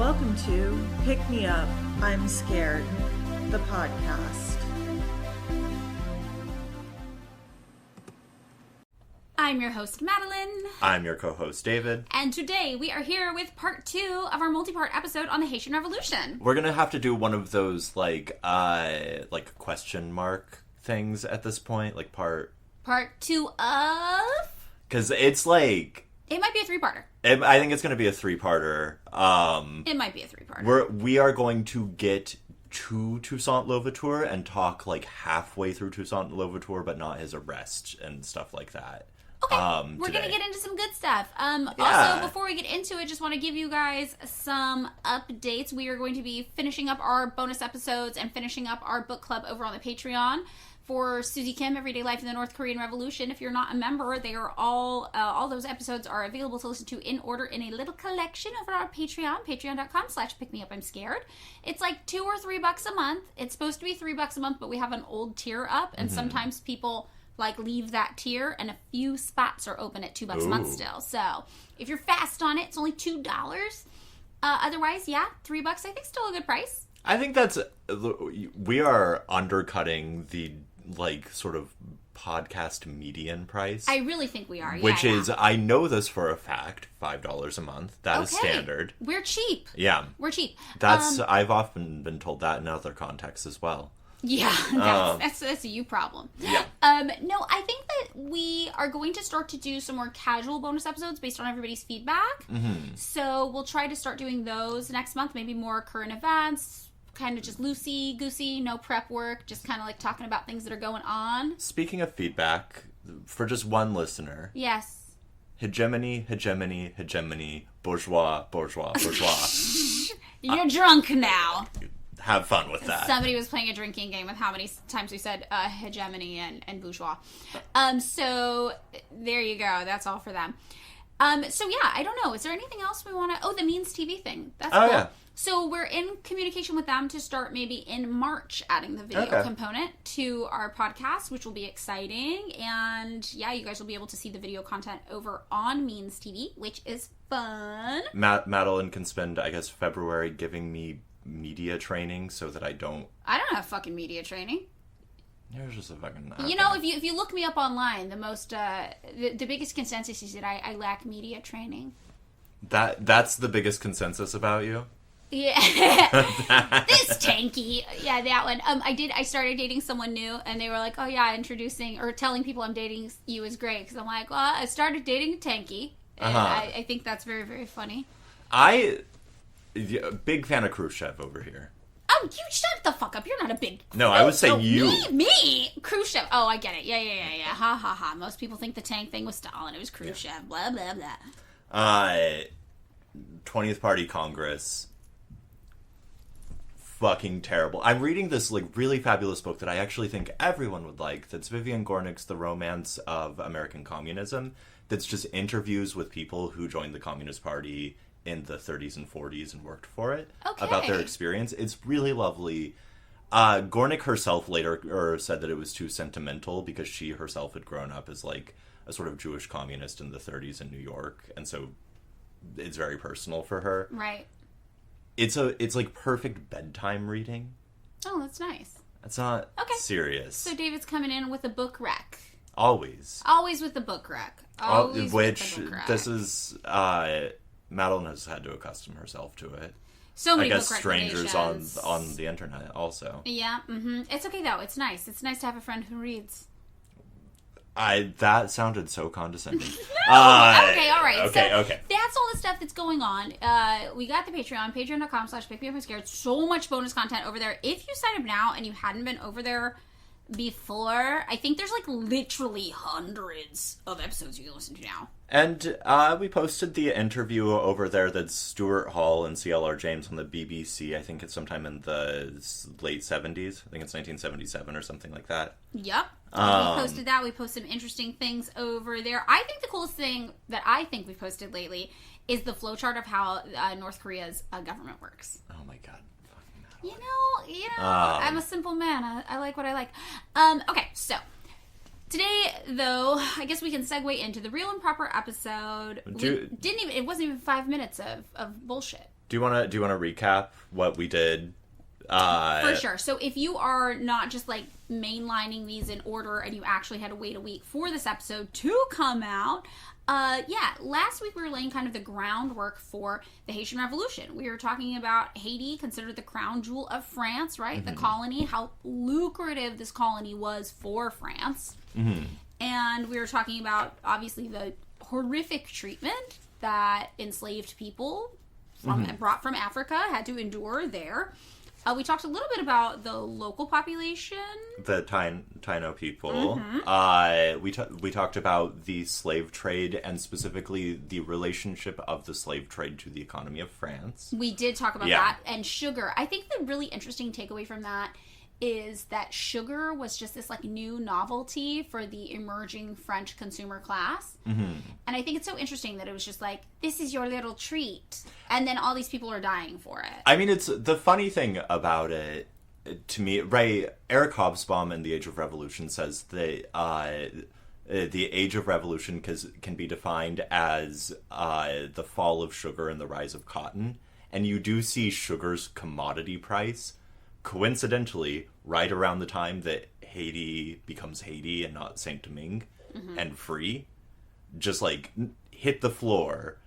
Welcome to Pick Me Up, I'm Scared, the podcast. I'm your host, Madeline. I'm your co-host, David. And today we are here with part 2 of our multi-part episode on the Haitian Revolution. We're gonna have to do one of those, like question mark things at this point, like part 2 of... Because it's like... It might be a 3-parter. I think it's gonna be a 3-parter. It might be a 3-parter. We are going to get to Toussaint Louverture and talk, like, halfway through Toussaint Louverture, but not his arrest and stuff like that. Okay, we're going to get into some good stuff. Yeah. Also, before we get into it, just want to give you guys some updates. We are going to be finishing up our bonus episodes and finishing up our book club over on the Patreon for Susie Kim, Everyday Life in the North Korean Revolution. If you're not a member, they are all those episodes are available to listen to in order in a little collection over on our Patreon, patreon.com/pickmeupimscared. It's like $2 or $3 a month. It's supposed to be $3 a month, but we have an old tier up, and sometimes people... leave that tier, and a few spots are open at $2 a month still. So, if you're fast on it, it's only $2. Otherwise, yeah, $3 I think still a good price. I think we are undercutting the, sort of podcast median price. I really think we are, yeah. Which is, I know this for a fact, $5 a month. That is standard. We're cheap. Yeah. We're cheap. I've often been told that in other contexts as well. Yeah, that's a you problem. Yeah. No, I think that we are going to start to do some more casual bonus episodes based on everybody's feedback. Mm-hmm. So we'll try to start doing those next month, maybe more current events, kind of just loosey-goosey, no prep work, just kind of like talking about things that are going on. Speaking of feedback, for just one listener. Yes. Hegemony, hegemony, hegemony, bourgeois, bourgeois, bourgeois. You're drunk now. Have fun with that. Somebody was playing a drinking game with how many times we said hegemony and bourgeois. So there you go. That's all for them. So yeah, I don't know. Is there anything else we want to... Oh, the Means TV thing. That's cool. Yeah. So we're in communication with them to start maybe in March adding the video component to our podcast, which will be exciting. And yeah, you guys will be able to see the video content over on Means TV, which is fun. Madeline can spend, I guess, February giving me media training so that I don't have fucking media training. You're just a fucking... You know, if you look me up online, the most the biggest consensus is that I lack media training. That's the biggest consensus about you? Yeah. This tanky. Yeah, that one. I started dating someone new, and they were like, oh yeah, introducing or telling people I'm dating you is great, because I'm like, well, I started dating a tanky, and I think that's very, very funny. Big fan of Khrushchev over here. Oh, you shut the fuck up. You're not a big... No, I was saying you. Me? Khrushchev. Oh, I get it. Yeah. Ha, ha, ha. Most people think the tank thing was Stalin. It was Khrushchev. Yeah. Blah, blah, blah. 20th Party Congress. Fucking terrible. I'm reading this, really fabulous book that I actually think everyone would like. That's Vivian Gornick's The Romance of American Communism. That's just interviews with people who joined the Communist Party in the 30s and 40s and worked for it, about their experience. It's really lovely. Gornick herself later said that it was too sentimental because she herself had grown up as a sort of Jewish communist in the 30s in New York, and so it's very personal for her. Right. It's like perfect bedtime reading. Oh, that's nice. It's not serious. So David's coming in with a book rec. Always with the book rec. This is... Madeline has had to accustom herself to it. So many book recommendations. strangers on the internet also. Yeah, It's okay though. It's nice. It's nice to have a friend who reads. That sounded so condescending. Okay, all right. Okay. That's all the stuff that's going on. We got the Patreon, patreon.com/pickmeupimscared. So much bonus content over there. If you sign up now and you hadn't been over there before, I think there's literally hundreds of episodes you can listen to now. And we posted the interview over there that Stuart Hall and C.L.R. James on the BBC, I think it's sometime in the late 70s. I think it's 1977 or something like that. Yep. We posted that. We posted some interesting things over there. I think the coolest thing that I think we've posted lately is the flowchart of how North Korea's government works. Oh my god. You know, I'm a simple man. I like what I like. Okay, so Today, though, I guess we can segue into the real and proper episode. It wasn't even 5 minutes of bullshit. Do you want to recap what we did? For sure. So if you are not just like mainlining these in order and you actually had to wait a week for this episode to come out, last week we were laying kind of the groundwork for the Haitian Revolution. We were talking about Haiti, considered the crown jewel of France, right? Mm-hmm. The colony, how lucrative this colony was for France. Mm-hmm. And we were talking about, obviously, the horrific treatment that enslaved people brought from Africa had to endure there. We talked a little bit about the local population. The Taino people. Mm-hmm. We talked about the slave trade and specifically the relationship of the slave trade to the economy of France. We did talk about that. And sugar. I think the really interesting takeaway from that is that sugar was just this like new novelty for the emerging French consumer class. Mm-hmm. And I think it's so interesting that it was just like, this is your little treat. And then all these people are dying for it. I mean, it's the funny thing about it, to me, right, Eric Hobsbawm in The Age of Revolution says that the Age of Revolution can be defined as the fall of sugar and the rise of cotton. And you do see sugar's commodity price coincidentally right around the time that Haiti becomes Haiti and not Saint Domingue and free, just like hit the floor,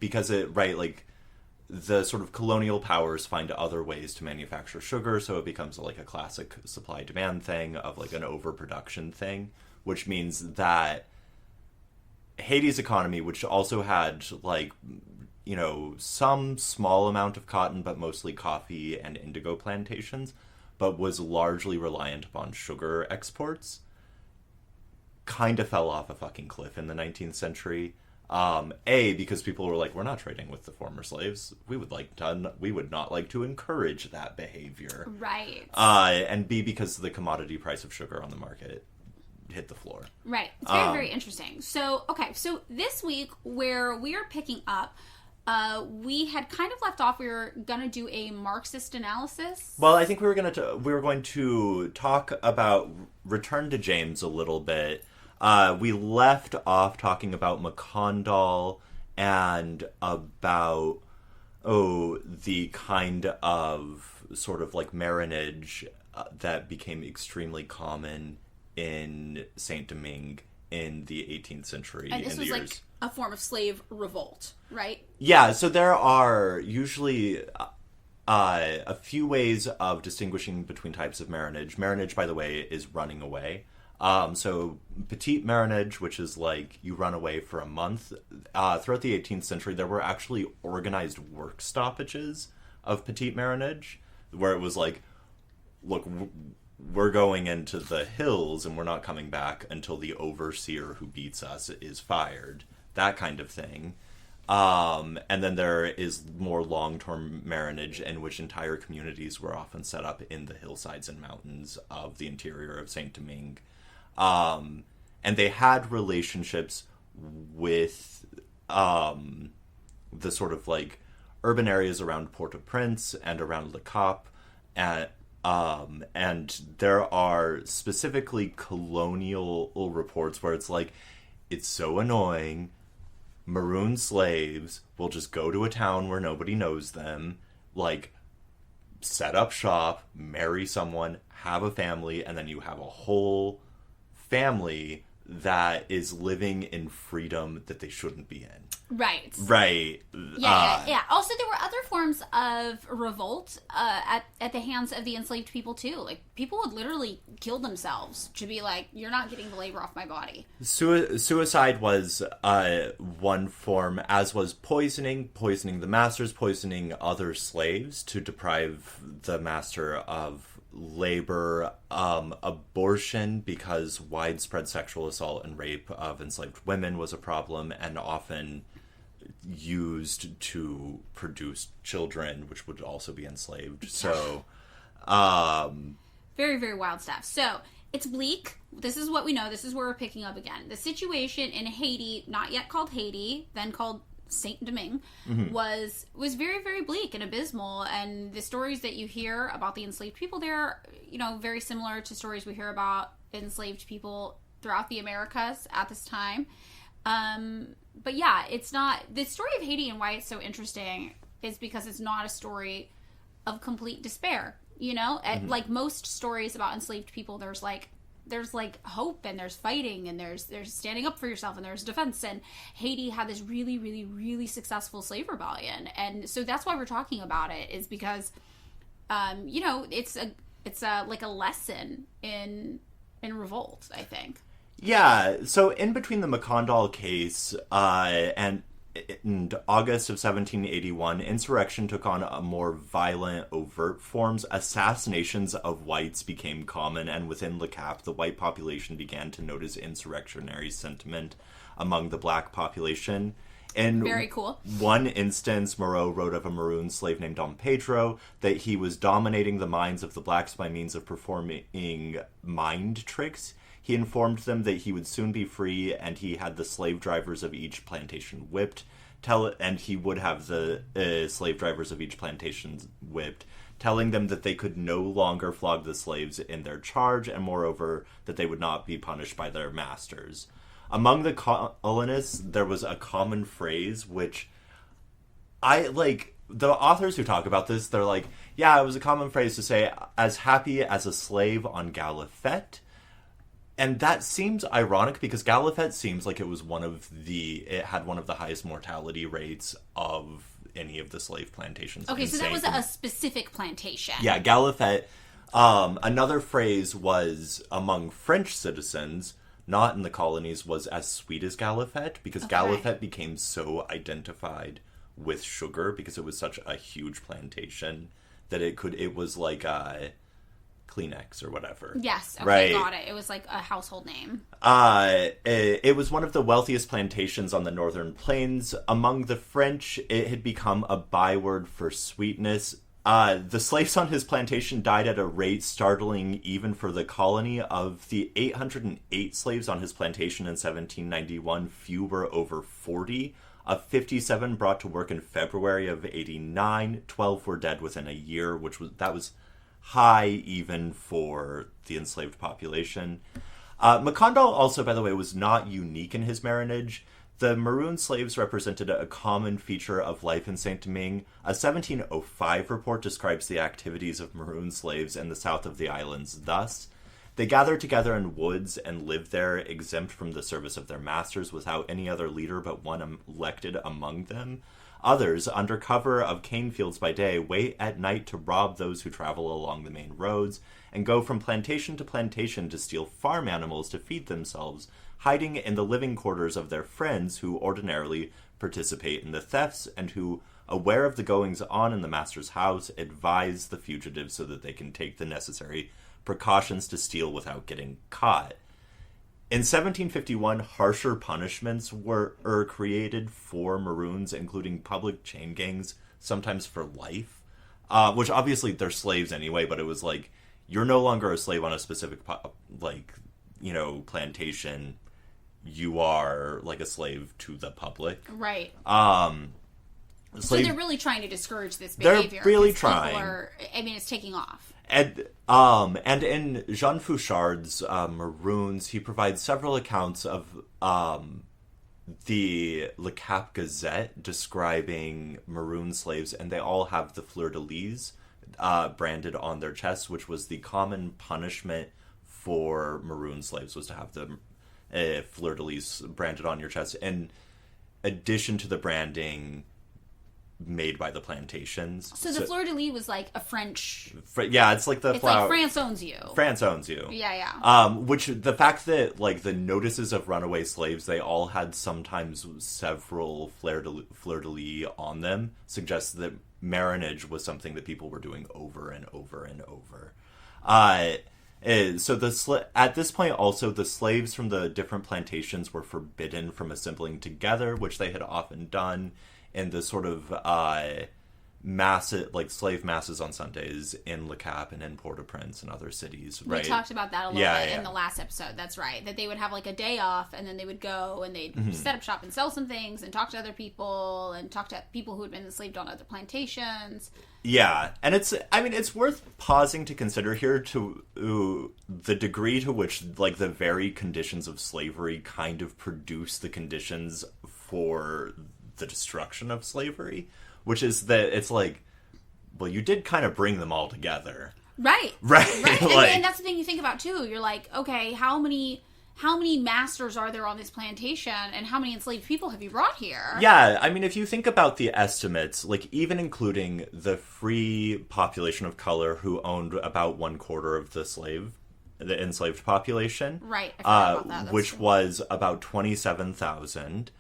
because the sort of colonial powers find other ways to manufacture sugar, so it becomes like a classic supply demand thing of like an overproduction thing, which means that Haiti's economy, which also had like, you know, some small amount of cotton, but mostly coffee and indigo plantations, but was largely reliant upon sugar exports, kind of fell off a fucking cliff in the 19th century. Because people were like, we're not trading with the former slaves. We would not like to encourage that behavior. Right. And B, because the commodity price of sugar on the market hit the floor. Right. It's very, very interesting. So this week where we are picking up, we had kind of left off. We were going to do a Marxist analysis. Well, I think we were going to talk about return to James a little bit. We left off talking about Makandal and about the kind of sort of like marronage that became extremely common in Saint Domingue in the 18th century. And this was like a form of slave revolt, right? Yeah, so there are usually a few ways of distinguishing between types of marronage. Marronage, by the way, is running away. So petite marronage, which is like you run away for a month. Throughout the 18th century, there were actually organized work stoppages of petite marronage, where it was like, look, we're going into the hills and we're not coming back until the overseer who beats us is fired. That kind of thing. And then there is more long-term marronage in which entire communities were often set up in the hillsides and mountains of the interior of Saint-Domingue. And they had relationships with the sort of like urban areas around Port-au-Prince and around Le Cap, and there are specifically colonial reports where it's like, it's so annoying, maroon slaves will just go to a town where nobody knows them, like, set up shop, marry someone, have a family, and then you have a whole family that is living in freedom that they shouldn't be in. Right. Right. Yeah. Also, there were other forms of revolt at the hands of the enslaved people, too. Like, people would literally kill themselves to be like, you're not getting the labor off my body. Suicide was one form, as was poisoning the masters, poisoning other slaves to deprive the master of labor, abortion, because widespread sexual assault and rape of enslaved women was a problem and often used to produce children, which would also be enslaved. So, very, very wild stuff. So, it's bleak. This is what we know. This is where we're picking up again. The situation in Haiti, not yet called Haiti, then called Saint Domingue, was very, very bleak and abysmal, and the stories that you hear about the enslaved people there, you know, very similar to stories we hear about enslaved people throughout the Americas at this time. But yeah, it's not... The story of Haiti and why it's so interesting is because it's not a story of complete despair, you know? Mm-hmm. Like most stories about enslaved people, there's hope, and there's fighting, and there's standing up for yourself, and there's defense. And Haiti had this really, really, really successful slave rebellion. And so that's why we're talking about it, is because, you know, it's like a lesson in revolt, I think. Yeah, so in between the Makandal case and in August of 1781, insurrection took on a more violent, overt forms. Assassinations of whites became common, and within Le Cap, the white population began to notice insurrectionary sentiment among the black population. In Very cool. one instance, Moreau wrote of a maroon slave named Dom Pedro that he was dominating the minds of the blacks by means of performing mind tricks. He informed them that he would soon be free, and he had the slave drivers of each plantation whipped. And he would have the slave drivers of each plantation whipped, telling them that they could no longer flog the slaves in their charge, and moreover, that they would not be punished by their masters. Among the colonists, there was a common phrase, which the authors who talk about this, they're like, yeah, it was a common phrase to say, as happy as a slave on Galifette. And that seems ironic because Galifette seems like it had one of the highest mortality rates of any of the slave plantations. Okay, so that was a specific plantation. Yeah, Galifette. Another phrase was among French citizens, not in the colonies, was as sweet as Galifette, because Galifette became so identified with sugar because it was such a huge plantation that it was like a Kleenex or whatever. Yes, okay, right. Got it. It was like a household name. It was one of the wealthiest plantations on the northern plains. Among the French, it had become a byword for sweetness. The slaves on his plantation died at a rate startling even for the colony. Of the 808 slaves on his plantation in 1791, few were over 40. Of 57 brought to work in February of 89, 12 were dead within a year, that was high even for the enslaved population. Makandal also, by the way, was not unique in his marronage. The maroon slaves represented a common feature of life in Saint-Domingue. A 1705 report describes the activities of maroon slaves in the south of the islands thus: they gathered together in woods and lived there, exempt from the service of their masters, without any other leader but one elected among them. Others, under cover of cane fields by day, wait at night to rob those who travel along the main roads, and go from plantation to plantation to steal farm animals to feed themselves, hiding in the living quarters of their friends who ordinarily participate in the thefts, and who, aware of the goings-on in the master's house, advise the fugitives so that they can take the necessary precautions to steal without getting caught. In 1751, harsher punishments were created for maroons, including public chain gangs, sometimes for life. Which obviously they're slaves anyway, but it was like, you're no longer a slave on a specific, plantation. You are like a slave to the public. Right. So they're really trying to discourage this behavior. They're really trying. It's taking off. And in Jean Fouchard's Maroons, he provides several accounts of the Le Cap Gazette describing maroon slaves, and they all have the fleur-de-lis branded on their chests, which was the common punishment for maroon slaves, was to have the fleur-de-lis branded on your chest, in addition to the branding made by the plantations. So the fleur-de-lis was like a French... yeah, it's like the flower... It's like France owns you. France owns you. Yeah. Which, the fact that, like, the notices of runaway slaves, they all had sometimes several fleur-de-lis on them, suggests that marronage was something that people were doing over and over and over. So at this point, also, the slaves from the different plantations were forbidden from assembling together, which they had often done in the sort of slave masses on Sundays in Le Cap and in Port-au-Prince and other cities, right? We talked about that a little bit in the last episode. That's right. That they would have like a day off, and then they would go and they'd set up shop and sell some things and talk to other people and talk to people who had been enslaved on other plantations. Yeah, and it's worth pausing to consider here to the degree to which, like, the very conditions of slavery kind of produce the conditions for the destruction of slavery, which is that it's like, well, you did kind of bring them all together. Right. And that's the thing you think about, too. You're like, okay, how many masters are there on this plantation, and how many enslaved people have you brought here? Yeah, I mean, if you think about the estimates, like, even including the free population of color who owned about 1/4 of the enslaved population. Right, I forgot about that. Which was about 27,000,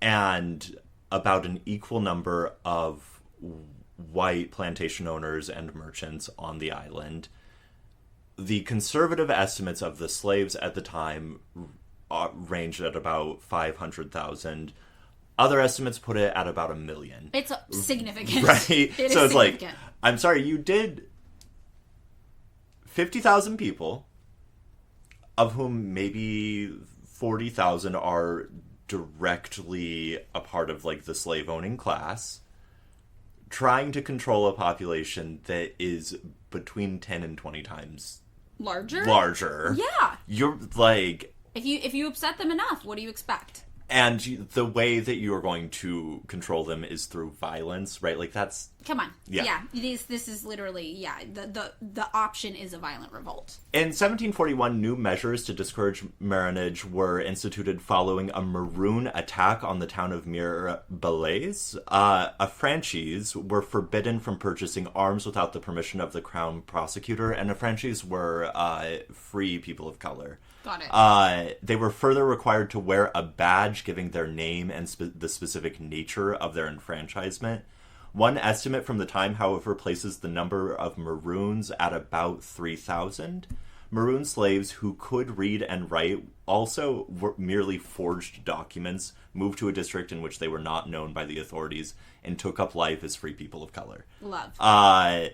and about an equal number of white plantation owners and merchants on the island. The conservative estimates of the slaves at the time ranged at about 500,000. Other estimates put it at about 1 million. It's significant. Right? It's like, I'm sorry, you did 50,000 people, of whom maybe 40,000 are directly a part of, like, the slave-owning class, trying to control a population that is between 10 and 20 times larger. Yeah. You're like, if you upset them enough, what do you expect? And the way that you are going to control them is through violence, right? Like, that's... Come on. Yeah. This is literally, the option is a violent revolt. In 1741, new measures to discourage marronage were instituted following a Maroon attack on the town of Mirebalais. Affranchis were forbidden from purchasing arms without the permission of the crown prosecutor, and affranchis were free people of color. Got it. They were further required to wear a badge giving their name and the specific nature of their enfranchisement. One estimate from the time, however, places the number of Maroons at about 3,000. Maroon slaves who could read and write also merely forged documents, moved to a district in which they were not known by the authorities, and took up life as free people of color. Love. A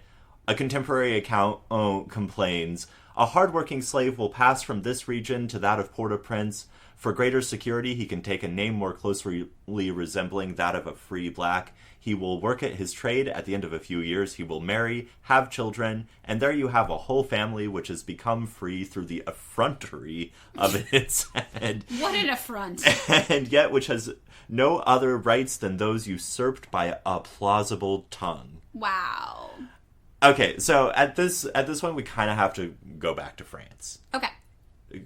contemporary account complains, a hardworking slave will pass from this region to that of Port-au-Prince. For greater security, he can take a name more closely resembling that of a free black. He will work at his trade. At the end of a few years, he will marry, have children, and there you have a whole family which has become free through the effrontery of its head. What an affront. And yet which has no other rights than those usurped by a plausible tongue. Wow. Okay, so at this point, we kind of have to go back to France. Okay.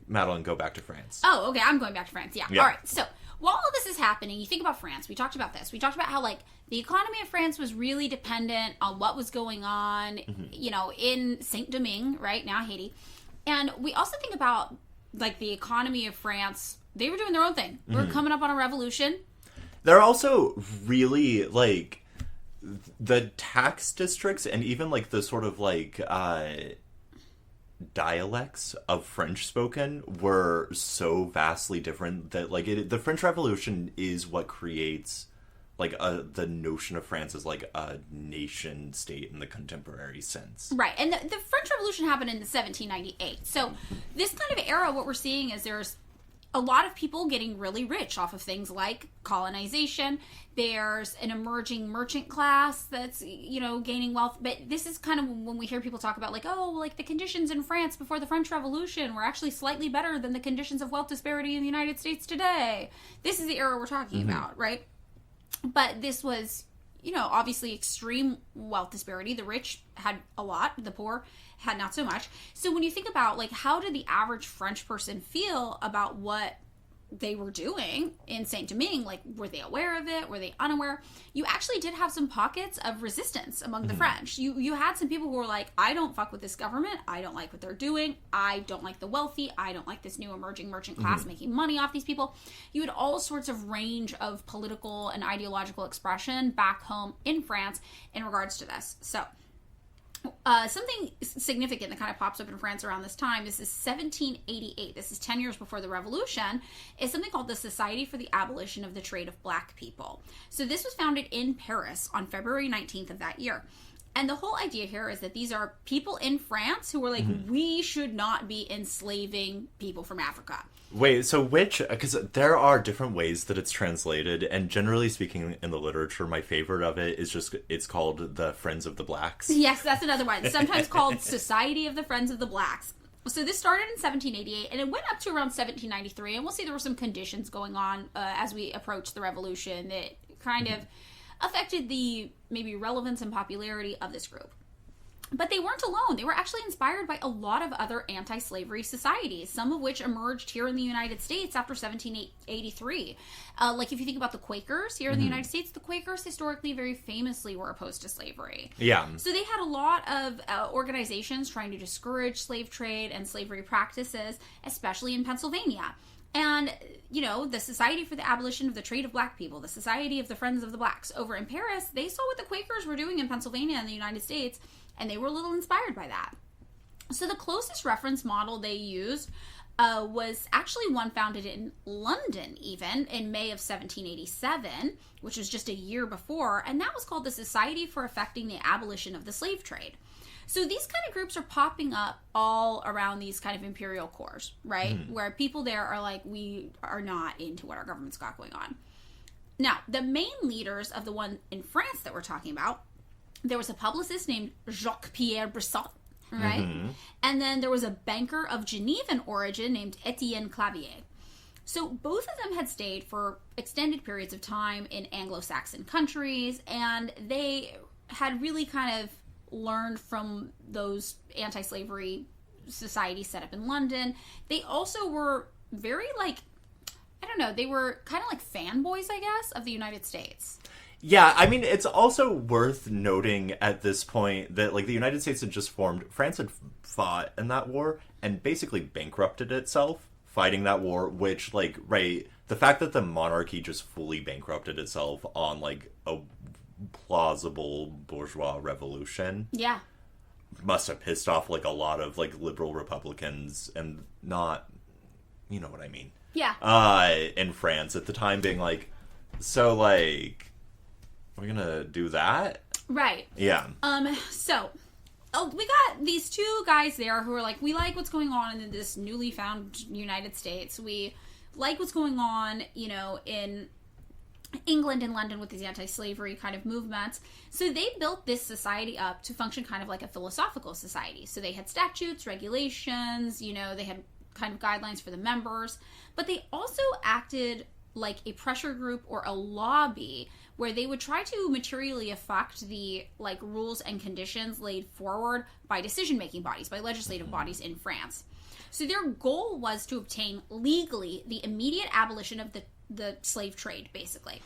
Madeline, go back to France. Oh, okay, I'm going back to France, yeah. All right, so while all this is happening, you think about France. We talked about this. We talked about how, like, the economy of France was really dependent on what was going on, in Saint-Domingue, right, now Haiti. And we also think about, like, the economy of France. They were doing their own thing. We were coming up on a revolution. They're also really, like, the tax districts and even, like, the sort of, like, dialects of French spoken were so vastly different that, like, the French Revolution is what creates, like, the notion of France as, like, a nation state in the contemporary sense. Right, and the French Revolution happened in 1798. So this kind of era, what we're seeing is there's a lot of people getting really rich off of things like colonization. There's an emerging merchant class that's, gaining wealth. But this is kind of when we hear people talk about, like, the conditions in France before the French Revolution were actually slightly better than the conditions of wealth disparity in the United States today. This is the era we're talking about, right? But this was, obviously extreme wealth disparity. The rich had a lot, the poor had not so much. So when you think about, like, how did the average French person feel about what they were doing in Saint-Domingue? Like, were they aware of it? Were they unaware? You actually did have some pockets of resistance among the French. You had some people who were like, I don't fuck with this government. I don't like what they're doing. I don't like the wealthy. I don't like this new emerging merchant class making money off these people. You had all sorts of range of political and ideological expression back home in France in regards to this. So Something significant that kind of pops up in France around this time, this is 1788, this is 10 years before the Revolution, is something called the Society for the Abolition of the Trade of Black People. So this was founded in Paris on February 19th of that year. And the whole idea here is that these are people in France who were like, we should not be enslaving people from Africa. Wait, so which, because there are different ways that it's translated, and generally speaking in the literature, my favorite of it is just, it's called the Friends of the Blacks. Yes, that's another one. It's sometimes called Society of the Friends of the Blacks. So this started in 1788, and it went up to around 1793, and we'll see there were some conditions going on as we approach the Revolution that kind of affected the maybe relevance and popularity of this group. But they weren't alone. They were actually inspired by a lot of other anti-slavery societies, some of which emerged here in the United States after 1783. Like if you think about the Quakers here in the United States, the Quakers historically very famously were opposed to slavery. Yeah. So they had a lot of organizations trying to discourage slave trade and slavery practices, especially in Pennsylvania. And, you know, the Society for the Abolition of the Trade of Black People, the Society of the Friends of the Blacks over in Paris, they saw what the Quakers were doing in Pennsylvania and the United States, and they were a little inspired by that. So the closest reference model they used was actually one founded in London, even, in May of 1787, which was just a year before, and that was called the Society for Effecting the Abolition of the Slave Trade. So these kind of groups are popping up all around these kind of imperial cores, right? Where people there are like, we are not into what our government's got going on. Now, the main leaders of the one in France that we're talking about, there was a publicist named Jacques-Pierre Brisson, right? And then there was a banker of Genevan origin named Etienne Clavier. So both of them had stayed for extended periods of time in Anglo-Saxon countries, and they had really kind of learned from those anti-slavery societies set up in London. They also were very, like, I don't know, they were kind of like fanboys, I guess, of the United States. Yeah, I mean, it's also worth noting at this point that, like, the United States had just formed, France had fought in that war and basically bankrupted itself fighting that war, which, like, right, the fact that the monarchy just fully bankrupted itself on, like, a plausible bourgeois revolution. Yeah. Must have pissed off, like, a lot of, like, liberal Republicans and not, you know what I mean. Yeah. In France at the time being like, so, like, we're gonna do that? Right. Yeah. So, we got these two guys there who are like, we like what's going on in this newly found United States. We like what's going on, you know, in England and London with these anti-slavery kind of movements. So they built this society up to function kind of like a philosophical society. So they had statutes, regulations, you know, they had kind of guidelines for the members, but they also acted like a pressure group or a lobby where they would try to materially affect the, like, rules and conditions laid forward by decision-making bodies, by legislative bodies in France. So their goal was to obtain legally the immediate abolition of the slave trade, basically.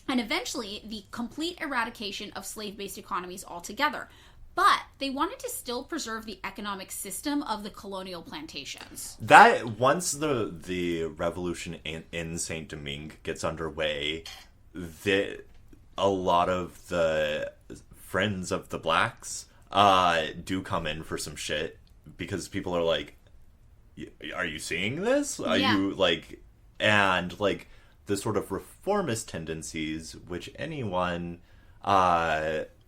And eventually, the complete eradication of slave-based economies altogether. But they wanted to still preserve the economic system of the colonial plantations. That, once the revolution in Saint-Domingue gets underway, a lot of the friends of the blacks do come in for some shit, because people are like, are you seeing this? Are you, like... And, like, the sort of reformist tendencies, which anyone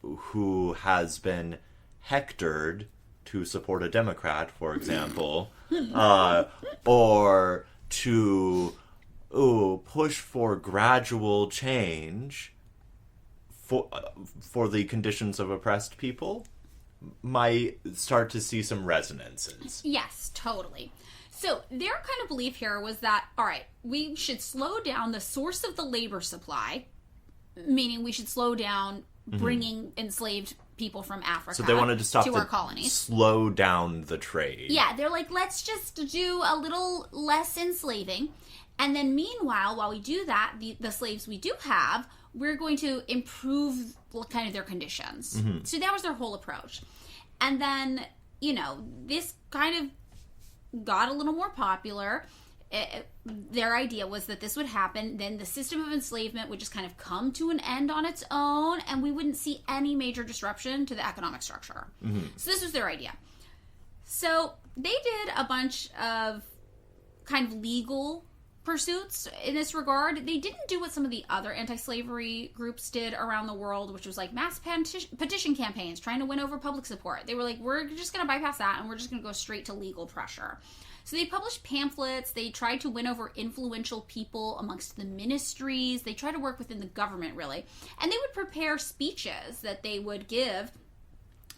who has been hectored to support a Democrat, for example, or to push for gradual change for the conditions of oppressed people, might start to see some resonances. Yes, totally. So their kind of belief here was that, all right, we should slow down the source of the labor supply, meaning we should slow down bringing enslaved people from Africa so they wanted to stop our colonies. Slow down the trade. Yeah, they're like, let's just do a little less enslaving. And then meanwhile, while we do that, the slaves we do have, we're going to improve kind of their conditions. So that was their whole approach. And then, you know, this kind of got a little more popular. Their idea was that this would happen, then the system of enslavement would just kind of come to an end on its own, and we wouldn't see any major disruption to the economic structure. Mm-hmm. So this was their idea. So they did a bunch of kind of legal pursuits in this regard. They didn't do what some of the other anti-slavery groups did around the world, which was like mass petition campaigns trying to win over public support. They were like, we're just going to bypass that and we're just going to go straight to legal pressure. So they published pamphlets. They tried to win over influential people amongst the ministries. They tried to work within the government, really. And they would prepare speeches that they would give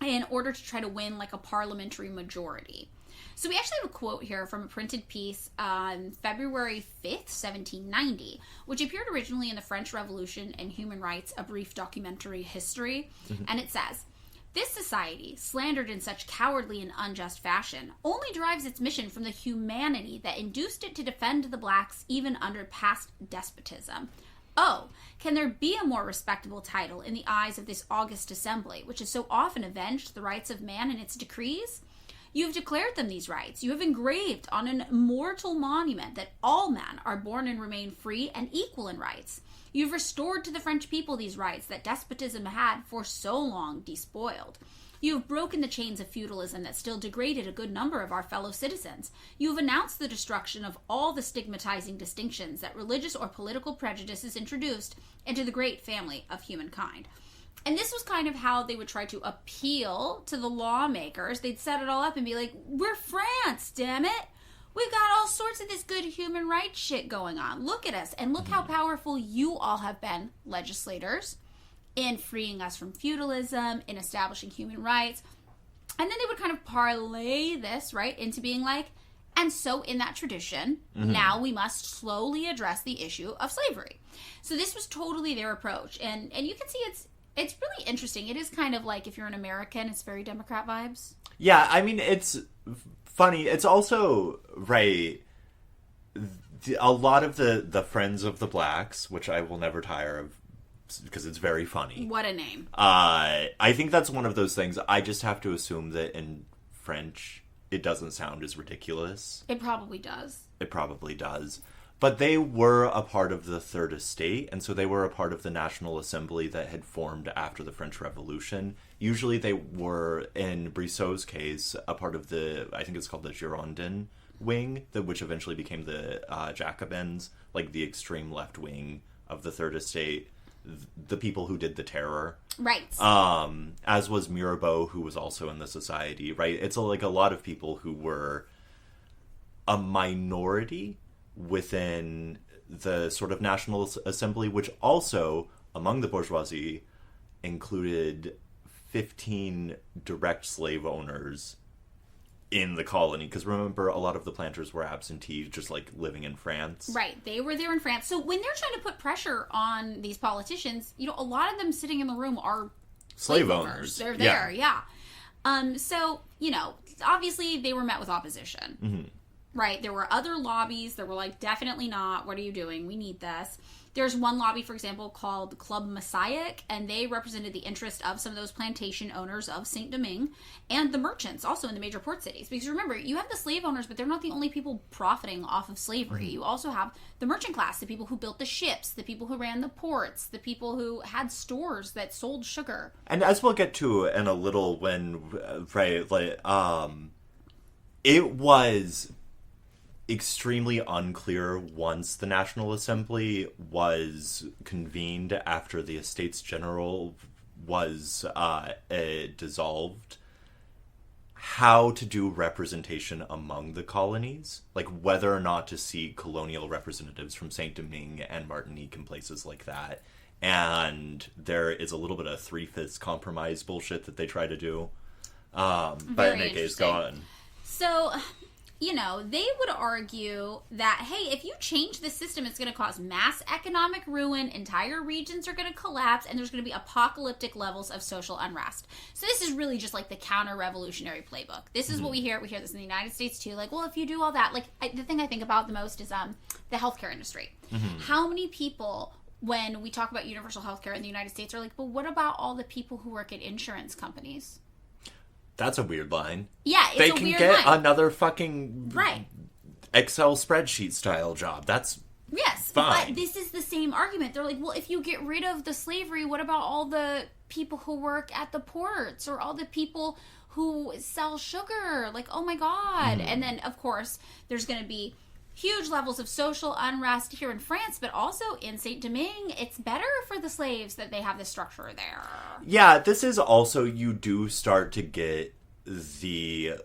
in order to try to win like a parliamentary majority. So we actually have a quote here from a printed piece on February 5th, 1790, which appeared originally in the French Revolution and Human Rights, a brief documentary history. Mm-hmm. And it says, "This society, slandered in such cowardly and unjust fashion, only derives its mission from the humanity that induced it to defend the blacks even under past despotism. Oh, can there be a more respectable title in the eyes of this august assembly, which has so often avenged the rights of man in its decrees? You have declared them these rights. You have engraved on an immortal monument that all men are born and remain free and equal in rights. You have restored to the French people these rights that despotism had for so long despoiled. You have broken the chains of feudalism that still degraded a good number of our fellow citizens. You have announced the destruction of all the stigmatizing distinctions that religious or political prejudices introduced into the great family of humankind." And this was kind of how they would try to appeal to the lawmakers. They'd set it all up and be like, we're France, damn it. We've got all sorts of this good human rights shit going on. Look at us. And look how powerful you all have been, legislators, in freeing us from feudalism, in establishing human rights. And then they would kind of parlay this, right, into being like, and so in that tradition, now we must slowly address the issue of slavery. So this was totally their approach. And you can see it's really interesting. It is kind of like, if you're an American, it's very Democrat vibes. Yeah, I mean, it's funny. It's also, right, a lot of the Friends of the Blacks, which I will never tire of because it's very funny. What a name. I think that's one of those things. I just have to assume that in French, it doesn't sound as ridiculous. It probably does. It probably does. But they were a part of the Third Estate, and so they were a part of the National Assembly that had formed after the French Revolution. Usually they were, in Brissot's case, a part of the, I think it's called the Girondin wing, which eventually became the Jacobins, like the extreme left wing of the Third Estate, the people who did the terror. Right. As was Mirabeau, who was also in the society, right? It's like a lot of people who were a minority within the sort of National Assembly, which also, among the bourgeoisie, included 15 direct slave owners in the colony. Because remember, a lot of the planters were absentee, just like living in France. Right. They were there in France. So when they're trying to put pressure on these politicians, you know, a lot of them sitting in the room are slave owners. They're there, yeah. So, you know, obviously they were met with opposition. Mm-hmm. Right, there were other lobbies that were like, definitely not, what are you doing, we need this. There's one lobby, for example, called Club Messiah, and they represented the interest of some of those plantation owners of Saint-Domingue, and the merchants, also in the major port cities. Because remember, you have the slave owners, but they're not the only people profiting off of slavery. You also have the merchant class, the people who built the ships, the people who ran the ports, the people who had stores that sold sugar. And as we'll get to in a little when, right, like, it was extremely unclear once the National Assembly was convened after the Estates General was dissolved, how to do representation among the colonies, like whether or not to seat colonial representatives from Saint-Domingue and Martinique and places like that. And there is a little bit of three-fifths compromise bullshit that they try to do. But in any case, go on. So, you know, they would argue that, hey, if you change the system, it's going to cause mass economic ruin, entire regions are going to collapse, and there's going to be apocalyptic levels of social unrest. So this is really just like the counter-revolutionary playbook. This is what we hear. We hear this in the United States, too. Like, well, if you do all that, like, the thing I think about the most is the healthcare industry. How many people, when we talk about universal healthcare in the United States, are like, but what about all the people who work at insurance companies? That's a weird line. Yeah, it's a weird line. They can get another fucking Excel spreadsheet style job. That's yes, fine. But this is the same argument. They're like, well, if you get rid of the slavery, what about all the people who work at the ports or all the people who sell sugar? Like, oh my God. And then, of course, there's going to be huge levels of social unrest here in France, but also in Saint-Domingue. It's better for the slaves that they have this structure there. Yeah, this is also, you do start to get the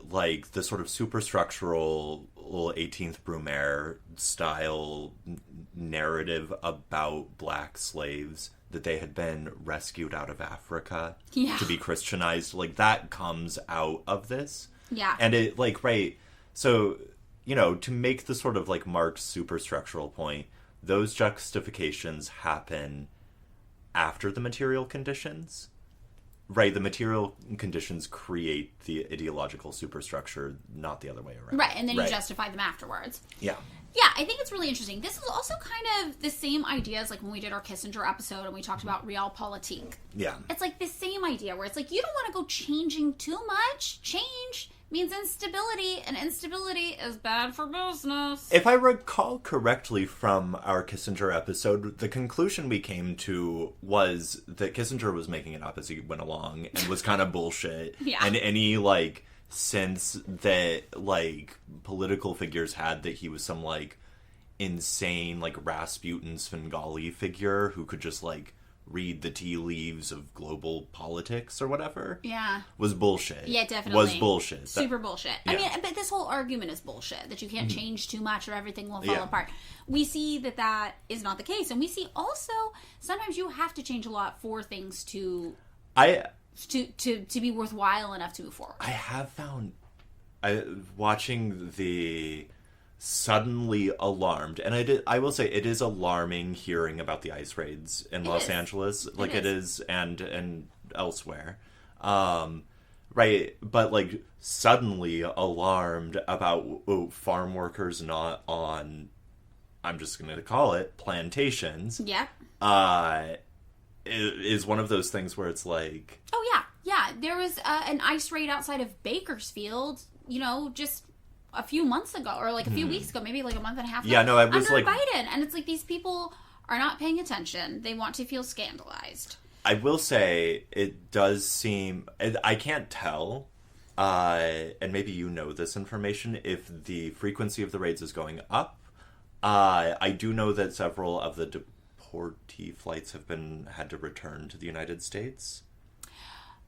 sort of superstructural 18th Brumaire style narrative about black slaves, that they had been rescued out of Africa to be Christianized. Like, that comes out of this. Yeah. And it, like, right, so, you know, to make the sort of, like, Marx superstructural point, those justifications happen after the material conditions. Right, the material conditions create the ideological superstructure, not the other way around. Right, and then you justify them afterwards. Yeah. Yeah, I think it's really interesting. This is also kind of the same idea as like when we did our Kissinger episode and we talked about realpolitik. Yeah. It's like the same idea where it's like you don't want to go changing too much. Change means instability, and instability is bad for business. If I recall correctly from our Kissinger episode, the conclusion we came to was that Kissinger was making it up as he went along and was kind of bullshit. Yeah. And any, like, sense that, like, political figures had that he was some, like, insane, like, Rasputin Svengali figure who could just, like, read the tea leaves of global politics or whatever. Yeah. Was bullshit. Yeah, definitely. Was bullshit. Super bullshit. Yeah. I mean, but this whole argument is bullshit, that you can't change too much or everything will fall apart. We see that that is not the case. And we see also, sometimes you have to change a lot for things to be worthwhile enough to move forward. I have found, watching the Suddenly Alarmed, and I will say it is alarming hearing about the ICE raids in Los Angeles, like it is, and elsewhere, right? But like suddenly alarmed about farm workers not on, I'm just going to call it plantations. Yeah. Is one of those things where it's like, oh yeah, there was an ICE raid outside of Bakersfield, you know, just a few months ago, or like a few weeks ago, maybe like a month and a half ago. Yeah, no, I was under like Biden, and it's like these people are not paying attention. They want to feel scandalized. I will say it does seem, I can't tell, and maybe you know this information, if the frequency of the raids is going up. I do know that several of the deportee flights have had to return to the United States.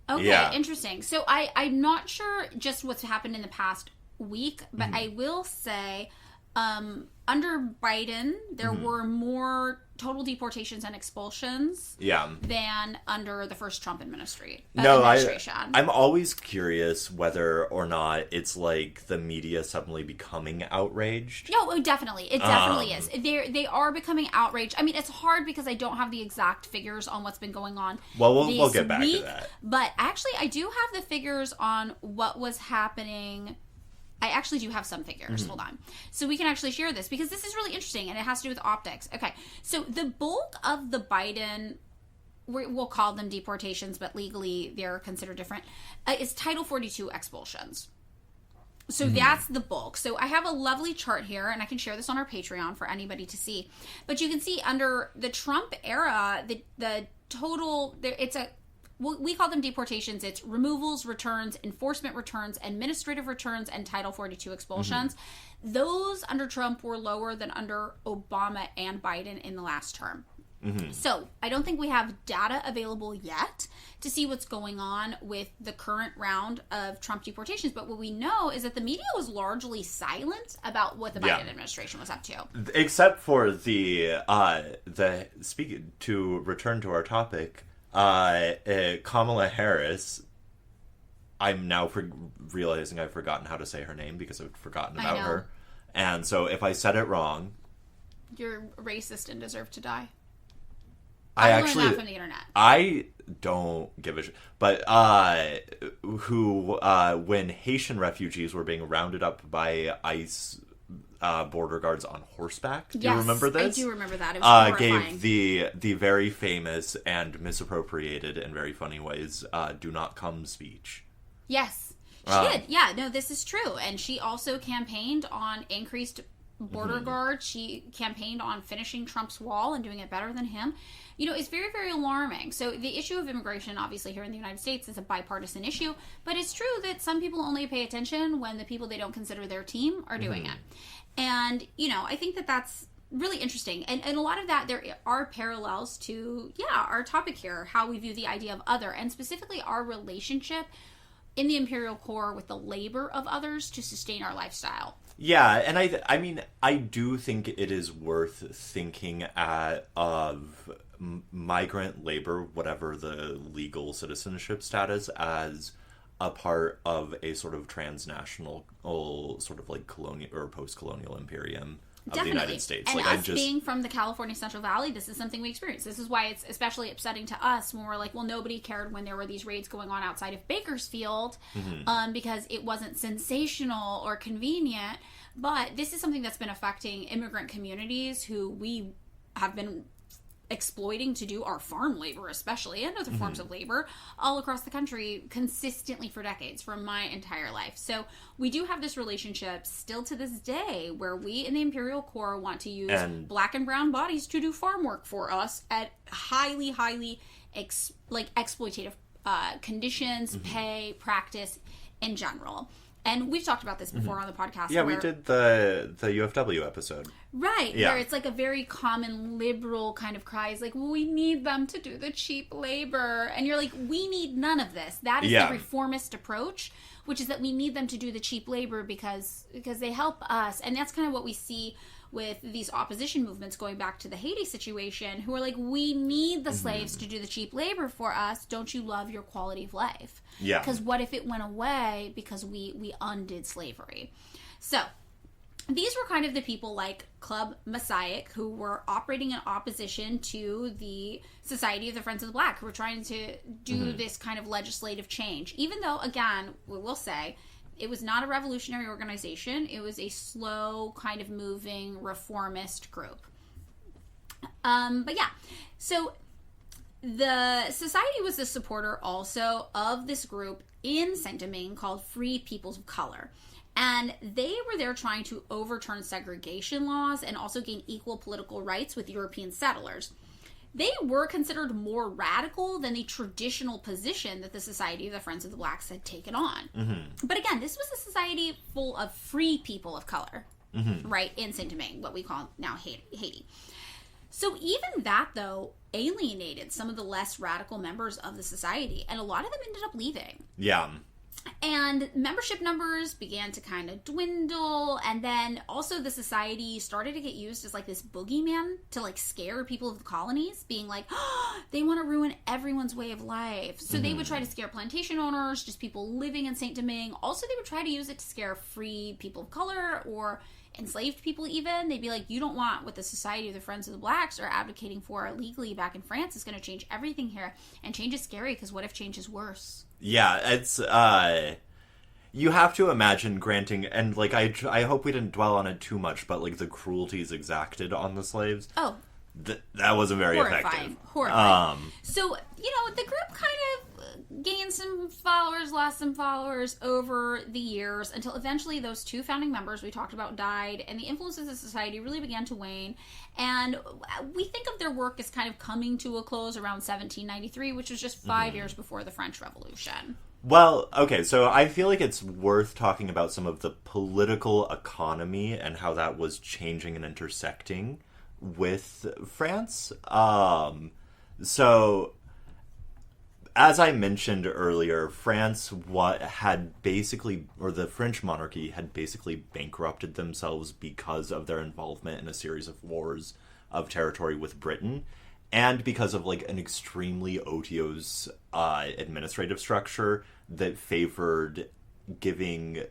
Okay, interesting. So I'm not sure just what's happened in the past week, but I will say under Biden there were more total deportations and expulsions than under the first Trump administration. I'm always curious whether or not it's like the media suddenly becoming outraged. No, definitely. It definitely is. They are becoming outraged. I mean, it's hard because I don't have the exact figures on what's been going on. Well, we'll get back to that. But actually, I do have the figures on what was happening. I actually do have some figures. Hold on. So we can actually share this because this is really interesting and it has to do with optics. Okay. So the bulk of the Biden, we'll call them deportations, but legally they're considered different, is Title 42 expulsions. So that's the bulk. So I have a lovely chart here and I can share this on our Patreon for anybody to see. But you can see under the Trump era, the total, we call them deportations. It's removals, returns, enforcement returns, administrative returns, and Title 42 expulsions. Those under Trump were lower than under Obama and Biden in the last term. So I don't think we have data available yet to see what's going on with the current round of Trump deportations. But what we know is that the media was largely silent about what the Biden administration was up to. Except for the speaking to return to our topic, Kamala Harris. I'm now realizing I've forgotten how to say her name because I've forgotten about her. And so if I said it wrong, you're racist and deserve to die. I learned that from the internet. I don't give a shit. But when Haitian refugees were being rounded up by ICE border guards on horseback. Do you remember this? I do remember that. It was horrifying. Gave the very famous and misappropriated in very funny ways "Do not come" speech. Yes. She did. Yeah, no, this is true. And she also campaigned on increased border guard. She campaigned on finishing Trump's wall and doing it better than him. You know, it's very, very alarming. So the issue of immigration, obviously, here in the United States is a bipartisan issue. But it's true that some people only pay attention when the people they don't consider their team are doing it. And, you know, I think that that's really interesting. And a lot of that, there are parallels to, our topic here, how we view the idea of other, and specifically our relationship in the imperial core with the labor of others to sustain our lifestyle. Yeah, and I mean, I do think it is worth thinking of migrant labor, whatever the legal citizenship status, as a part of a sort of transnational, sort of like colonial or post-colonial imperium of the United States. And like, us being from the California Central Valley, this is something we experience. This is why it's especially upsetting to us when we're like, well, nobody cared when there were these raids going on outside of Bakersfield, because it wasn't sensational or convenient. But this is something that's been affecting immigrant communities who we have been exploiting to do our farm labor, especially, and other forms of labor all across the country consistently for decades, for my entire life. So we do have this relationship still to this day where we in the imperial core want to use black and brown bodies to do farm work for us at highly exploitative conditions, pay, practice in general. And we've talked about this before on the podcast. Yeah, we did the UFW episode. Right, where it's like a very common liberal kind of cry is like, well, we need them to do the cheap labor. And you're like, we need none of this. That is the reformist approach, which is that we need them to do the cheap labor because they help us. And that's kind of what we see with these opposition movements going back to the Haiti situation, who are like, we need the slaves to do the cheap labor for us. Don't you love your quality of life? Yeah. Because what if it went away because we undid slavery? So these were kind of the people like Club Messiah who were operating in opposition to the Society of the Friends of the Black, who were trying to do this kind of legislative change. Even though, again, we will say, it was not a revolutionary organization. It was a slow, kind of moving, reformist group. But yeah, so the society was the supporter also of this group in Saint-Domingue called Free Peoples of Color. And they were there trying to overturn segregation laws and also gain equal political rights with European settlers. They were considered more radical than the traditional position that the Society of the Friends of the Blacks had taken on. But again, this was a society full of free people of color, right, in Saint-Domingue, what we call now Haiti. So even that, though, alienated some of the less radical members of the society, and a lot of them ended up leaving. Yeah. And membership numbers began to kind of dwindle, and then also the society started to get used as like this boogeyman to like scare people of the colonies, being like, oh, they want to ruin everyone's way of life. So they would try to scare plantation owners, just people living in Saint-Domingue. Also, they would try to use it to scare free people of color or enslaved people even. They'd be like, you don't want what the Society of the Friends of the Blacks are advocating for legally back in France is going to change everything here. And change is scary because what if change is worse? Yeah, it's, you have to imagine granting, and, like, I hope we didn't dwell on it too much, but, like, the cruelties exacted on the slaves. Oh. That wasn't very effective. Horrifying. So, you know, the group kind of gained some followers, lost some followers over the years, until eventually those two founding members we talked about died, and the influence of the society really began to wane. And we think of their work as kind of coming to a close around 1793, which was just 5 years before the French Revolution. Well, okay, so I feel like it's worth talking about some of the political economy and how that was changing and intersecting with France. So, as I mentioned earlier, France had basically, or the French monarchy had basically bankrupted themselves because of their involvement in a series of wars of territory with Britain, and because of like an extremely otiose administrative structure that favored giving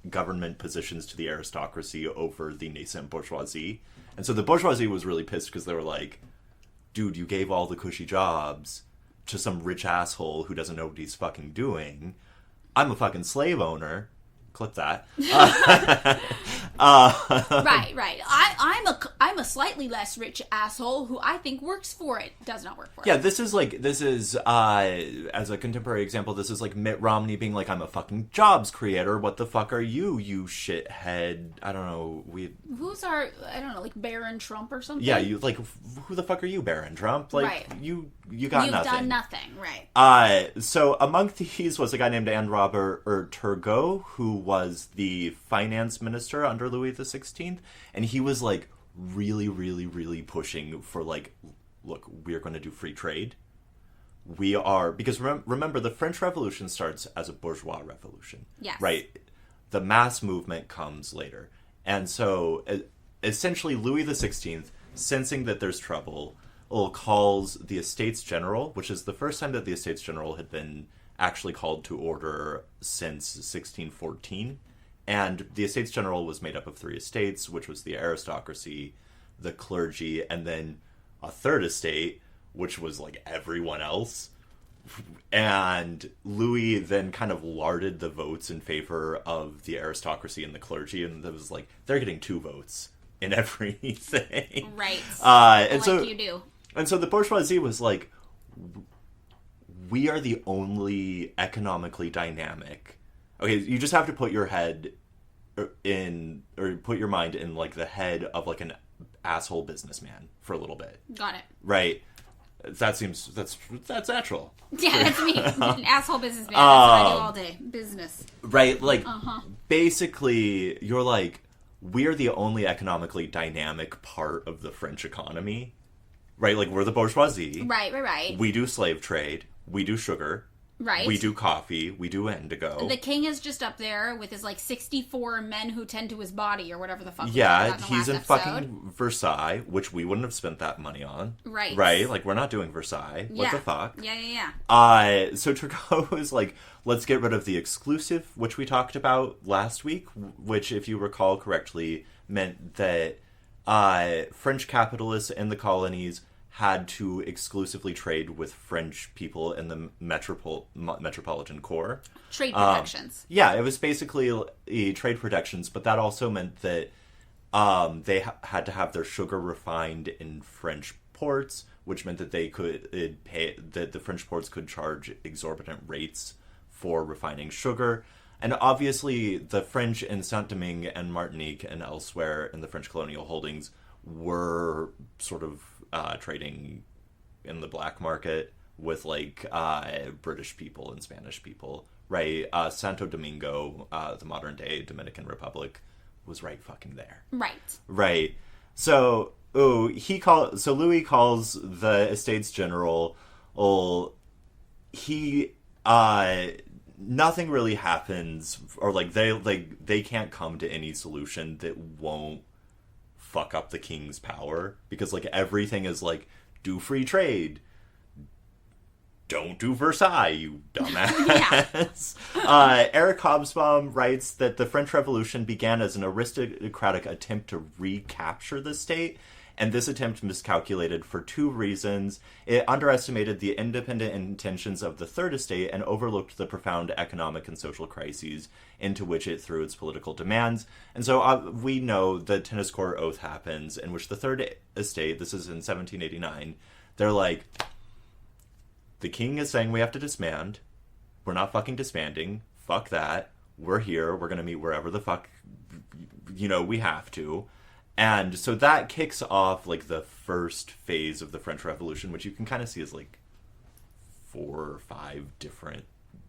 government positions to the aristocracy over the nascent bourgeoisie. And so the bourgeoisie was really pissed because they were like, dude, you gave all the cushy jobs to some rich asshole who doesn't know what he's fucking doing. I'm a fucking slave owner. clip that. Right. I'm a slightly less rich asshole who I think works for it. Does not work for it. Yeah, this is as a contemporary example, this is like Mitt Romney being like, I'm a fucking jobs creator. What the fuck are you shithead? I don't know. Like Barron Trump or something? Yeah, you like, who the fuck are you, Barron Trump? Like, right. You've done nothing, right. So among these was a guy named Anne Robert Turgot, who was the finance minister under Louis XVI, and he was like really, really, really pushing for like, look, we're going to do free trade. We are, because remember, the French Revolution starts as a bourgeois revolution. Yes. Right? The mass movement comes later. And so, essentially, Louis XVI, sensing that there's trouble, calls the Estates General, which is the first time that the Estates General had been actually called to order since 1614. And the Estates General was made up of three estates, which was the aristocracy, the clergy, and then a third estate, which was like everyone else. And Louis then kind of larded the votes in favor of the aristocracy and the clergy, and it was like, they're getting 2 votes in everything. Right. And so you do. And so the bourgeoisie was like, we are the only economically dynamic. Okay, you just have to put your head in, or put your mind in like the head of like an asshole businessman for a little bit. Got it. Right. That's natural. Yeah, that's me. An asshole businessman. That's what I do all day. Business. Right. Like, basically, you're like, we're the only economically dynamic part of the French economy. Right? Like, we're the bourgeoisie. Right. We do slave trade. We do sugar. Right. We do coffee. We do indigo. The king is just up there with his, like, 64 men who tend to his body or whatever the fuck. Yeah, he's in fucking Versailles, which we wouldn't have spent that money on. Right. Right? Like, we're not doing Versailles. What the fuck? Yeah. So Turgot was like, let's get rid of the exclusive, which we talked about last week, which, if you recall correctly, meant that French capitalists in the colonies had to exclusively trade with French people in the metropolitan core. Trade protections. Yeah, it was basically trade protections, but that also meant that they had to have their sugar refined in French ports, which meant that they could that the French ports could charge exorbitant rates for refining sugar. And obviously, the French in Saint-Domingue and Martinique and elsewhere in the French colonial holdings were sort of trading in the black market with like British people and Spanish people, right? Santo Domingo, the modern day Dominican Republic, was right fucking there. Right. So Louis calls the Estates General. Nothing really happens, or like they can't come to any solution that won't fuck up the king's power, because like everything is like, do free trade, don't do Versailles, you dumbass. Eric Hobsbawm writes that the French Revolution began as an aristocratic attempt to recapture the state, and this attempt miscalculated for 2 reasons. It underestimated the independent intentions of the Third Estate and overlooked the profound economic and social crises into which it threw its political demands. And so we know the tennis court oath happens, in which the Third Estate, this is in 1789, they're like, the king is saying we have to disband. We're not fucking disbanding. Fuck that. We're here. We're going to meet wherever the fuck, we have to. And so that kicks off, like, the first phase of the French Revolution, which you can kind of see as, like, 4 or 5 different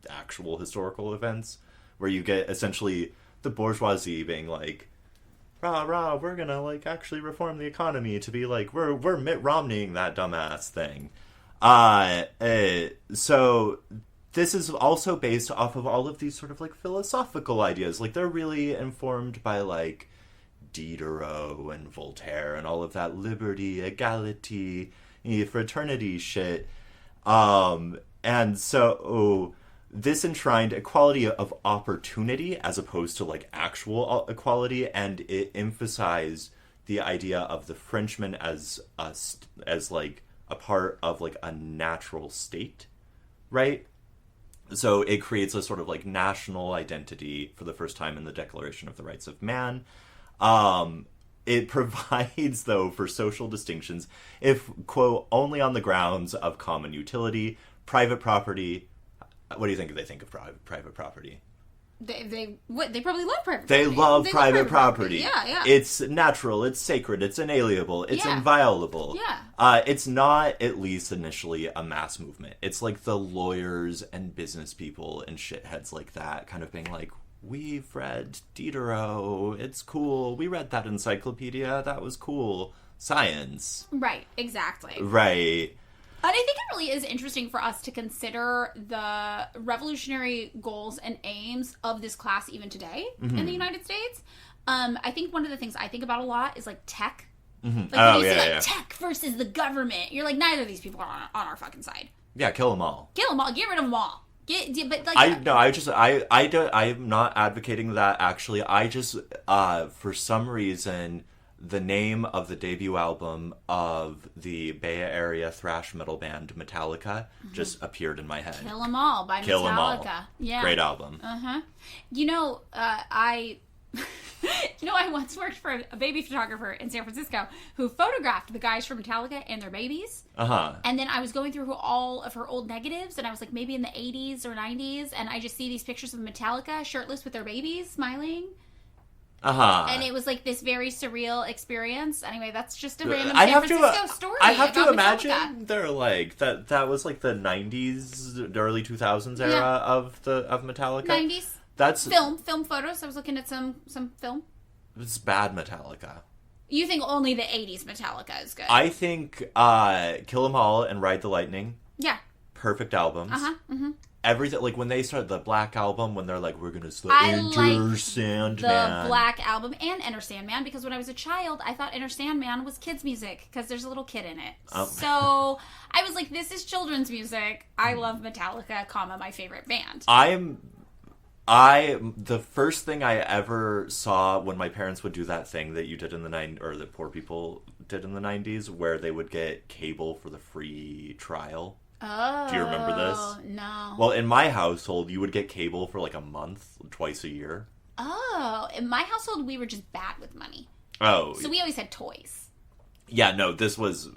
actual historical events, where you get, essentially, the bourgeoisie being like, rah, we're gonna, like, actually reform the economy to be like, we're Mitt Romneying that dumbass thing. So this is also based off of all of these sort of, like, philosophical ideas. Like, they're really informed by, like, Diderot and Voltaire and all of that liberty, equality, fraternity shit. And so this enshrined equality of opportunity as opposed to like actual equality, and it emphasized the idea of the Frenchman as like a part of like a natural state, right? So it creates a sort of like national identity for the first time in the Declaration of the Rights of Man. It provides, though, for social distinctions if, quote, only on the grounds of common utility, private property. What do you think they think of private property? They probably love private property. They love private property. Yeah. It's natural, it's sacred, it's inalienable, it's inviolable. Yeah. It's not, at least initially, a mass movement. It's like the lawyers and business people and shitheads like that kind of being like, we've read Diderot, it's cool, we read that encyclopedia, that was cool. Science. Right, exactly. Right. And I think it really is interesting for us to consider the revolutionary goals and aims of this class even today in the United States. I think one of the things I think about a lot is like tech. Like when you see tech versus the government, you're like, neither of these people are on our fucking side. Yeah, kill them all. Kill them all. Get rid of them all. I'm not advocating that actually. I just for some reason the name of the debut album of the Bay Area thrash metal band Metallica just appeared in my head. Kill 'Em All by Kill 'Em All. Metallica. Yeah. Great album. I once worked for a baby photographer in San Francisco who photographed the guys from Metallica and their babies. And then I was going through all of her old negatives, and I was like maybe in the 80s or 90s, and I just see these pictures of Metallica shirtless with their babies smiling. And it was like this very surreal experience. Anyway, that's just a random San Francisco story. I have to imagine Metallica. they're like that was like the 90s, the early 2000s era of Metallica. 90s. That's film photos. I was looking at some film. It's bad Metallica. You think only the 80s Metallica is good? I think Kill 'Em All and Ride the Lightning. Yeah. Perfect albums. Everything, like when they started the Black Album, when they're like, we're gonna Enter Sandman. The Black Album and Enter Sandman, because when I was a child, I thought Enter Sandman was kids' music because there's a little kid in it. So I was like, this is children's music. I love Metallica, my favorite band. The first thing I ever saw when my parents would do that thing that you did in the 90s, or that poor people did in the 90s, where they would get cable for the free trial. Oh. Do you remember this? No. Well, in my household, you would get cable for like a month, twice a year. Oh. In my household, we were just bad with money. Oh. So we always had toys. Yeah, no, this was...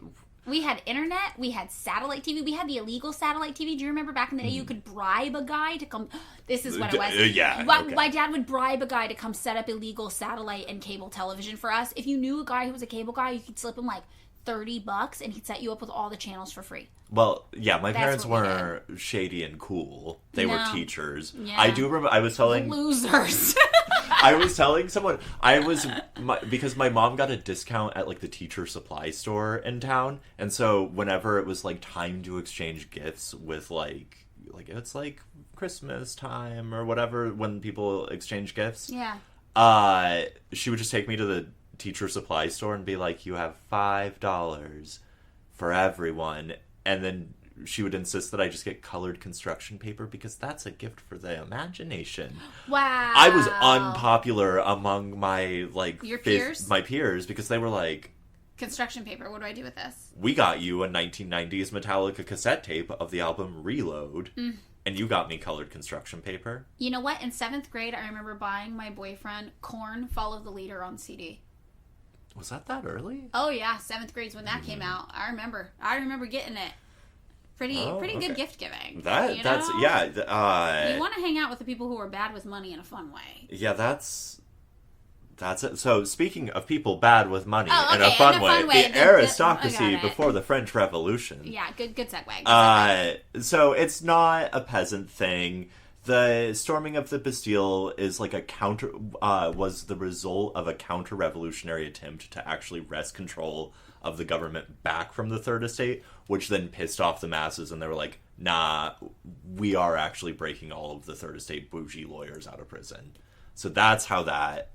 We had internet, we had satellite TV, we had the illegal satellite TV. Do you remember back in the day you could bribe a guy to come... This is what it was. Yeah. My dad would bribe a guy to come set up illegal satellite and cable television for us. If you knew a guy who was a cable guy, you could slip him like $30 and he'd set you up with all the channels for free. Well, yeah, my parents weren't shady and cool. They were teachers. Yeah. I do remember, I was telling... Losers. I was telling someone, because my mom got a discount at, like, the teacher supply store in town, and so whenever it was, like, time to exchange gifts with, like it's, like, Christmas time or whatever, when people exchange gifts, she would just take me to the teacher supply store and be like, you have $5 for everyone, and then she would insist that I just get colored construction paper because that's a gift for the imagination. Wow. I was unpopular among my peers? My peers, because they were like, construction paper, what do I do with this? We got you a 1990s Metallica cassette tape of the album Reload, and you got me colored construction paper. You know what? In 7th grade, I remember buying my boyfriend Korn Follow the Leader on CD. Was that early? Oh yeah, 7th grade's when that came out. I remember getting it. Pretty good gift giving. You want to hang out with the people who are bad with money in a fun way. Yeah, that's it. So speaking of people bad with money in a fun way, the aristocracy before the French Revolution. Yeah, good segue. So it's not a peasant thing. The storming of the Bastille is like was the result of a counter-revolutionary attempt to actually wrest control of the government back from the Third Estate, which then pissed off the masses, and they were like, nah, we are actually breaking all of the Third Estate bougie lawyers out of prison. So that's how that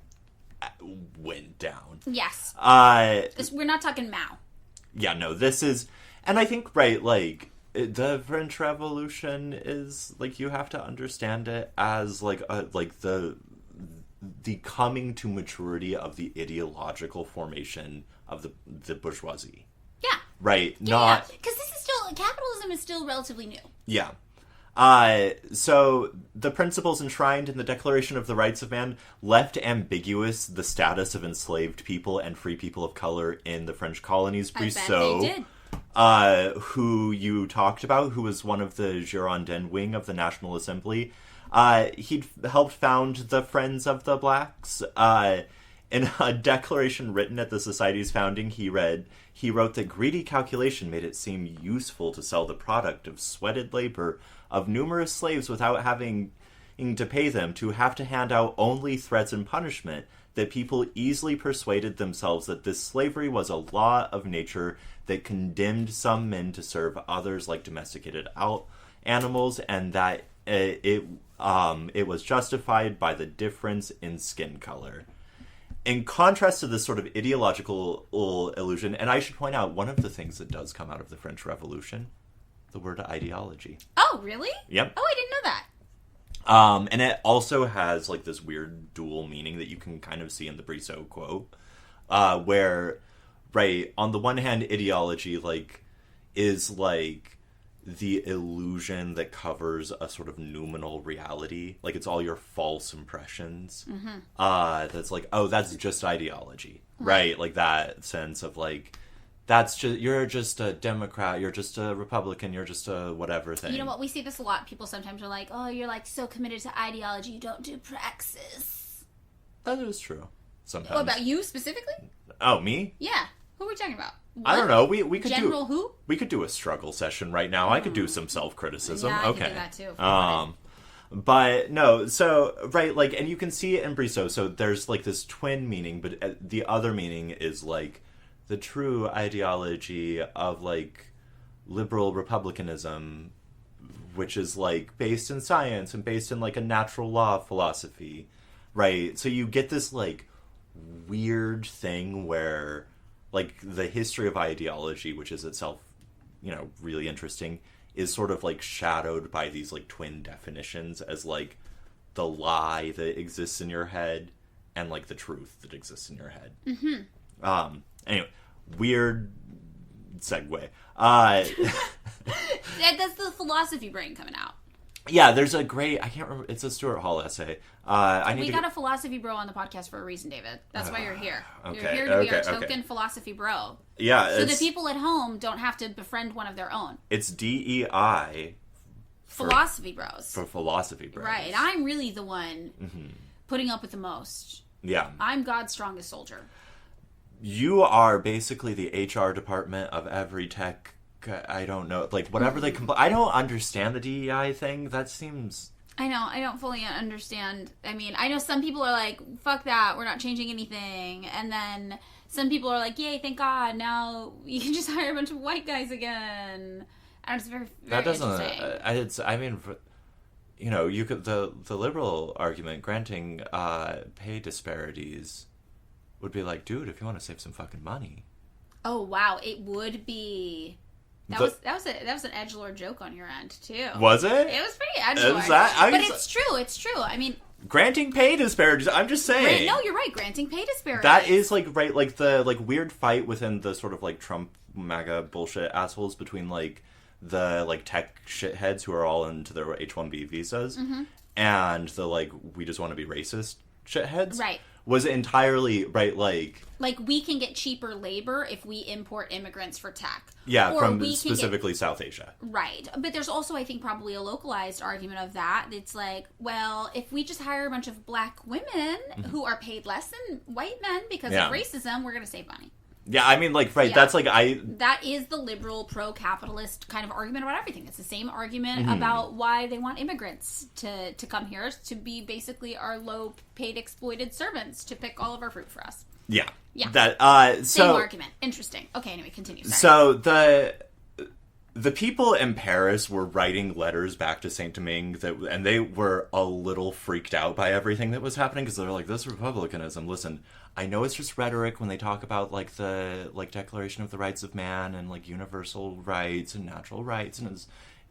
went down. Yes. We're not talking Mao. Yeah, no, this is... And I think, right, like... The French Revolution is, like, you have to understand it as, like, the coming to maturity of the ideological formation of the bourgeoisie. Yeah. Right? Yeah, because this is still... Capitalism is still relatively new. Yeah. So the principles enshrined in the Declaration of the Rights of Man left ambiguous the status of enslaved people and free people of color in the French colonies. Brissot, who you talked about, who was one of the Girondin wing of the National Assembly, he'd helped found the Friends of the Blacks. In a declaration written at the Society's founding, he wrote that greedy calculation made it seem useful to sell the product of sweated labor of numerous slaves without having to pay them, to have to hand out only threats and punishment, that people easily persuaded themselves that this slavery was a law of nature that condemned some men to serve others like domesticated animals, and that it was justified by the difference in skin color. In contrast to this sort of ideological illusion, and I should point out, one of the things that does come out of the French Revolution, the word ideology. Oh, really? Yep. Oh, I didn't know that. And it also has, like, this weird dual meaning that you can kind of see in the Brissot quote, where, right, on the one hand, ideology, like, is, like, the illusion that covers a sort of noumenal reality. Like, it's all your false impressions. Mm-hmm. That's like, oh, that's just ideology, right? Like, that sense of, like, you're just a Democrat, you're just a Republican, you're just a whatever thing. You know what, we see this a lot. People sometimes are like, oh, you're, like, so committed to ideology, you don't do praxis. That is true. Sometimes. What about you specifically? Oh, me? Yeah. Who are we talking about? What? I don't know. We could General who? We could do a struggle session right now. I could do some self-criticism. Yeah, I okay. can do that too. But no, so right, like, and you can see it in Brissot. So there's like this twin meaning, but the other meaning is like the true ideology of like liberal republicanism, which is like based in science and based in like a natural law philosophy, right? So you get this like weird thing where like the history of ideology, which is itself, you know, really interesting, is sort of like shadowed by these like twin definitions as like the lie that exists in your head and like the truth that exists in your head. Mm-hmm. Anyway, weird segue. That's the philosophy brain coming out. Yeah, there's a great, I can't remember, it's a Stuart Hall essay. We got a philosophy bro on the podcast for a reason, David. That's why you're here. You're here to be our token philosophy bro. Yeah. So the people at home don't have to befriend one of their own. It's DEI. Philosophy bros. For philosophy bros. Right. I'm really the one putting up with the most. Yeah. I'm God's strongest soldier. You are basically the HR department of every tech. I don't know, like whatever they I don't understand the DEI thing. That seems. I know. I don't fully understand. I mean, I know some people are like, "Fuck that, we're not changing anything," and then some people are like, "Yay, thank God! Now you can just hire a bunch of white guys again." And it's very, very that doesn't. interesting. I mean, you know, you could the liberal argument granting pay disparities would be like, dude, if you want to save some fucking money. Oh wow, it would be. That was an edgelord joke on your end too. Was it? It was pretty edgelord. But it's true. It's true. I mean, granting pay disparities. I'm just saying. No, you're right. Granting pay disparities. That is like right, like the like weird fight within the sort of like Trump MAGA bullshit assholes between like the like tech shitheads who are all into their H-1B visas and the like we just want to be racist shitheads. Right. Was entirely right, like we can get cheaper labor if we import immigrants for tech. Yeah, or from specifically South Asia. Right. But there's also, I think, probably a localized argument of that. It's like, well, if we just hire a bunch of black women who are paid less than white men because of racism, we're going to save money. Yeah, I mean, like, right, that's like That is the liberal, pro-capitalist kind of argument about everything. It's the same argument about why they want immigrants to come here, to be basically our low-paid, exploited servants, to pick all of our fruit for us. Yeah. Yeah. That, same argument. Interesting. Okay, anyway, continue. Sorry. So, the people in Paris were writing letters back to Saint-Domingue, and they were a little freaked out by everything that was happening, because they were like, this republicanism, listen, I know it's just rhetoric when they talk about, like, the, like, Declaration of the Rights of Man and, like, universal rights and natural rights, and it's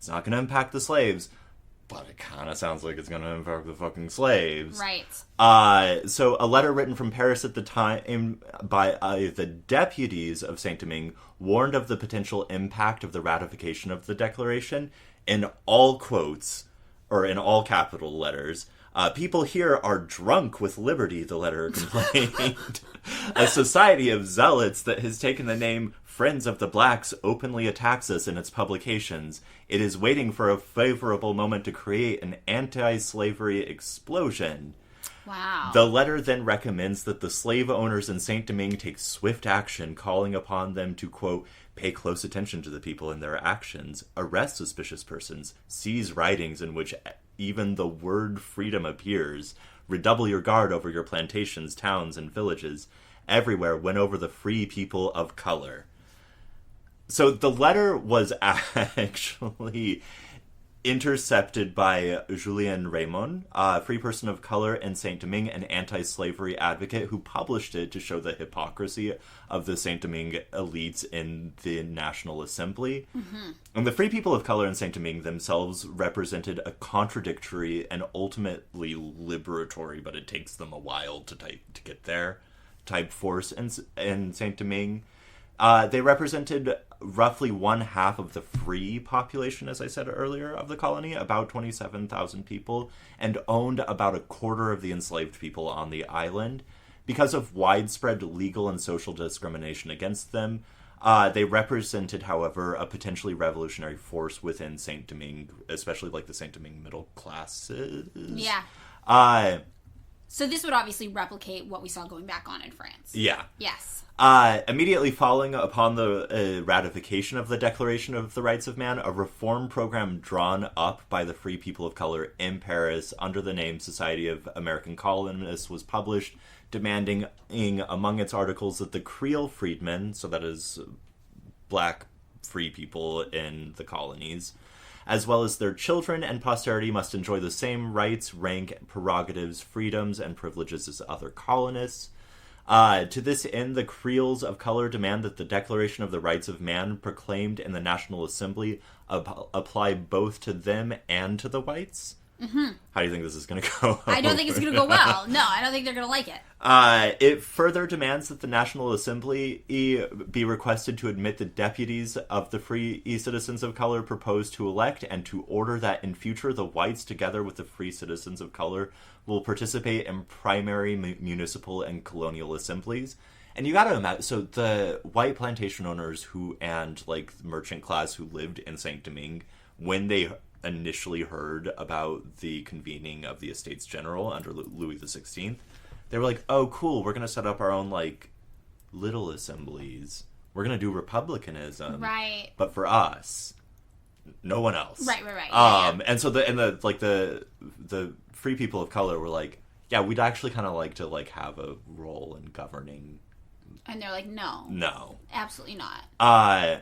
not going to impact the slaves, but it kind of sounds like it's going to impact the fucking slaves. Right. So a letter written from Paris at the time by the deputies of Saint-Domingue warned of the potential impact of the ratification of the declaration, in all quotes, or in all capital letters, people here are drunk with liberty, the letter complained. A society of zealots that has taken the name Friends of the Blacks openly attacks us in its publications. It is waiting for a favorable moment to create an anti-slavery explosion. Wow. The letter then recommends that the slave owners in Saint-Domingue take swift action, calling upon them to, quote, pay close attention to the people in their actions, arrest suspicious persons, seize writings in which even the word freedom appears, redouble your guard over your plantations, towns, and villages. Everywhere win over the free people of color. So the letter was actually intercepted by Julien Raymond, a free person of color in Saint-Domingue, an anti-slavery advocate who published it to show the hypocrisy of the Saint-Domingue elites in the National Assembly. Mm-hmm. And the free people of color in Saint-Domingue themselves represented a contradictory and ultimately liberatory, but it takes them a while to get there, type force in Saint-Domingue. They represented roughly 1/2 of the free population, as I said earlier, of the colony, about 27,000 people, and owned about 1/4 of the enslaved people on the island. Because of widespread legal and social discrimination against them, they represented, however, a potentially revolutionary force within Saint-Domingue, especially like the Saint-Domingue middle classes. Yeah. So this would obviously replicate what we saw going back on in France. Yeah. Yes. Immediately following upon the ratification of the Declaration of the Rights of Man, a reform program drawn up by the free people of color in Paris under the name Society of American Colonists was published, demanding among its articles that the Creole freedmen, so that is black free people in the colonies, as well as their children and posterity, must enjoy the same rights, rank, prerogatives, freedoms, and privileges as other colonists. To this end, the Creoles of color demand that the Declaration of the Rights of Man proclaimed in the National Assembly apply both to them and to the whites. Mm-hmm. How do you think this is going to go? I don't think it's going to go well. No, I don't think they're going to like it. It further demands that the National Assembly be requested to admit the deputies of the free citizens of color proposed to elect, and to order that in future the whites, together with the free citizens of color, will participate in primary municipal and colonial assemblies. And you got to imagine, so the white plantation owners and like merchant class who lived in Saint-Domingue, when they initially heard about the convening of the Estates General under Louis XVI, they were like, oh, cool, we're going to set up our own, like, little assemblies. We're going to do republicanism. Right. But for us, no one else. Right. Yeah. And so the free people of color were like, yeah, we'd actually kind of like to, like, have a role in governing. And they're like, no. No. Absolutely not.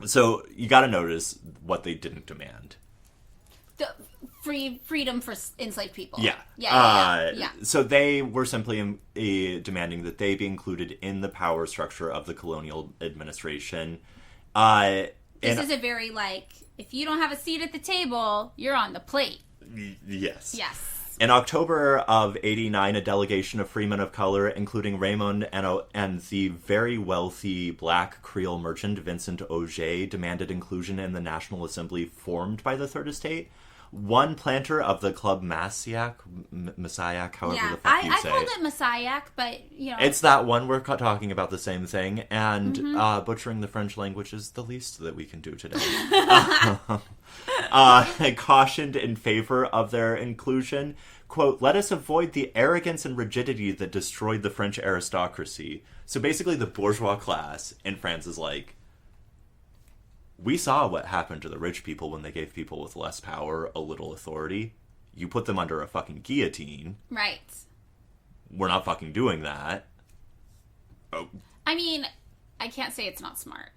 So you got to notice what they didn't demand. The freedom for enslaved people. Yeah. Yeah. So they were simply demanding that they be included in the power structure of the colonial administration. This is a very, like, if you don't have a seat at the table, you're on the plate. Yes. Yes. In October of 89, a delegation of freemen of color, including Raymond and the very wealthy black Creole merchant Vincent Auger, demanded inclusion in the National Assembly formed by the Third Estate. One planter of the club Messiac, however the fuck you say. I called it Messiac, but, you know. It's that one. We're talking about the same thing. And butchering the French language is the least that we can do today. Cautioned in favor of their inclusion. Quote, let us avoid the arrogance and rigidity that destroyed the French aristocracy. So basically the bourgeois class in France is like, we saw what happened to the rich people when they gave people with less power a little authority. You put them under a fucking guillotine. Right. We're not fucking doing that. Oh. I mean, I can't say it's not smart.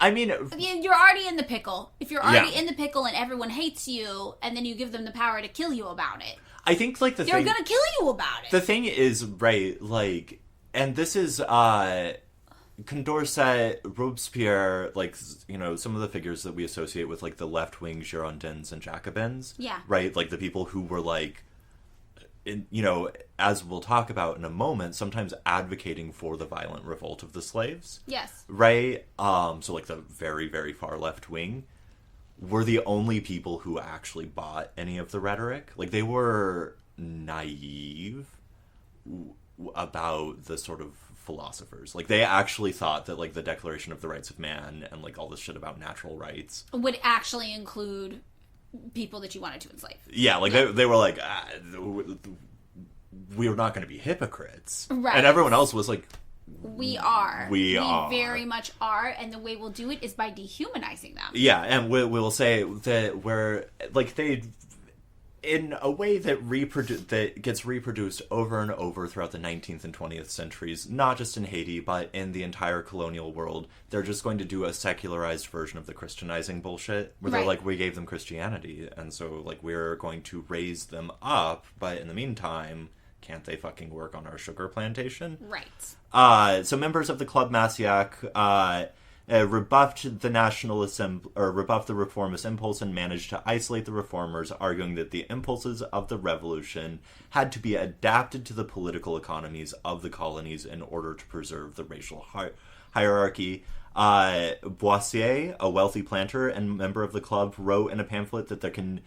I mean, you're already in the pickle. If you're already in the pickle and everyone hates you, and then you give them the power to kill you about it, I think, like, they're gonna kill you about it. The thing is, right, like, and this is, Condorcet, Robespierre, like, you know, some of the figures that we associate with, like, the left-wing Girondins and Jacobins. Yeah. Right? Like, the people who were, like, you know, as we'll talk about in a moment, sometimes advocating for the violent revolt of the slaves. Yes. Right? So, like, the very, very far left wing. were the only people who actually bought any of the rhetoric. Like, they were naive about the sort of philosophers. Like, they actually thought that, like, the Declaration of the Rights of Man and, like, all this shit about natural rights would actually include people that you wanted to enslave. Yeah, like, they were like, we're not going to be hypocrites. Right. And everyone else was like, we are. We very much are, and the way we'll do it is by dehumanizing them. Yeah, and we'll say that we're, like, they, in a way that gets reproduced over and over throughout the 19th and 20th centuries, not just in Haiti, but in the entire colonial world, they're just going to do a secularized version of the Christianizing bullshit, where they're like, we gave them Christianity, and so, like, we're going to raise them up, but in the meantime, can't they fucking work on our sugar plantation? Right. So members of the Club Massiac rebuffed the National Assembly, or rebuffed the reformist impulse, and managed to isolate the reformers, arguing that the impulses of the revolution had to be adapted to the political economies of the colonies in order to preserve the racial hierarchy. Boissier, a wealthy planter and member of the club, wrote in a pamphlet that there can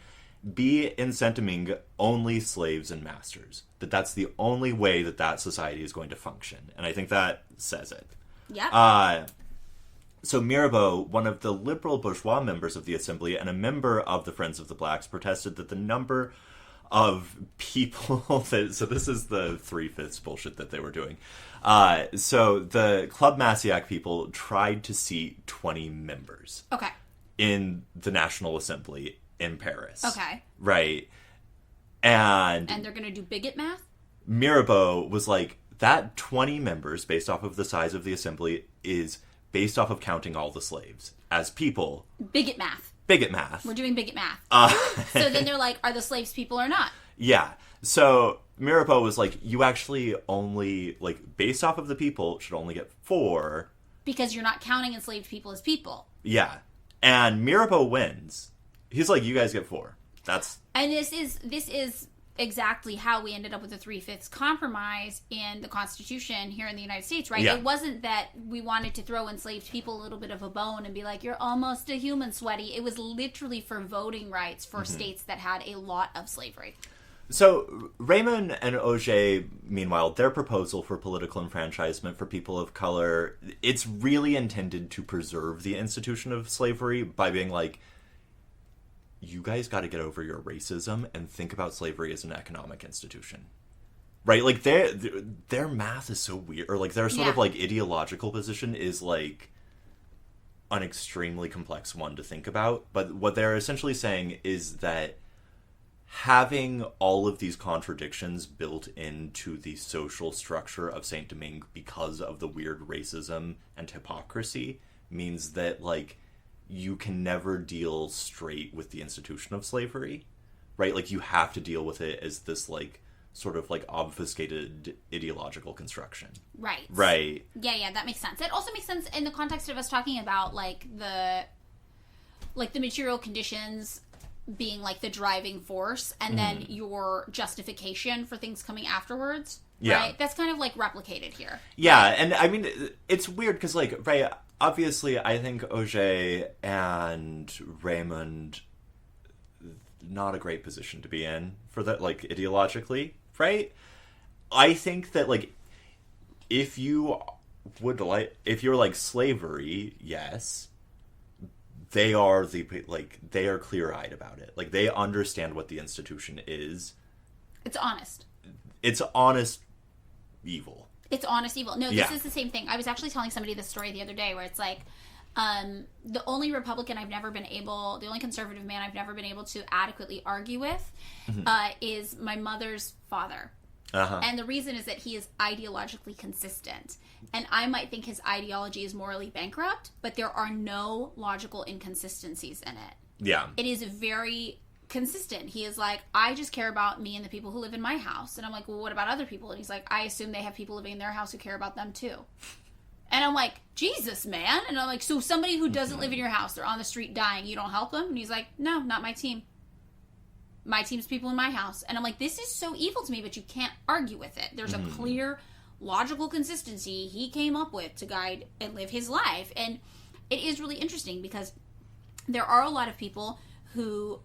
be in Saint-Domingue only slaves and masters. That's the only way that society is going to function. And I think that says it. Yeah. So Mirabeau, one of the liberal bourgeois members of the assembly and a member of the Friends of the Blacks, protested that the number of people that... So this is the 3/5 bullshit that they were doing. So the Club Massiac people tried to seat 20 members. Okay. In the National Assembly in Paris. Okay. Right. And they're going to do bigot math? Mirabeau was like, that 20 members, based off of the size of the assembly, is based off of counting all the slaves as people. Bigot math. Bigot math. We're doing bigot math. So then they're like, are the slaves people or not? Yeah. So Mirabeau was like, you actually only, like, based off of the people, should only get 4. Because you're not counting enslaved people as people. Yeah. And Mirabeau wins. He's like, you guys get 4. And this is exactly how we ended up with the 3/5 compromise in the Constitution here in the United States, right? Yeah. It wasn't that we wanted to throw enslaved people a little bit of a bone and be like, you're almost a human, sweaty. It was literally for voting rights for states that had a lot of slavery. So Raymond and Auger, meanwhile, their proposal for political enfranchisement for people of color, it's really intended to preserve the institution of slavery by being like, you guys got to get over your racism and think about slavery as an economic institution. Right? Like, their math is so weird. Or, like, their sort of, like, ideological position is, like, an extremely complex one to think about. But what they're essentially saying is that having all of these contradictions built into the social structure of Saint-Domingue because of the weird racism and hypocrisy means that, like, you can never deal straight with the institution of slavery, right? Like, you have to deal with it as this, like, sort of, like, obfuscated ideological construction. Right. Right. Yeah, that makes sense. It also makes sense in the context of us talking about, like, the material conditions being, like, the driving force, and then your justification for things coming afterwards. Yeah. Right? That's kind of, like, replicated here. Yeah, right? And, I mean, it's weird, because, like, right... Obviously, I think Auger and Raymond, not a great position to be in for that, like, ideologically, right? I think that, like, if you're like slavery, yes, they are they are clear-eyed about it. Like, they understand what the institution is. It's honest. It's honest evil. It's honest evil. No, this is the same thing. I was actually telling somebody this story the other day where it's like, the only Republican the only conservative man I've never been able to adequately argue with is my mother's father. Uh-huh. And the reason is that he is ideologically consistent. And I might think his ideology is morally bankrupt, but there are no logical inconsistencies in it. Yeah. It is very consistent. He is like, I just care about me and the people who live in my house. And I'm like, well, what about other people? And he's like, I assume they have people living in their house who care about them too. And I'm like, Jesus, man. And I'm like, so somebody who doesn't live in your house, they're on the street dying, you don't help them? And he's like, no, not my team. My team's people in my house. And I'm like, this is so evil to me, but you can't argue with it. There's a clear, logical consistency he came up with to guide and live his life. And it is really interesting because there are a lot of people who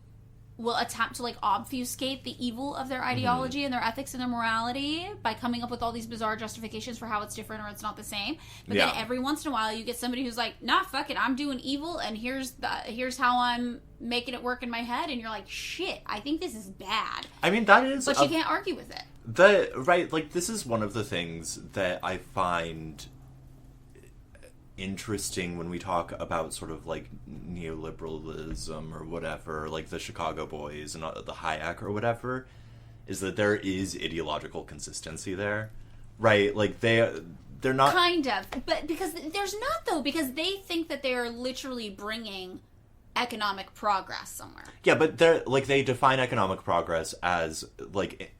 will attempt to, like, obfuscate the evil of their ideology and their ethics and their morality by coming up with all these bizarre justifications for how it's different or it's not the same. But then every once in a while you get somebody who's like, nah, fuck it, I'm doing evil, and here's how I'm making it work in my head, and you're like, shit, I think this is bad. I mean, that is... But you can't argue with it. This is one of the things that I find interesting when we talk about sort of, like, neoliberalism or whatever, like the Chicago Boys and the Hayek or whatever, is that there is ideological consistency there, right? Like, they're not... Kind of. But because there's not, though, because they think that they're literally bringing economic progress somewhere. Yeah, but they define economic progress as, like...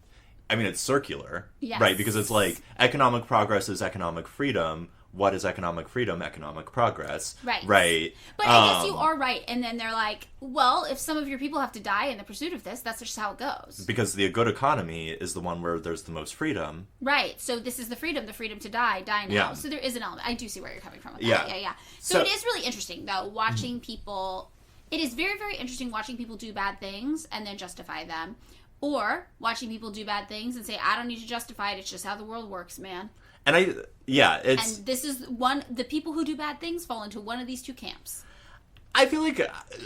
I mean, it's circular, right? Because it's like, economic progress is economic freedom. What is economic freedom? Economic progress. Right. But I guess you are right. And then they're like, well, if some of your people have to die in the pursuit of this, that's just how it goes. Because the good economy is the one where there's the most freedom. Right. So this is the freedom to die now. Yeah. So there is an element. I do see where you're coming from with that. Yeah. So it is really interesting, though, watching people... It is very, very interesting watching people do bad things and then justify them. Or watching people do bad things and say, I don't need to justify it, it's just how the world works, man. And it's... And this is the people who do bad things fall into one of these two camps. I feel like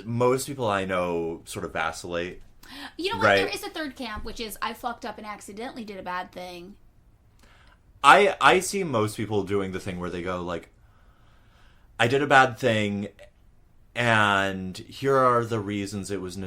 most people I know sort of vacillate. You know what? Right? There is a third camp, which is, I fucked up and accidentally did a bad thing. I see most people doing the thing where they go, like, I did a bad thing, and here are the reasons it was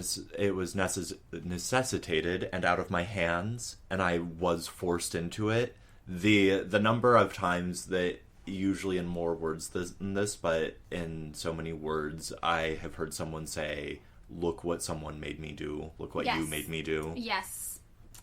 necessitated and out of my hands, and I was forced into it. The number of times that, usually in more words than this, but in so many words, I have heard someone say, look what someone made me do. Look what you made me do. Yes.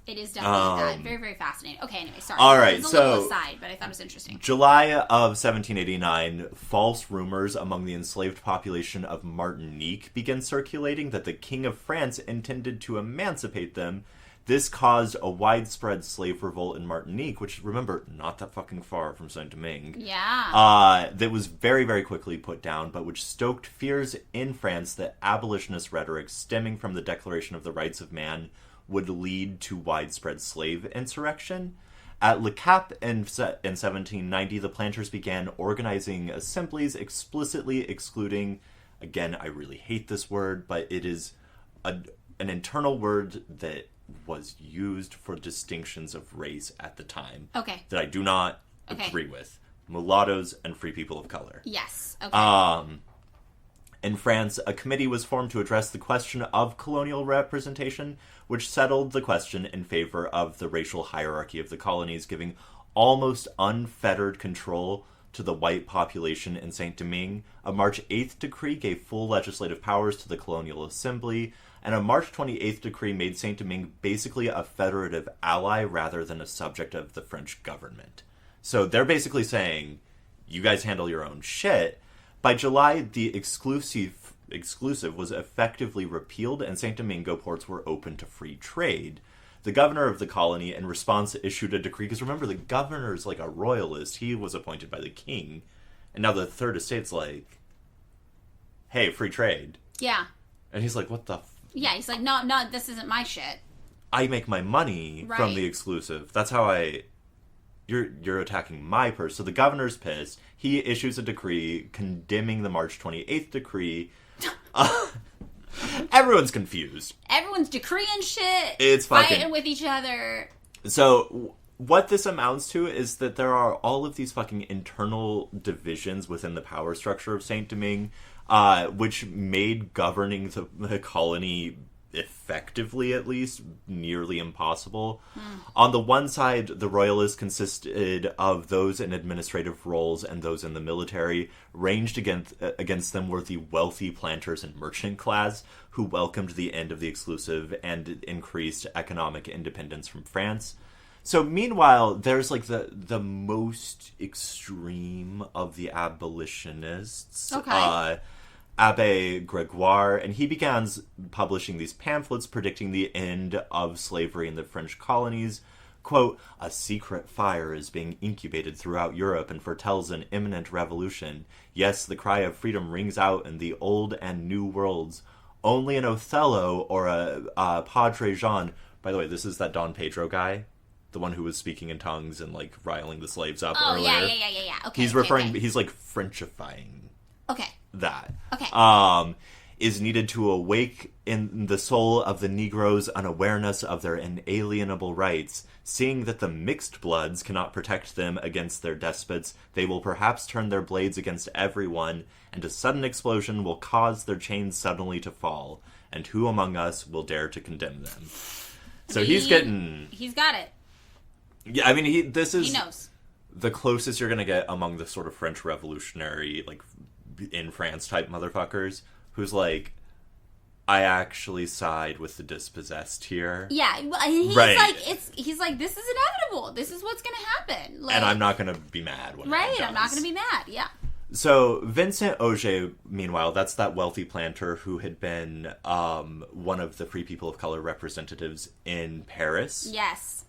It is definitely that. Very, very fascinating. Okay, anyway, sorry. All right, it was a little aside, but I thought it was interesting. July of 1789, false rumors among the enslaved population of Martinique began circulating that the King of France intended to emancipate them. This caused a widespread slave revolt in Martinique, which, remember, not that fucking far from Saint-Domingue. Yeah. That was very, very quickly put down, but which stoked fears in France that abolitionist rhetoric stemming from the Declaration of the Rights of Man would lead to widespread slave insurrection. At Le Cap in 1790, the planters began organizing assemblies explicitly excluding, again, I really hate this word, but it is an internal word that was used for distinctions of race at the time. Okay. That I do not agree with. Mulattoes and free people of color. Yes. Okay. In France, a committee was formed to address the question of colonial representation, which settled the question in favor of the racial hierarchy of the colonies, giving almost unfettered control to the white population in Saint-Domingue. A March 8th decree gave full legislative powers to the colonial assembly, and a March 28th decree made Saint-Domingue basically a federative ally rather than a subject of the French government. So they're basically saying, you guys handle your own shit. By July, the exclusive was effectively repealed, and Saint-Domingo ports were open to free trade. The governor of the colony, in response, issued a decree, because remember, the governor's like a royalist. He was appointed by the king. And now the Third Estate's like, hey, free trade. Yeah. And he's like, what the yeah, he's like, no, this isn't my shit. I make my money from the exclusive. That's how you're attacking my purse. So the governor's pissed. He issues a decree condemning the March 28th decree. Everyone's confused. Everyone's decreeing shit. It's fighting with each other. So what this amounts to is that there are all of these fucking internal divisions within the power structure of Saint-Domingue, which made governing the colony effectively, at least, nearly impossible. On the one side, the royalists consisted of those in administrative roles and those in the military. Ranged against them were the wealthy planters and merchant class, who welcomed the end of the exclusive and increased economic independence from France. So meanwhile, there's like the most extreme of the abolitionists. Okay. Abbé Gregoire, and he begins publishing these pamphlets predicting the end of slavery in the French colonies, Quote, a secret fire is being incubated throughout Europe and foretells an imminent revolution. Yes, the cry of freedom rings out in the old and new worlds. Only an Othello or a Padre Jean. By the way, this is that Don Pedro guy. The one who was speaking in tongues and, like, riling the slaves up earlier. Yeah. Okay, he's referring, he's, like, Frenchifying that. Okay. Is needed to awake in the soul of the Negroes an awareness of their inalienable rights. Seeing that the mixed bloods cannot protect them against their despots, they will perhaps turn their blades against everyone, and a sudden explosion will cause their chains suddenly to fall. And who among us will dare to condemn them? So he's got it. Yeah, I mean, he knows. The closest you're going to get among the sort of French revolutionary, like, in France type motherfuckers, who's like, I actually side with the dispossessed here. Yeah, he's right. he's like, this is inevitable. This is what's going to happen. Like, and I'm not going to be mad when right, it does. I'm not going to be mad, yeah. So Vincent Auger, meanwhile, that's that wealthy planter who had been one of the Free People of Color representatives in Paris. Yes.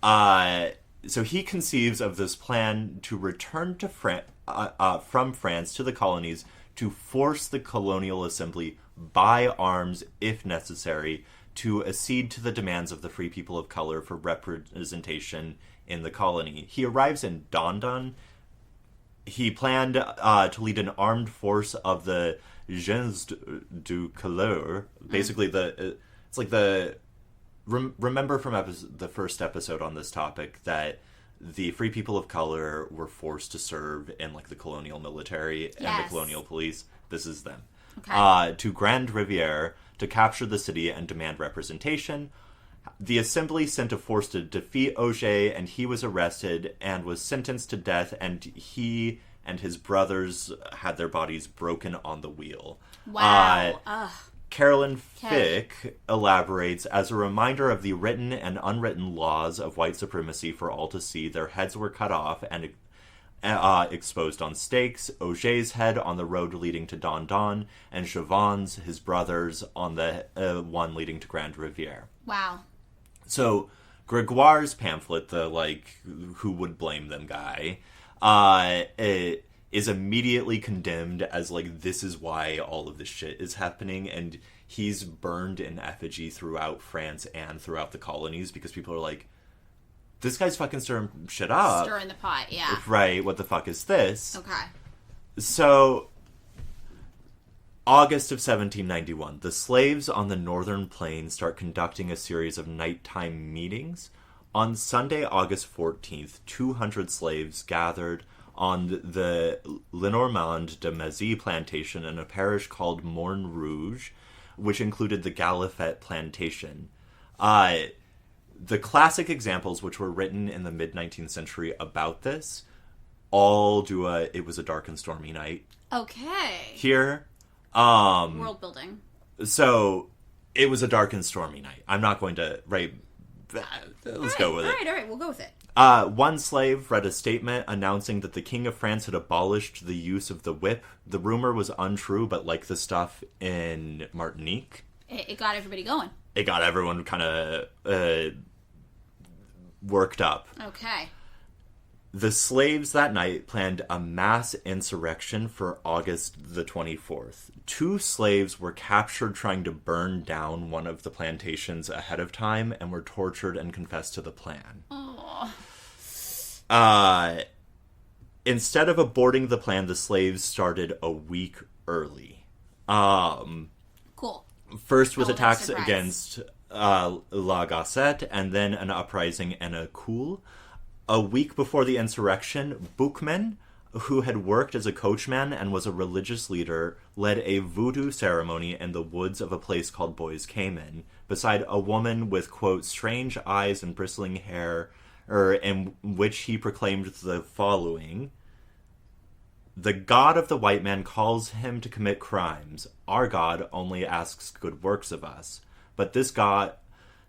So he conceives of this plan to return to from France to the colonies to force the colonial assembly by arms, if necessary, to accede to the demands of the Free People of Color for representation in the colony. He arrives in Dondon. He planned to lead an armed force of the gens du couleur. Basically, it's like the... remember from the first episode on this topic that the Free People of Color were forced to serve in, like, the colonial military and the colonial police. This is them. Okay. To Grande Riviere to capture the city and demand representation. The assembly sent a force to defeat Auger, and he was arrested and was sentenced to death, and he and his brothers had their bodies broken on the wheel. Wow. Carolyn Fick elaborates, as a reminder of the written and unwritten laws of white supremacy for all to see, their heads were cut off and exposed on stakes, Auger's head on the road leading to Dondon, and Chauvon's, his brothers, on the one leading to Grande Riviere. Wow. So, Gregoire's pamphlet, the, like, who would blame them guy, is immediately condemned as, like, this is why all of this shit is happening, and he's burned in effigy throughout France and throughout the colonies, because people are like, this guy's fucking stirring shit up. Stirring the pot, yeah. Right, what the fuck is this? Okay. So, August of 1791, the slaves on the northern plains start conducting a series of nighttime meetings. On Sunday, August 14th, 200 slaves gathered on the Lenormand de Mazie plantation in a parish called Morne Rouge, which included the Galifet plantation. The classic examples which were written in the mid-19th century about this all do it was a dark and stormy night. Okay. Here. World building. So, it was a dark and stormy night. I'm not going to... Right. Let's go with it. All right, we'll go with it. One slave read a statement announcing that the King of France had abolished the use of the whip. The rumor was untrue, but like the stuff in Martinique... It got everybody going. It got everyone kind of worked up. Okay. The slaves that night planned a mass insurrection for August the 24th. 2 slaves were captured trying to burn down one of the plantations ahead of time and were tortured and confessed to the plan. Oh. Instead of aborting the plan, the slaves started a week early. Cool. First with attacks against La Gazette, and then an uprising in a coul. A week before the insurrection, Boukman, who had worked as a coachman and was a religious leader, led a voodoo ceremony in the woods of a place called Bois Cayman, beside a woman with, quote, strange eyes and bristling hair, in which he proclaimed the following: "The God of the white man calls him to commit crimes. Our God only asks good works of us. But this God,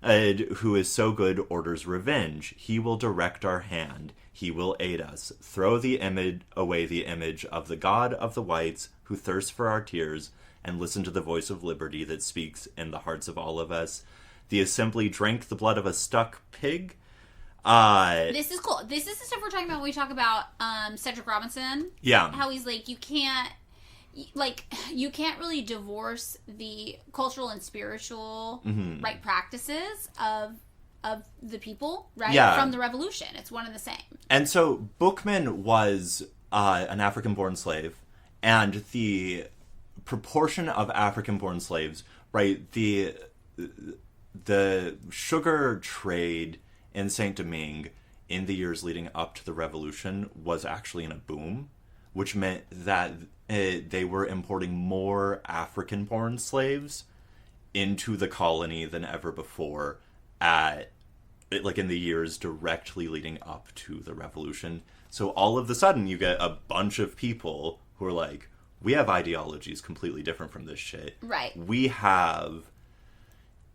who is so good, orders revenge. He will direct our hand. He will aid us. Throw away the image of the God of the whites, who thirsts for our tears, and listen to the voice of liberty that speaks in the hearts of all of us." The assembly drank the blood of a stuck pig. This is cool. This is the stuff we're talking about when we talk about Cedric Robinson. Yeah. How he's like, you can't really divorce the cultural and spiritual right practices of the people, right, from the revolution. It's one and the same. And so Bookman was an African-born slave, and the proportion of African-born slaves, right, the sugar trade in Saint-Domingue in the years leading up to the revolution was actually in a boom, which meant that they were importing more African-born slaves into the colony than ever before in the years directly leading up to the revolution. So all of a sudden you get a bunch of people who are like, we have ideologies completely different from this shit. Right. We have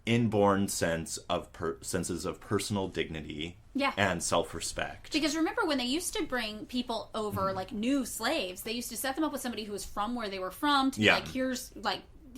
inborn senses of personal dignity and self-respect. Because remember, when they used to bring people over, like new slaves, they used to set them up with somebody who was from where they were from to be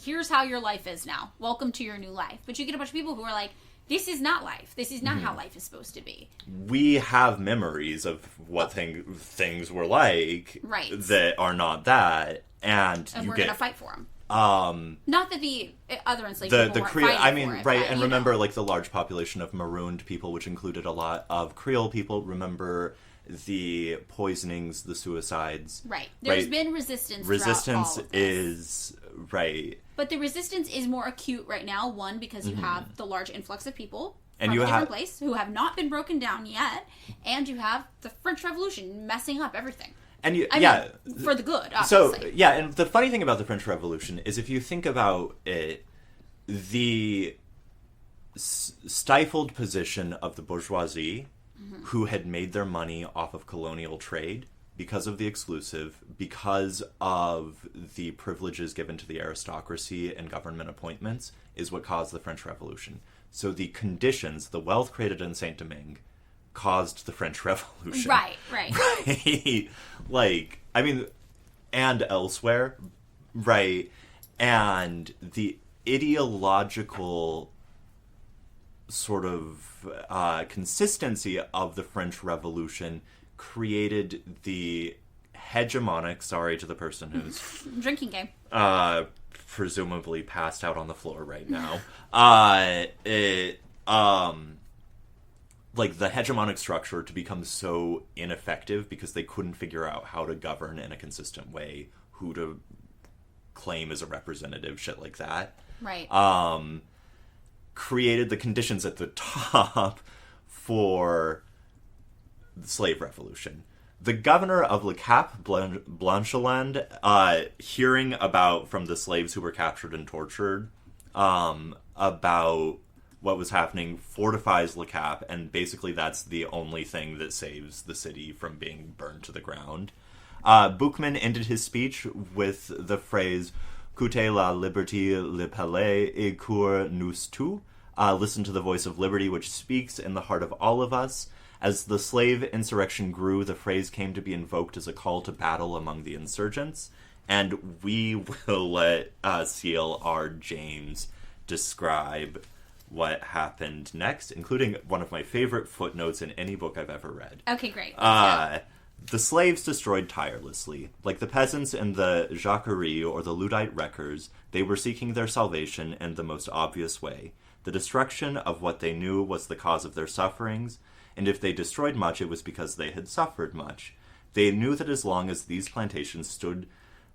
here's how your life is now. Welcome to your new life. But you get a bunch of people who are like, this is not life. This is not how life is supposed to be. We have memories of what things were like that are not that, and we're going to fight for them. Not that the other enslaved people weren't fighting for it. Right, and remember, like, the large population of marooned people, which included a lot of Creole people. Remember the poisonings, the suicides. Right. There's been resistance. Resistance is right. But the resistance is more acute right now. One, because you have the large influx of people and from a different place who have not been broken down yet, and you have the French Revolution messing up everything. And I mean, for the good, obviously. So, yeah, and the funny thing about the French Revolution is if you think about it, the stifled position of the bourgeoisie, who had made their money off of colonial trade because of the exclusive, because of the privileges given to the aristocracy and government appointments, is what caused the French Revolution. So the conditions, the wealth created in Saint-Domingue, caused the French Revolution. Right. Like, I mean, and elsewhere, right? And the ideological sort of consistency of the French Revolution created the hegemonic, sorry to the person who's... drinking game. Presumably passed out on the floor right now. Like, the hegemonic structure to become so ineffective because they couldn't figure out how to govern in a consistent way, who to claim as a representative, shit like that. Right. Created the conditions at the top for the slave revolution. The governor of Le Cap Blancheland, hearing about from the slaves who were captured and tortured, about what was happening, fortifies Le Cap, and basically that's the only thing that saves the city from being burned to the ground. Boukman ended his speech with the phrase, "Coutez la liberté, le palais, et cour nous tous." Listen to the voice of liberty, which speaks in the heart of all of us. As the slave insurrection grew, the phrase came to be invoked as a call to battle among the insurgents. And we will let C.L.R. James describe what happened next, including one of my favorite footnotes in any book I've ever read. Okay, great. The slaves destroyed tirelessly. Like the peasants in the Jacobins or the Luddite wreckers, they were seeking their salvation in the most obvious way. The destruction of what they knew was the cause of their sufferings, and if they destroyed much, it was because they had suffered much. They knew that as long as these plantations stood,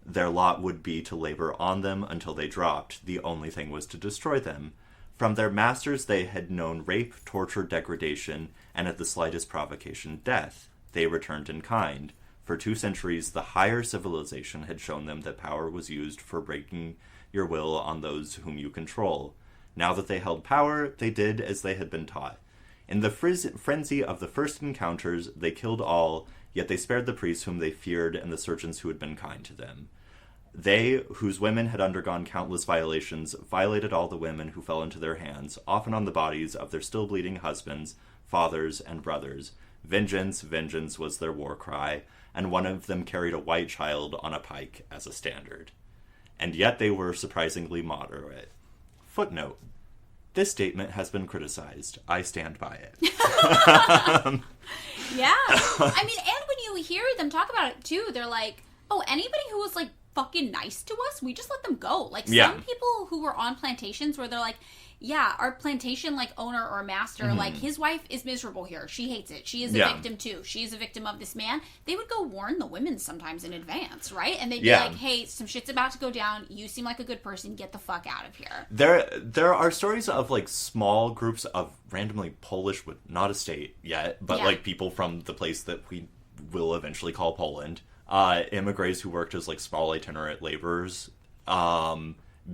their lot would be to labor on them until they dropped. The only thing was to destroy them. From their masters they had known rape, torture, degradation, and at the slightest provocation, death. They returned in kind. For 2 centuries, the higher civilization had shown them that power was used for breaking your will on those whom you control. Now that they held power, they did as they had been taught. In the frenzy of the first encounters, they killed all, yet they spared the priests whom they feared and the surgeons who had been kind to them. They, whose women had undergone countless violations, violated all the women who fell into their hands, often on the bodies of their still bleeding husbands, fathers, and brothers. Vengeance, vengeance was their war cry, and one of them carried a white child on a pike as a standard. And yet they were surprisingly moderate. Footnote. This statement has been criticized. I stand by it. Yeah. I mean, and when you hear them talk about it, too, they're like, oh, anybody who was, like, fucking nice to us, we just let them go. Like, some people who were on plantations where they're like, yeah, our plantation, like, owner or master, like, his wife is miserable here. She hates it. She is a victim, too. She is a victim of this man. They would go warn the women sometimes in advance, right? And they'd be like, hey, some shit's about to go down. You seem like a good person. Get the fuck out of here. There are stories of, like, small groups of randomly Polish, not a state yet, but, like, people from the place that we will eventually call Poland, immigrants who worked as, like, small itinerant laborers,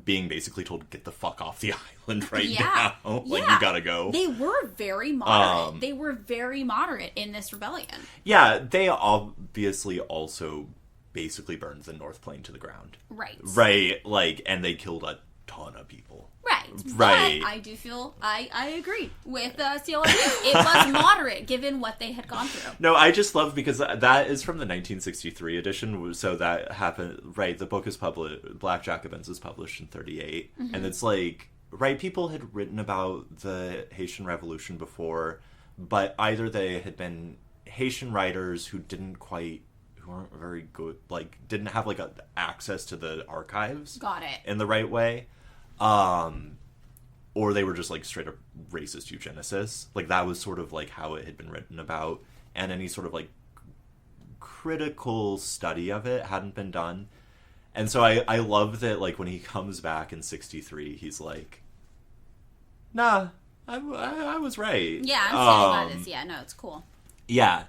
being basically told to get the fuck off the island now. Like, you gotta go. They were very moderate. They were very moderate in this rebellion. Yeah, they obviously also basically burned the North Plain to the ground. Right, like, and they killed a ton of people. Right. But I do feel, I agree with C.L.R. It was moderate, given what they had gone through. No, I just love, because that is from the 1963 edition, so that happened, right, the book is published, Black Jacobins is published in 1938, and it's like, right, people had written about the Haitian Revolution before, but either they had been Haitian writers who weren't very good, like, didn't have, like, access to the archives. Got it. In the right way. Or they were just, like, straight up racist eugenicists. Like, that was sort of, like, how it had been written about. And any sort of, like, critical study of it hadn't been done. And so I love that, like, when he comes back in 1963, he's like, nah, I was right. Yeah, I'm standing by this. Yeah, no, it's cool. Yeah.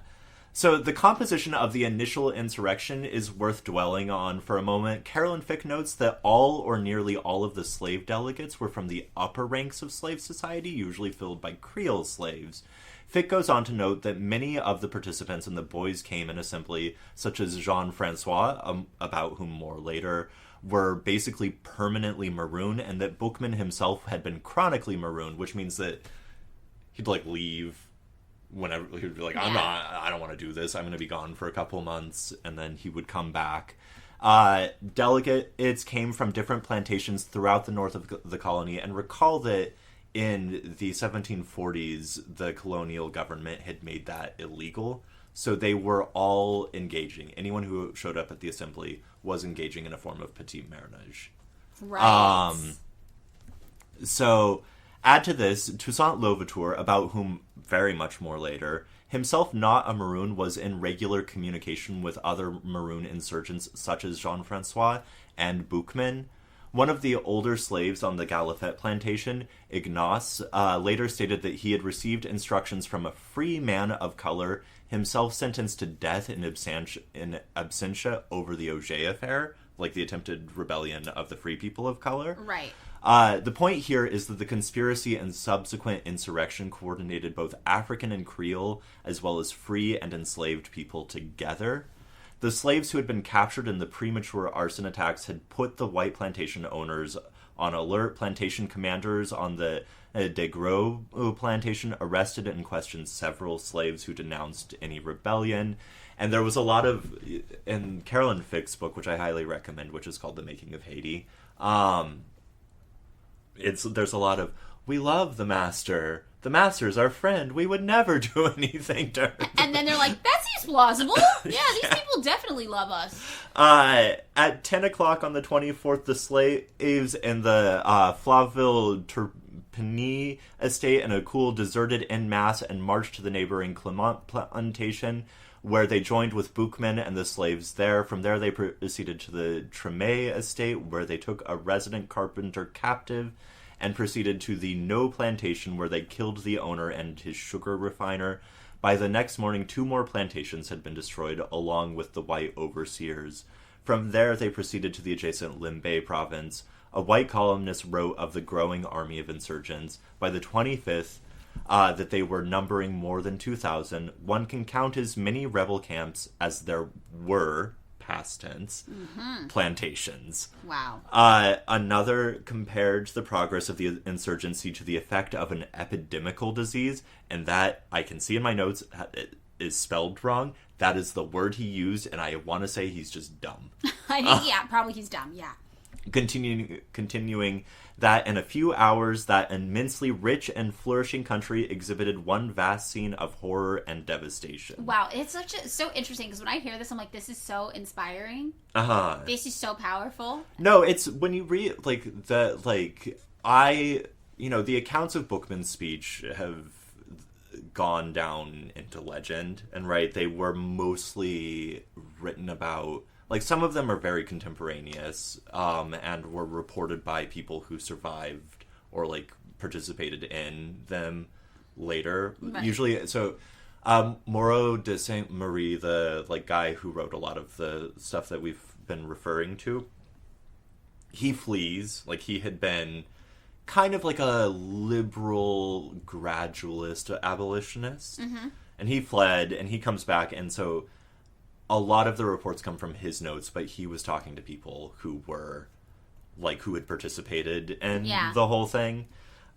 So the composition of the initial insurrection is worth dwelling on for a moment. Carolyn Fick notes that all or nearly all of the slave delegates were from the upper ranks of slave society, usually filled by Creole slaves. Fick goes on to note that many of the participants in the Boys Came in assembly, such as Jean-Francois, about whom more later, were basically permanently marooned, and that Boukman himself had been chronically marooned, which means that he'd, like, leave whenever. He would be like, I don't want to do this, I'm going to be gone for a couple months, and then he would come back. Delegates came from different plantations throughout the north of the colony, and recall that in the 1740s, the colonial government had made that illegal, so they were all engaging. Anyone who showed up at the assembly was engaging in a form of petit marriage. Right. So, add to this, Toussaint Louverture, about whom very much more later, himself not a Maroon, was in regular communication with other Maroon insurgents such as Jean-Francois and Boukman. One of the older slaves on the Galifet plantation, Ignace, later stated that he had received instructions from a free man of color, himself sentenced to death in absentia over the Auger affair, like the attempted rebellion of the free people of color. Right. The point here is that the conspiracy and subsequent insurrection coordinated both African and Creole, as well as free and enslaved people together. The slaves who had been captured in the premature arson attacks had put the white plantation owners on alert. Plantation commanders on the De Gros plantation arrested and questioned several slaves who denounced any rebellion. And there was a lot of, in Carolyn Fick's book, which I highly recommend, which is called The Making of Haiti, there's a lot of, we love the master. The master's our friend. We would never do anything to her. And then they're like, that seems plausible. Yeah, these people definitely love us. At 10 o'clock on the 24th, the slaves in the Flaville Turpini estate in a cool deserted en masse and marched to the neighboring Clement plantation, where they joined with Boukman and the slaves there. From there, they proceeded to the Tremé estate, where they took a resident carpenter captive, and proceeded to the No plantation, where they killed the owner and his sugar refiner. By the next morning, 2 more plantations had been destroyed, along with the white overseers. From there, they proceeded to the adjacent Limbe province. A white columnist wrote of the growing army of insurgents. By the 25th, that they were numbering more than 2,000. One can count as many rebel camps as there were, past tense, plantations. Wow. Another compared the progress of the insurgency to the effect of an epidemical disease, and that, I can see in my notes, it is spelled wrong. That is the word he used, and I want to say he's just dumb. I think, yeah, probably he's dumb, yeah. continuing that in a few hours that immensely rich and flourishing country exhibited one vast scene of horror and devastation. Wow, it's so interesting, because when I hear this, I'm like, this is so inspiring. This is so powerful. No, it's when you read the accounts of Bookman's speech have gone down into legend, and they were mostly written about. Like, some of them are very contemporaneous, and were reported by people who survived or, participated in them later. Right. Usually, so, Moreau de Saint-Marie, the, guy who wrote a lot of the stuff that we've been referring to, he flees. He had been kind of like a liberal gradualist abolitionist. Mm-hmm. And he fled, and he comes back, and so a lot of the reports come from his notes, but he was talking to people who were, who had participated in the whole thing.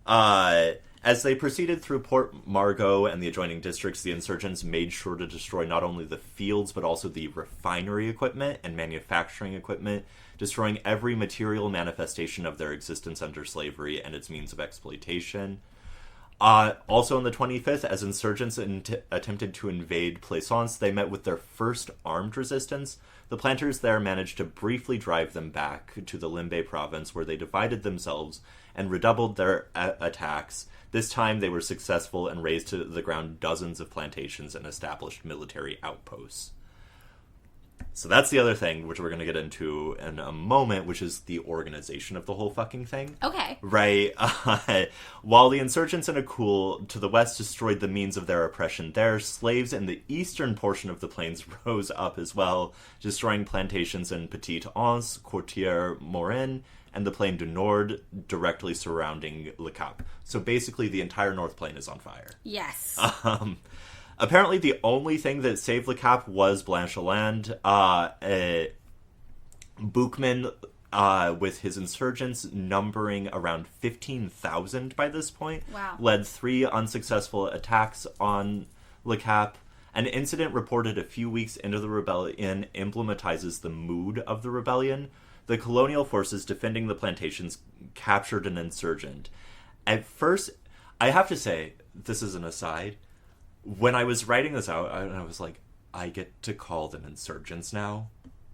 As they proceeded through Port Margot and the adjoining districts, the insurgents made sure to destroy not only the fields, but also the refinery equipment and manufacturing equipment, destroying every material manifestation of their existence under slavery and its means of exploitation. Also on the 25th, as insurgents attempted to invade Plaisance, they met with their first armed resistance. The planters there managed to briefly drive them back to the Limbe province, where they divided themselves and redoubled their attacks. This time they were successful and razed to the ground dozens of plantations and established military outposts. So that's the other thing, which we're going to get into in a moment, which is the organization of the whole fucking thing. Okay. Right. While the insurgents in Akul to the west destroyed the means of their oppression there, slaves in the eastern portion of the plains rose up as well, destroying plantations in Petite-Anse, Courtière-Morin, and the Plain du Nord, directly surrounding Le Cap. So basically the entire North Plain is on fire. Yes. Apparently, the only thing that saved Le Cap was Blancheland. Boukman, with his insurgents numbering around 15,000 by this point, led 3 unsuccessful attacks on Le Cap. An incident reported a few weeks into the rebellion emblematizes the mood of the rebellion. The colonial forces defending the plantations captured an insurgent. At first, I have to say, this is an aside, when I was writing this out, I was like, I get to call them insurgents now.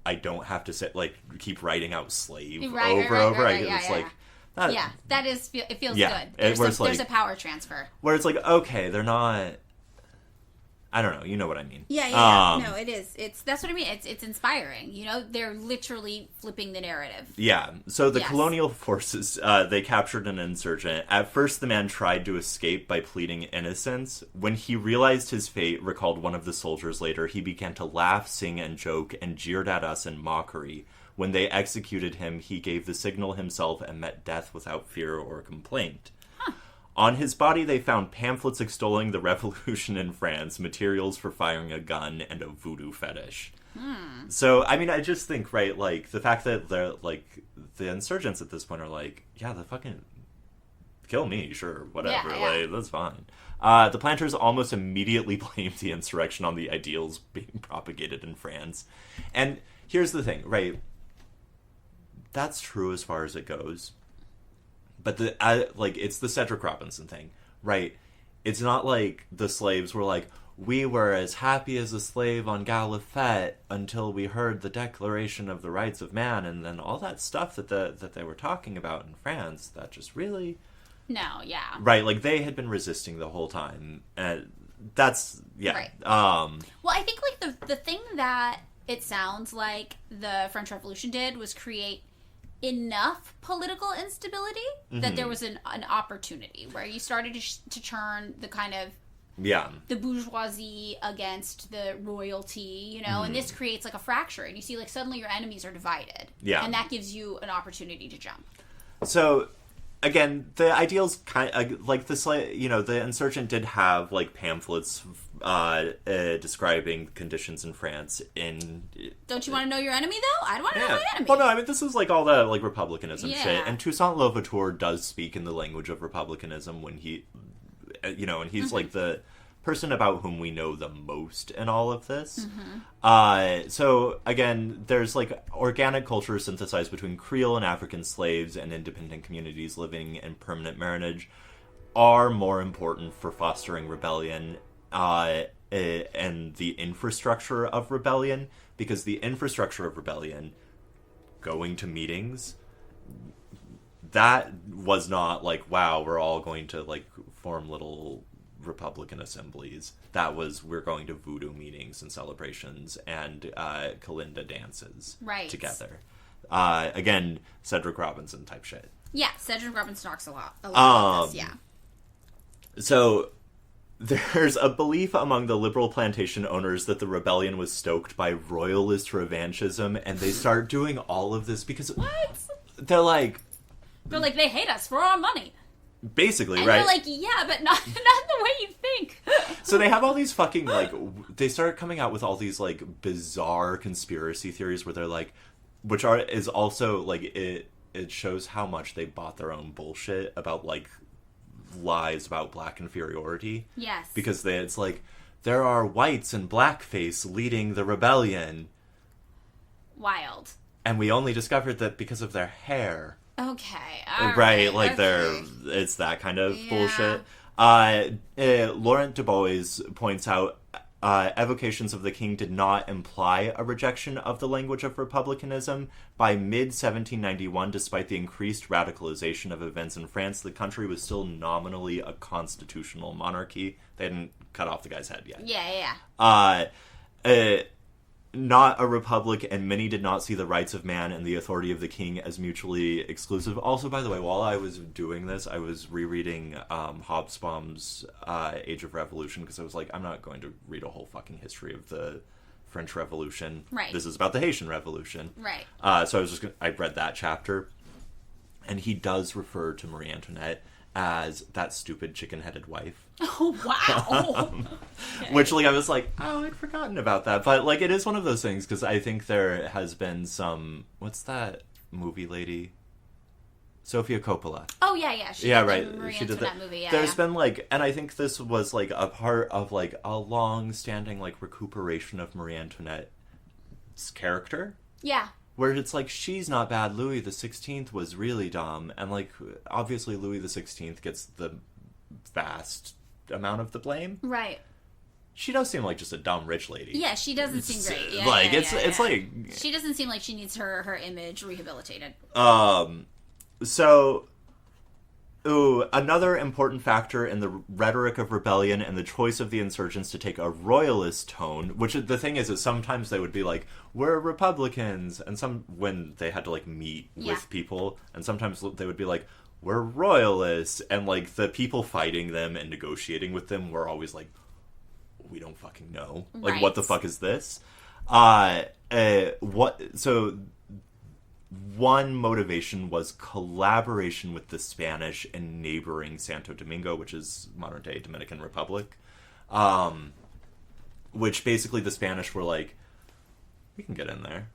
I don't have to keep writing out slave over. That is, it feels good. There's a power transfer. Where it's like, okay, they're not, I don't know, you know what I mean. Yeah. No, it is. That's what I mean. It's inspiring. They're literally flipping the narrative. Yeah. So the colonial forces, they captured an insurgent. At first, the man tried to escape by pleading innocence. When he realized his fate, recalled one of the soldiers later, he began to laugh, sing, and joke, and jeered at us in mockery. When they executed him, he gave the signal himself and met death without fear or complaint. On his body, they found pamphlets extolling the revolution in France, materials for firing a gun, and a voodoo fetish. So, I mean, I just think, the fact that they're, the insurgents at this point are the fucking, kill me, sure, whatever, that's fine. The planters almost immediately blamed the insurrection on the ideals being propagated in France. And here's the thing, that's true as far as it goes. But it's the Cedric Robinson thing, right? It's not like the slaves were we were as happy as a slave on Galifet until we heard the Declaration of the Rights of Man, and then all that stuff that they were talking about in France, that just really... No, yeah. Right, they had been resisting the whole time. That's, yeah. Right. Well, I think, the thing that it sounds like the French Revolution did was create enough political instability that there was an opportunity where you started to turn the kind of the bourgeoisie against the royalty, and this creates a fracture, and you see suddenly your enemies are divided, and that gives you an opportunity to jump. So again, the ideals kind of the insurgent did have pamphlets describing conditions in France. Don't you want to know your enemy though? I don't want to know my enemy. Well, no, I mean this is all the republicanism shit, and Toussaint Louverture does speak in the language of republicanism when he, and he's the person about whom we know the most in all of this. So, again, there's, like, organic culture synthesized between Creole and African slaves and independent communities living in permanent marriage are more important for fostering rebellion and the infrastructure of rebellion, because the infrastructure of rebellion, going to meetings, that was not like, wow, we're all going to, like, form little Republican assemblies. That was, we're going to voodoo meetings and celebrations and Kalinda dances together. Again, Cedric Robinson type shit. Yeah, Cedric Robinson talks a lot about this, yeah. So, there's a belief among the liberal plantation owners that the rebellion was stoked by royalist revanchism, and they start doing all of this because... What? They're like, they hate us for our money. Basically, and right? They're like, yeah, but not the way you think. So they have all these fucking, like... They start coming out with all these, like, bizarre conspiracy theories where they're like... is also, like, it shows how much they bought their own bullshit about, like... lies about black inferiority. Yes. Because it's like, there are whites in blackface leading the rebellion. Wild. And we only discovered that because of their hair. Okay. Right, like okay. it's that kind of bullshit. Laurent Dubois points out evocations of the king did not imply a rejection of the language of republicanism. By mid-1791, despite the increased radicalization of events in France, the country was still nominally a constitutional monarchy. They hadn't cut off the guy's head yet. Yeah. Not a republic, and many did not see the rights of man and the authority of the king as mutually exclusive. Also, by the way, while I was doing this, I was rereading Hobsbawm's Age of Revolution, because I was like, I'm not going to read a whole fucking history of the French Revolution. Right. This is about the Haitian Revolution. Right. So I read that chapter, and he does refer to Marie Antoinette as that stupid chicken-headed wife. Oh, wow. Okay. Which, like, I was like, oh, I'd forgotten about that. But, like, it is one of those things, because I think there has been some... What's that movie lady? Sofia Coppola. Oh, yeah. She did that movie, yeah. There's been, like... And I think this was, like, a part of, like, a long-standing, like, recuperation of Marie Antoinette's character. Yeah. Where it's like, she's not bad, Louis the 16th was really dumb. And, like, obviously Louis the 16th gets the vast amount of the blame. Right. She does seem like just a dumb rich lady. Yeah, she doesn't seem great. Yeah, like, it's like... She doesn't seem like she needs her image rehabilitated. So... Ooh, another important factor in the rhetoric of rebellion and the choice of the insurgents to take a royalist tone, which the thing is that sometimes they would be like, we're Republicans, and when they had to, like, meet with people, and sometimes they would be like, we're royalists, and, like, the people fighting them and negotiating with them were always like, we don't fucking know. Like, what the fuck is this? One motivation was collaboration with the Spanish and neighboring Santo Domingo, which is modern-day Dominican Republic. Which basically the Spanish were like, we can get in there.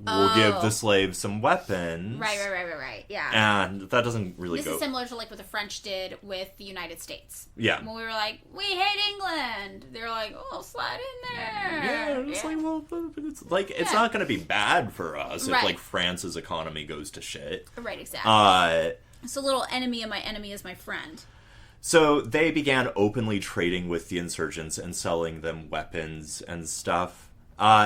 We'll give the slaves some weapons. Right, yeah. And that doesn't really This is similar to, like, what the French did with the United States. Yeah. When we were like, we hate England. They were like, oh, slide in there. Yeah, it's like, well, it's not going to be bad for us if, like, France's economy goes to shit. Right, exactly. It's a little enemy of my enemy is my friend. So they began openly trading with the insurgents and selling them weapons and stuff.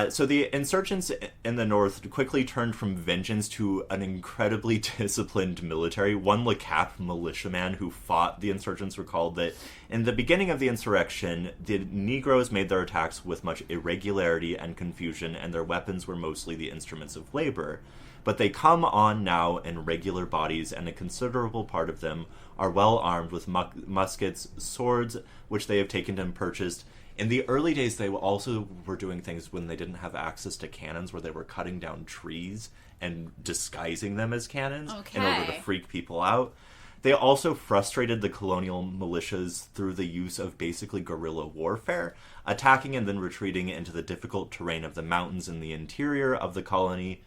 So the insurgents in the north quickly turned from vengeance to an incredibly disciplined military. One Le Cap militiaman who fought the insurgents recalled that in the beginning of the insurrection, the Negroes made their attacks with much irregularity and confusion, and their weapons were mostly the instruments of labor. But they come on now in regular bodies, and a considerable part of them are well armed with muskets, swords, which they have taken and purchased. In the early days, they also were doing things when they didn't have access to cannons, where they were cutting down trees and disguising them as cannons in order to freak people out. They also frustrated the colonial militias through the use of basically guerrilla warfare, attacking and then retreating into the difficult terrain of the mountains in the interior of the colony,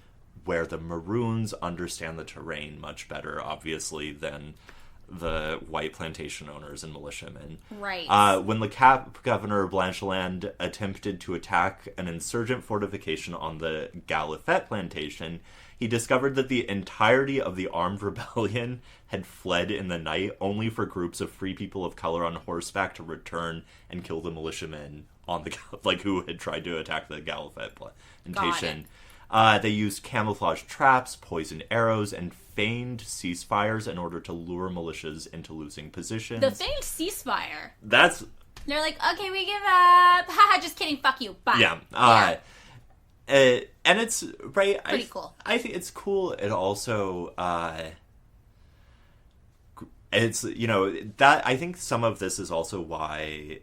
where the Maroons understand the terrain much better, obviously, than the white plantation owners and militiamen. Right. When the Cap Governor Blancheland attempted to attack an insurgent fortification on the Galifette plantation, he discovered that the entirety of the armed rebellion had fled in the night, only for groups of free people of color on horseback to return and kill the militiamen on the who had tried to attack the Galifette plantation. They used camouflage traps, poisoned arrows, and feigned ceasefires in order to lure militias into losing positions. The feigned ceasefire. That's... They're like, okay, we give up. Haha, just kidding. Fuck you. Bye. Yeah. And it's, right... Pretty cool. I think it's cool. It also... it's, that... I think some of this is also why...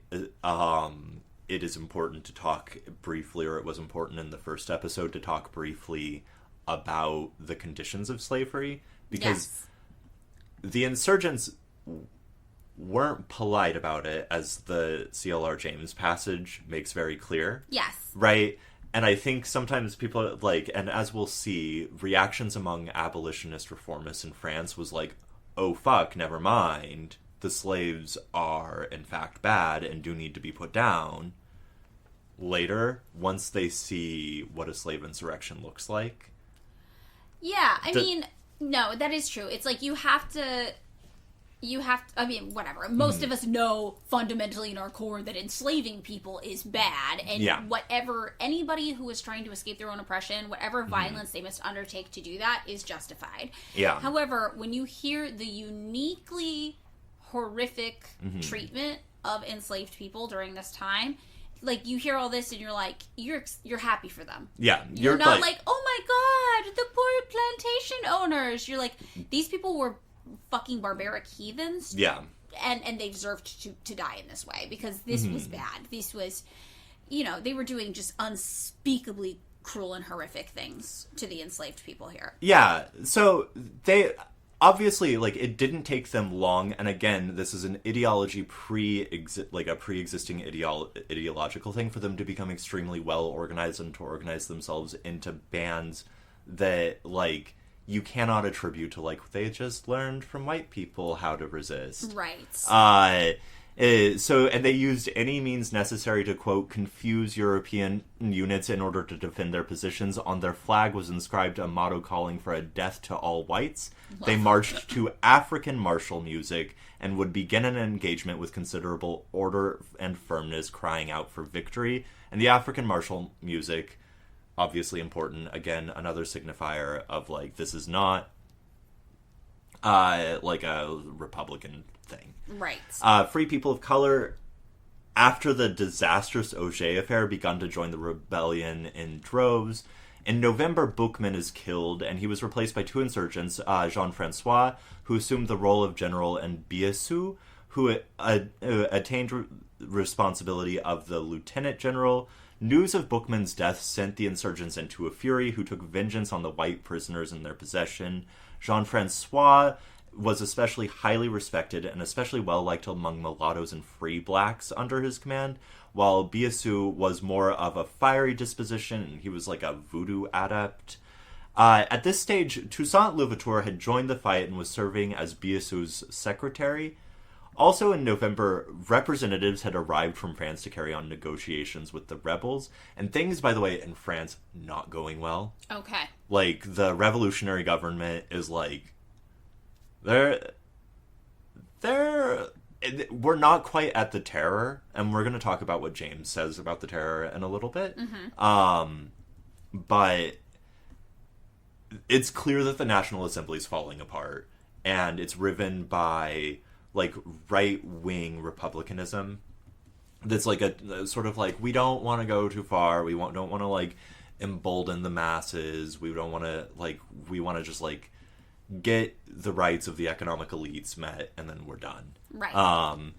it is important to talk briefly, or it was important in the first episode to talk briefly about the conditions of slavery, because the insurgents weren't polite about it, as the C.L.R. James passage makes very clear. Yes. Right? And I think sometimes people, and as we'll see, reactions among abolitionist reformists in France was like, oh fuck, never mind. The slaves are, in fact, bad and do need to be put down. Later, once they see what a slave insurrection looks like. Yeah, I mean, no, that is true. It's like you have to, I mean, whatever. Most of us know fundamentally in our core that enslaving people is bad. And whatever, anybody who is trying to escape their own oppression, whatever violence they must undertake to do that is justified. Yeah. However, when you hear the uniquely horrific treatment of enslaved people during this time, you hear all this and you're like, you're happy for them. Yeah. You're not like, oh my god, the poor plantation owners. You're like, these people were fucking barbaric heathens. Yeah. And they deserved to die in this way, because this was bad. This was, they were doing just unspeakably cruel and horrific things to the enslaved people here. Yeah. So they... Obviously, it didn't take them long, and again, this is an ideology pre-existing ideological thing for them to become extremely well-organized and to organize themselves into bands that, you cannot attribute to, they just learned from white people how to resist. Right. And they used any means necessary to, quote, confuse European units in order to defend their positions. On their flag was inscribed a motto calling for a death to all whites. They marched to African martial music and would begin an engagement with considerable order and firmness, crying out for victory. And the African martial music, obviously important, again, another signifier of, this is not, a Republican thing. Right. Free people of color, after the disastrous Auger affair, begun to join the rebellion in droves. In November, Boukman is killed, and he was replaced by two insurgents, Jean-Francois, who assumed the role of general, and Biassou, who attained responsibility of the lieutenant general. News of Boukman's death sent the insurgents into a fury, who took vengeance on the white prisoners in their possession. Jean-Francois was especially highly respected and especially well-liked among mulattoes and free blacks under his command, while Biassou was more of a fiery disposition, and he was like a voodoo adept. At this stage, Toussaint Louverture had joined the fight and was serving as Biassou's secretary. Also in November, representatives had arrived from France to carry on negotiations with the rebels, and things, by the way, in France, not going well. Okay. The revolutionary government is we're not quite at the terror, and we're going to talk about what James says about the terror in a little bit. But it's clear that the National Assembly is falling apart, and it's riven by right-wing republicanism. That's a sort of we don't want to go too far. We don't want to embolden the masses. We don't want to we want to just get the rights of the economic elites met, and then we're done. Right.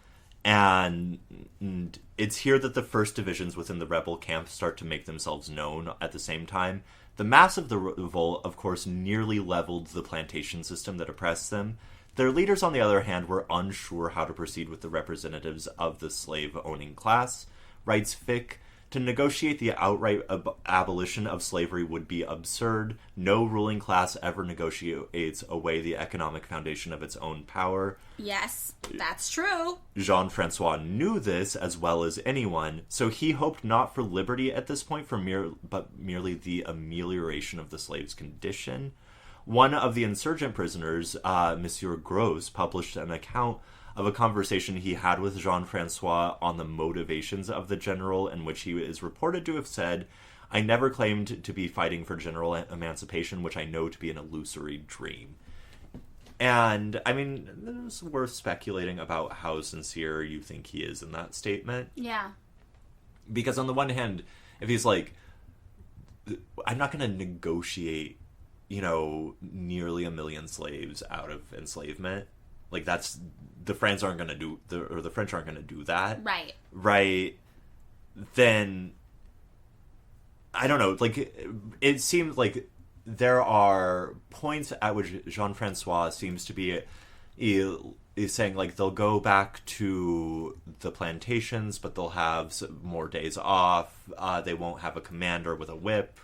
And it's here that the first divisions within the rebel camp start to make themselves known at the same time. The mass of the revolt, of course, nearly leveled the plantation system that oppressed them. Their leaders, on the other hand, were unsure how to proceed with the representatives of the slave-owning class. Writes Fick, To negotiate the outright abolition of slavery would be absurd. No ruling class ever negotiates away the economic foundation of its own power. Yes, that's true. Jean-Francois knew this as well as anyone, so he hoped not for liberty at this point, but merely the amelioration of the slave's condition. One of the insurgent prisoners, Monsieur Gros, published an account of a conversation he had with Jean-Francois on the motivations of the general, in which he is reported to have said, "I never claimed to be fighting for general emancipation, which I know to be an illusory dream." And, I mean, it's worth speculating about how sincere you think he is in that statement. Yeah. Because on the one hand, if he's like, I'm not going to negotiate, nearly 1 million slaves out of enslavement. Like, that's, the French aren't going to do that. Right. Right. Then, I don't know, like, it seems like there are points at which Jean-Francois seems to be is saying, like, they'll go back to the plantations, but they'll have more days off. They won't have a commander with a whip.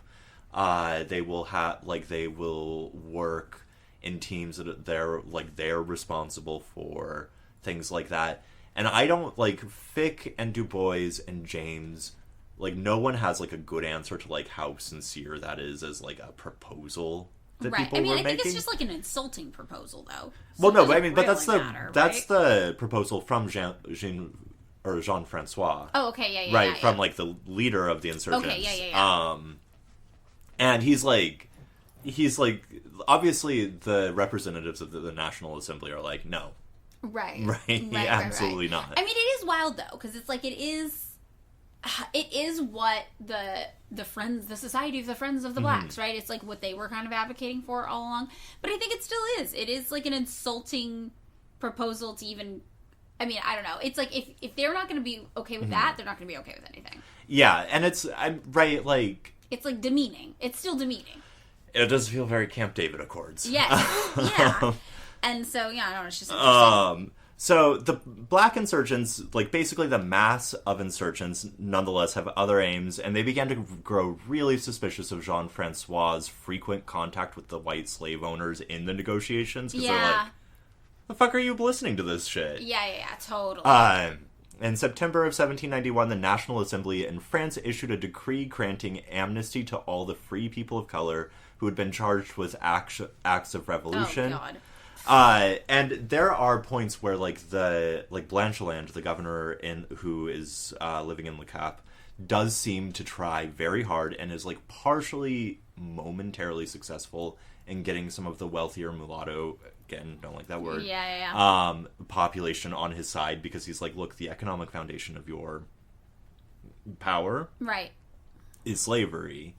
They will work in teams that they're responsible for, things like that. And I don't, like, Fick and Du Bois and James, like, no one has, like, a good answer to, like, how sincere that is as, like, a proposal that people were making. I think it's just, like, an insulting proposal, though. So well, no, but I mean, really but that's right? the proposal from Jean-Francois. Oh, okay, yeah. Right, from, like, the leader of the insurgents. Okay, yeah. And he's like, obviously the representatives of the National Assembly are like, no. Right. Absolutely not. I mean, it is wild, though, because it's like, it is what the Friends, the Society of the Friends of the Blacks, right? It's like what they were kind of advocating for all along. But I think it still is. It is like an insulting proposal to even, I mean, I don't know. It's like, if they're not going to be okay with that, they're not going to be okay with anything. Yeah, and it's it's like demeaning. It's still demeaning. It does feel very Camp David Accords. Yes. Yeah. And so, yeah, I don't know, it's just interesting. So the black insurgents, like, basically the mass of insurgents, nonetheless have other aims, and they began to grow really suspicious of Jean-Francois' frequent contact with the white slave owners in the negotiations, because they're like, the fuck are you listening to this shit? Yeah, totally. In September of 1791, the National Assembly in France issued a decree granting amnesty to all the free people of color who had been charged with acts of revolution. Oh, God. And there are points where, like, Blancheland, the governor who is living in Le Cap, does seem to try very hard and is, like, partially momentarily successful in getting some of the wealthier mulatto, again, don't like that word, population on his side, because he's like, look, the economic foundation of your power is slavery,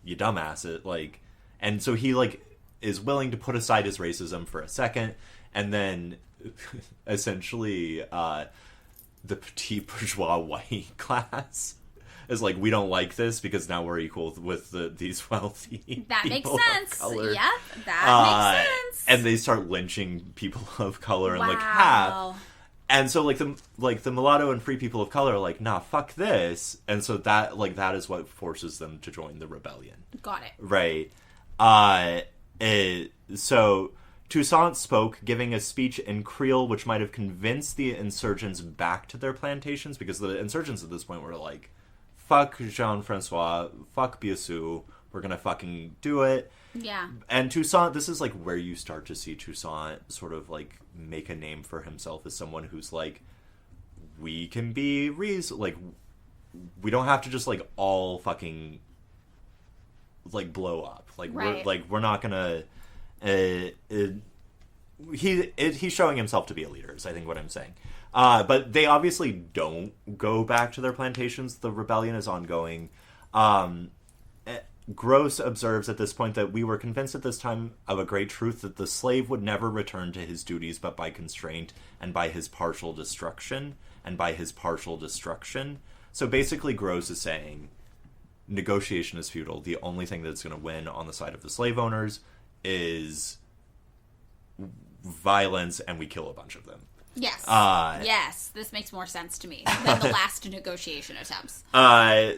you dumbass it, like, and so he, like, is willing to put aside his racism for a second, and then essentially the petit bourgeois white class is like, we don't like this because now we're equal with these wealthy that makes people sense. of color. Yep, that makes sense. And they start lynching people of color and like Wow. and so the mulatto and free people of color are like, nah, fuck this. And so that is what forces them to join the rebellion. Got it. Right. So Toussaint spoke, giving a speech in Creole, which might have convinced the insurgents back to their plantations, because the insurgents at this point were like, fuck Jean-Francois, fuck Biassou, we're gonna fucking do it. Yeah. And Toussaint, this is like where you start to see Toussaint sort of like make a name for himself as someone who's like, we can be like, we don't have to just like all fucking like blow up. Like we're not gonna. He's showing himself to be a leader, is I think what I'm saying. But they obviously don't go back to their plantations. The rebellion is ongoing. Gross observes at this point that we were convinced at this time of a great truth, that the slave would never return to his duties but by constraint and by his partial destruction. So basically Gross is saying negotiation is futile. The only thing that's going to win on the side of the slave owners is violence, and we kill a bunch of them. Yes. Yes, this makes more sense to me than the last negotiation attempts.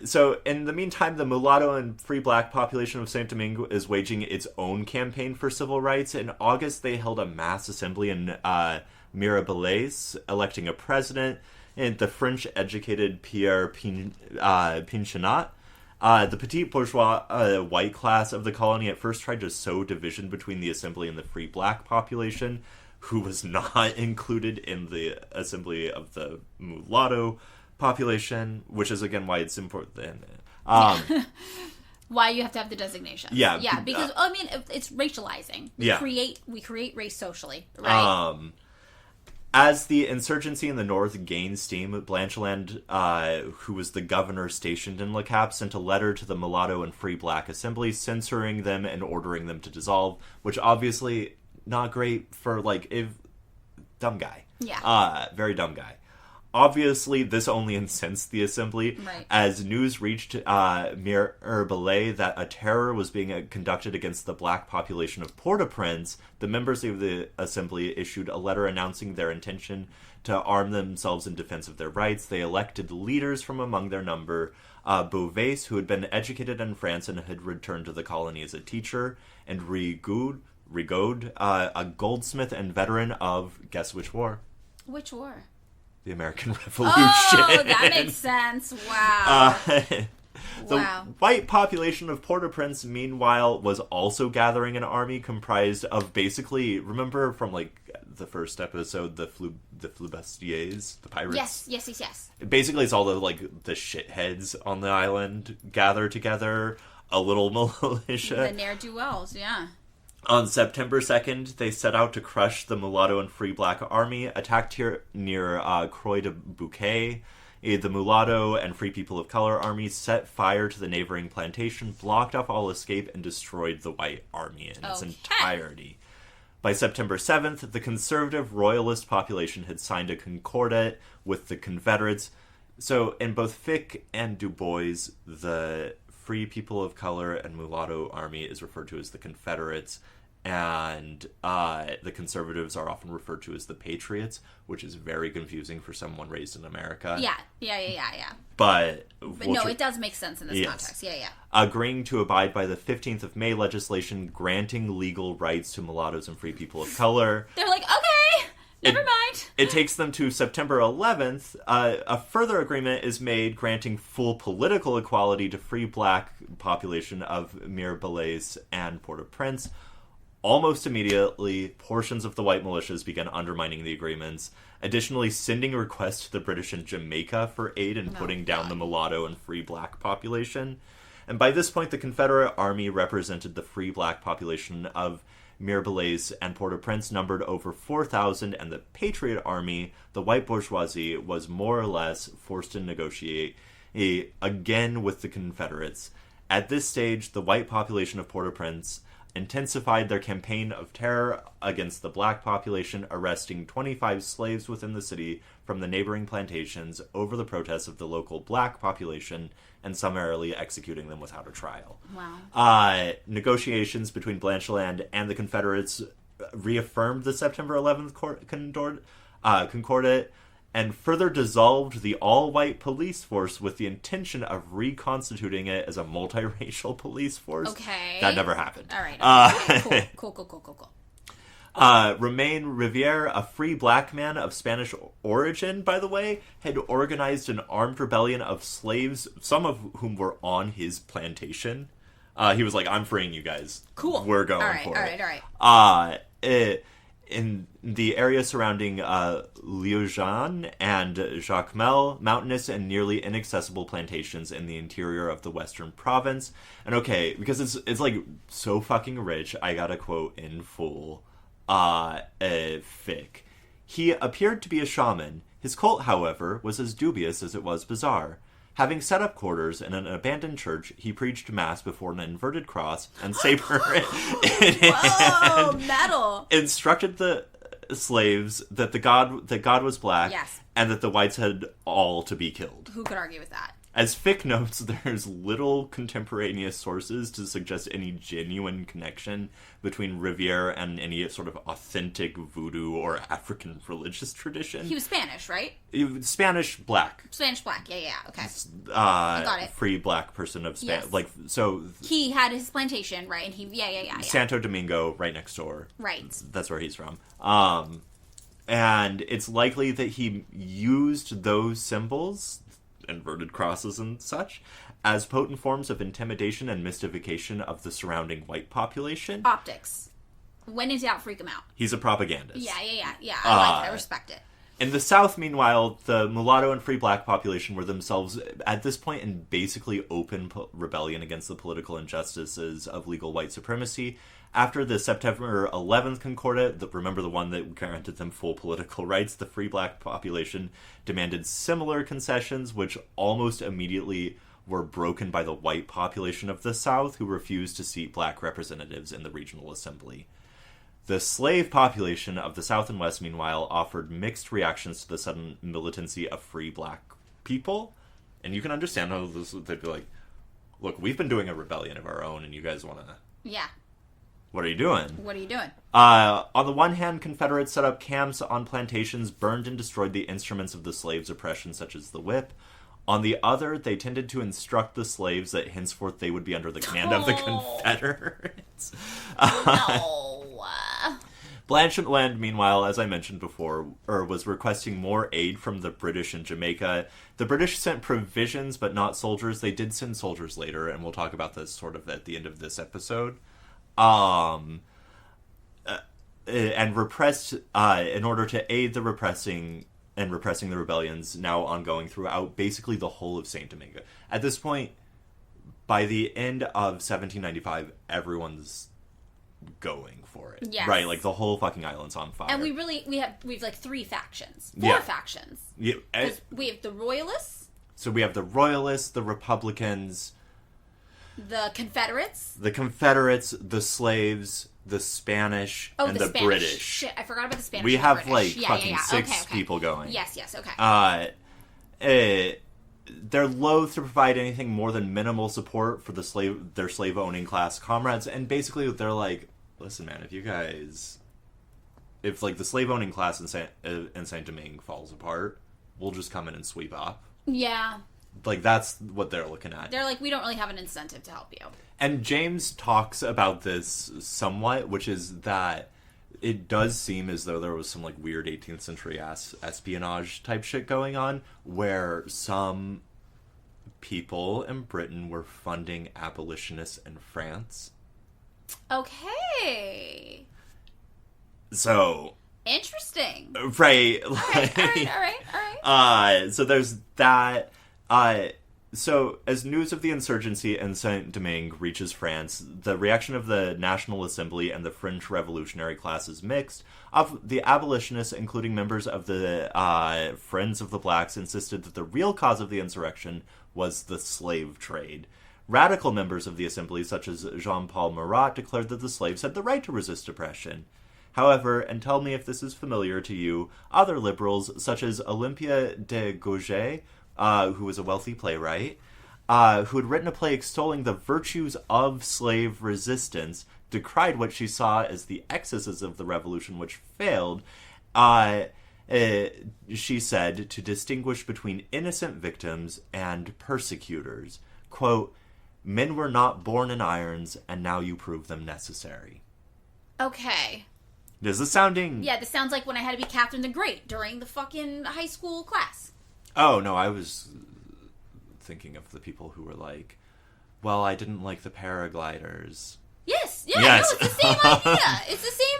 So, in the meantime, the mulatto and free black population of Saint Domingo is waging its own campaign for civil rights. In August, they held a mass assembly in Mirabelais, electing a president, and the French-educated Pierre Pinchinat. The petite bourgeois white class of the colony at first tried to sow division between the assembly and the free black population, who was not included in the assembly of the mulatto population, which is, again, why it's important. Why you have to have the designation. Yeah. Yeah, because, it's racializing. We create race socially, right? As the insurgency in the north gained steam, Blancheland, who was the governor stationed in Le Cap, sent a letter to the mulatto and free black assembly censoring them and ordering them to dissolve, which obviously not great for, dumb guy. Yeah. Very dumb guy. Obviously, this only incensed the assembly, right. As news reached Mirabelais that a terror was being conducted against the black population of Port-au-Prince. The members of the assembly issued a letter announcing their intention to arm themselves in defense of their rights. They elected leaders from among their number, Beauvais, who had been educated in France and had returned to the colony as a teacher, and Rigaud, a goldsmith and veteran of, guess which war? Which war? The American Revolution. Oh, that makes sense. Wow. The white population of Port-au-Prince, meanwhile, was also gathering an army comprised of basically, remember from the first episode, the Flibustiers, the pirates? Yes. Basically, it's all the shitheads on the island gather together, a little militia. The ne'er-do-wells, yeah. On September 2nd, they set out to crush the mulatto and free black army, attacked here near Croix de Bouquet. The mulatto and free people of color armies set fire to the neighboring plantation, blocked off all escape, and destroyed the white army in its entirety. By September 7th, the conservative royalist population had signed a concordat with the Confederates. So, in both Fick and Du Bois, the free people of color and mulatto army is referred to as the Confederates, and the conservatives are often referred to as the Patriots, which is very confusing for someone raised in America. Yeah. But no, it does make sense in this context. Yeah. Agreeing to abide by the 15th of May legislation granting legal rights to mulattoes and free people of color. They're like, okay, never mind. It takes them to September 11th. A further agreement is made granting full political equality to free black population of Mirabelais and Port-au-Prince. Almost immediately, portions of the white militias began undermining the agreements, additionally sending requests to the British in Jamaica for aid in putting down the mulatto and free black population. And by this point, the Confederate Army represented the free black population of Mirabelais and Port-au-Prince numbered over 4,000, and the Patriot Army, the white bourgeoisie, was more or less forced to negotiate again with the Confederates. At this stage, the white population of Port-au-Prince intensified their campaign of terror against the black population, arresting 25 slaves within the city from the neighboring plantations over the protests of the local black population and summarily executing them without a trial. Wow. Negotiations between Blancheland and the Confederates reaffirmed the September 11th Concordat and further dissolved the all-white police force with the intention of reconstituting it as a multiracial police force. Okay. That never happened. All right. Cool. Romain Riviere, a free black man of Spanish origin, by the way, had organized an armed rebellion of slaves, some of whom were on his plantation. He was like, I'm freeing you guys. Cool. We're going for it. All right. In the area surrounding Lieujean and Jacobins, mountainous and nearly inaccessible plantations in the interior of the western province. And okay, because it's so fucking rich, I gotta quote in full Fick. He appeared to be a shaman. His cult, however, was as dubious as it was bizarre. Having set up quarters in an abandoned church, he preached mass before an inverted cross and saber metal. Instructed the slaves that God was black, yes, and that the whites had all to be killed. Who could argue with that? As Fick notes, there's little contemporaneous sources to suggest any genuine connection between Riviere and any sort of authentic voodoo or African religious tradition. He was Spanish, right? Spanish black. Spanish black, yeah, okay. I got it. Free black person of Spanish. Yes. Like, so... He had his plantation, right? And he, yeah. Santo Domingo, right next door. Right. That's where he's from. And it's likely that he used those symbols, inverted crosses and such, as potent forms of intimidation and mystification of the surrounding white population. Optics. When in doubt, freak him out. He's a propagandist. Yeah. I like it. I respect it. In the South, meanwhile, the mulatto and free black population were themselves, at this point, in basically open rebellion against the political injustices of legal white supremacy. After the September 11th Concordat, remember the one that granted them full political rights, the free black population demanded similar concessions, which almost immediately were broken by the white population of the South, who refused to seat black representatives in the regional assembly. The slave population of the South and West, meanwhile, offered mixed reactions to the sudden militancy of free black people. And you can understand how they'd be like, look, we've been doing a rebellion of our own, and you guys want to... Yeah. What are you doing? What are you doing? On the one hand, Confederates set up camps on plantations, burned and destroyed the instruments of the slaves' oppression, such as the whip. On the other, they tended to instruct the slaves that henceforth they would be under the command of the Confederates. No. Blanchardland, meanwhile, as I mentioned before, was requesting more aid from the British in Jamaica. The British sent provisions, but not soldiers. They did send soldiers later, and we'll talk about this sort of at the end of this episode. And repressed, in order to aid the repressing the rebellions now ongoing throughout basically the whole of Saint Domingo. At this point, by the end of 1795, everyone's going for it. Yes. Right? Like, the whole fucking island's on fire. And we've like 3 factions. 4 factions. Yeah. We have the Royalists. So we have the Royalists, the Republicans... The Confederates, the slaves, the Spanish, and the Spanish. British. Shit, I forgot about the Spanish. We have British. like fucking 6 people going. Yes, okay. They're loath to provide anything more than minimal support for their slave owning class comrades, and basically they're like, listen, man, if like the slave owning class in Saint Domingue falls apart, we'll just come in and sweep up. Yeah. Like, that's what they're looking at. They're like, we don't really have an incentive to help you. And James talks about this somewhat, which is that it does seem as though there was some, like, weird 18th century espionage type shit going on, where some people in Britain were funding abolitionists in France. Okay. So... Interesting. Right. All right. So there's that... So, as news of the insurgency in Saint-Domingue reaches France, the reaction of the National Assembly and the French revolutionary class is mixed. Of the abolitionists, including members of the Friends of the Blacks, insisted that the real cause of the insurrection was the slave trade. Radical members of the Assembly, such as Jean-Paul Marat, declared that the slaves had the right to resist oppression. However, and tell me if this is familiar to you, other liberals, such as Olympia de Gouges, who was a wealthy playwright, who had written a play extolling the virtues of slave resistance, decried what she saw as the excesses of the revolution which failed. She said, to distinguish between innocent victims and persecutors. Quote, men were not born in irons, and now you prove them necessary. Okay. Does this sounding... Yeah, this sounds like when I had to be Catherine the Great during the fucking high school class. Oh, no, I was thinking of the people who were like, well, I didn't like the paragliders. Yes. Yes. No, it's the same idea. It's the same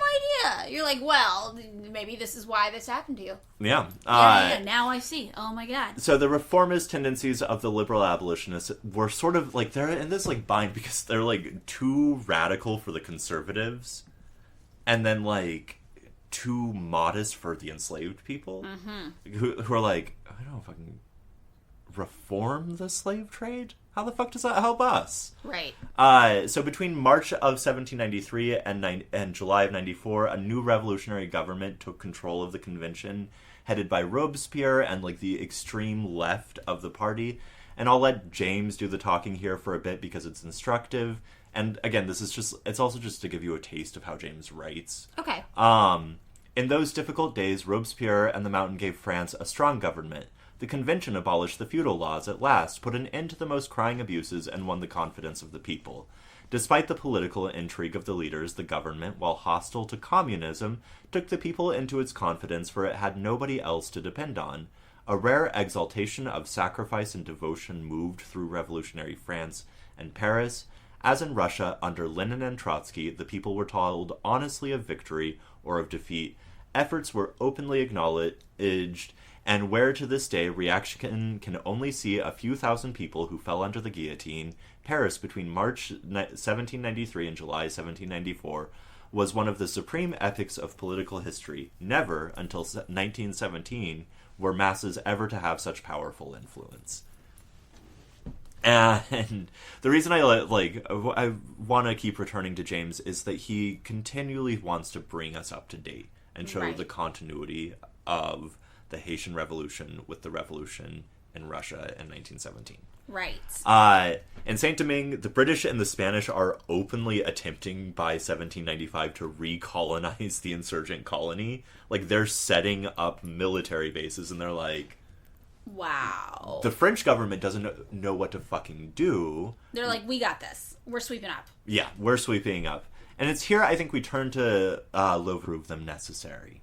idea. You're like, well, maybe this is why this happened to you. Yeah. Yeah, now I see. Oh, my God. So the reformist tendencies of the liberal abolitionists were sort of like, they're in this like bind because they're like too radical for the conservatives and then like too modest for the enslaved people who are like, I don't know if I can reform the slave trade. How the fuck does that help us? Right. So between March of 1793 and July of 94, a new revolutionary government took control of the convention, headed by Robespierre and like the extreme left of the party. And I'll let James do the talking here for a bit because it's instructive. And again, it's also just to give you a taste of how James writes. Okay. In those difficult days, Robespierre and the Mountain gave France a strong government. The Convention abolished the feudal laws at last, put an end to the most crying abuses, and won the confidence of the people. Despite the political intrigue of the leaders, the government, while hostile to communism, took the people into its confidence, for it had nobody else to depend on. A rare exaltation of sacrifice and devotion moved through revolutionary France and Paris. As in Russia, under Lenin and Trotsky, the people were told honestly of victory or of defeat. Efforts were openly acknowledged, and where to this day reaction can only see a few thousand people who fell under the guillotine, Paris between March 1793 and July 1794 was one of the supreme epics of political history. Never, until 1917, were masses ever to have such powerful influence. And the reason I want to keep returning to James is that he continually wants to bring us up to date and show the continuity of the Haitian Revolution with the revolution in Russia in 1917. Right. In Saint-Domingue, the British and the Spanish are openly attempting by 1795 to recolonize the insurgent colony. Like, they're setting up military bases, and they're like... Wow. The French government doesn't know what to fucking do. They're like, we got this. We're sweeping up. Yeah, we're sweeping up. And it's here I think we turn to Louverture necessary.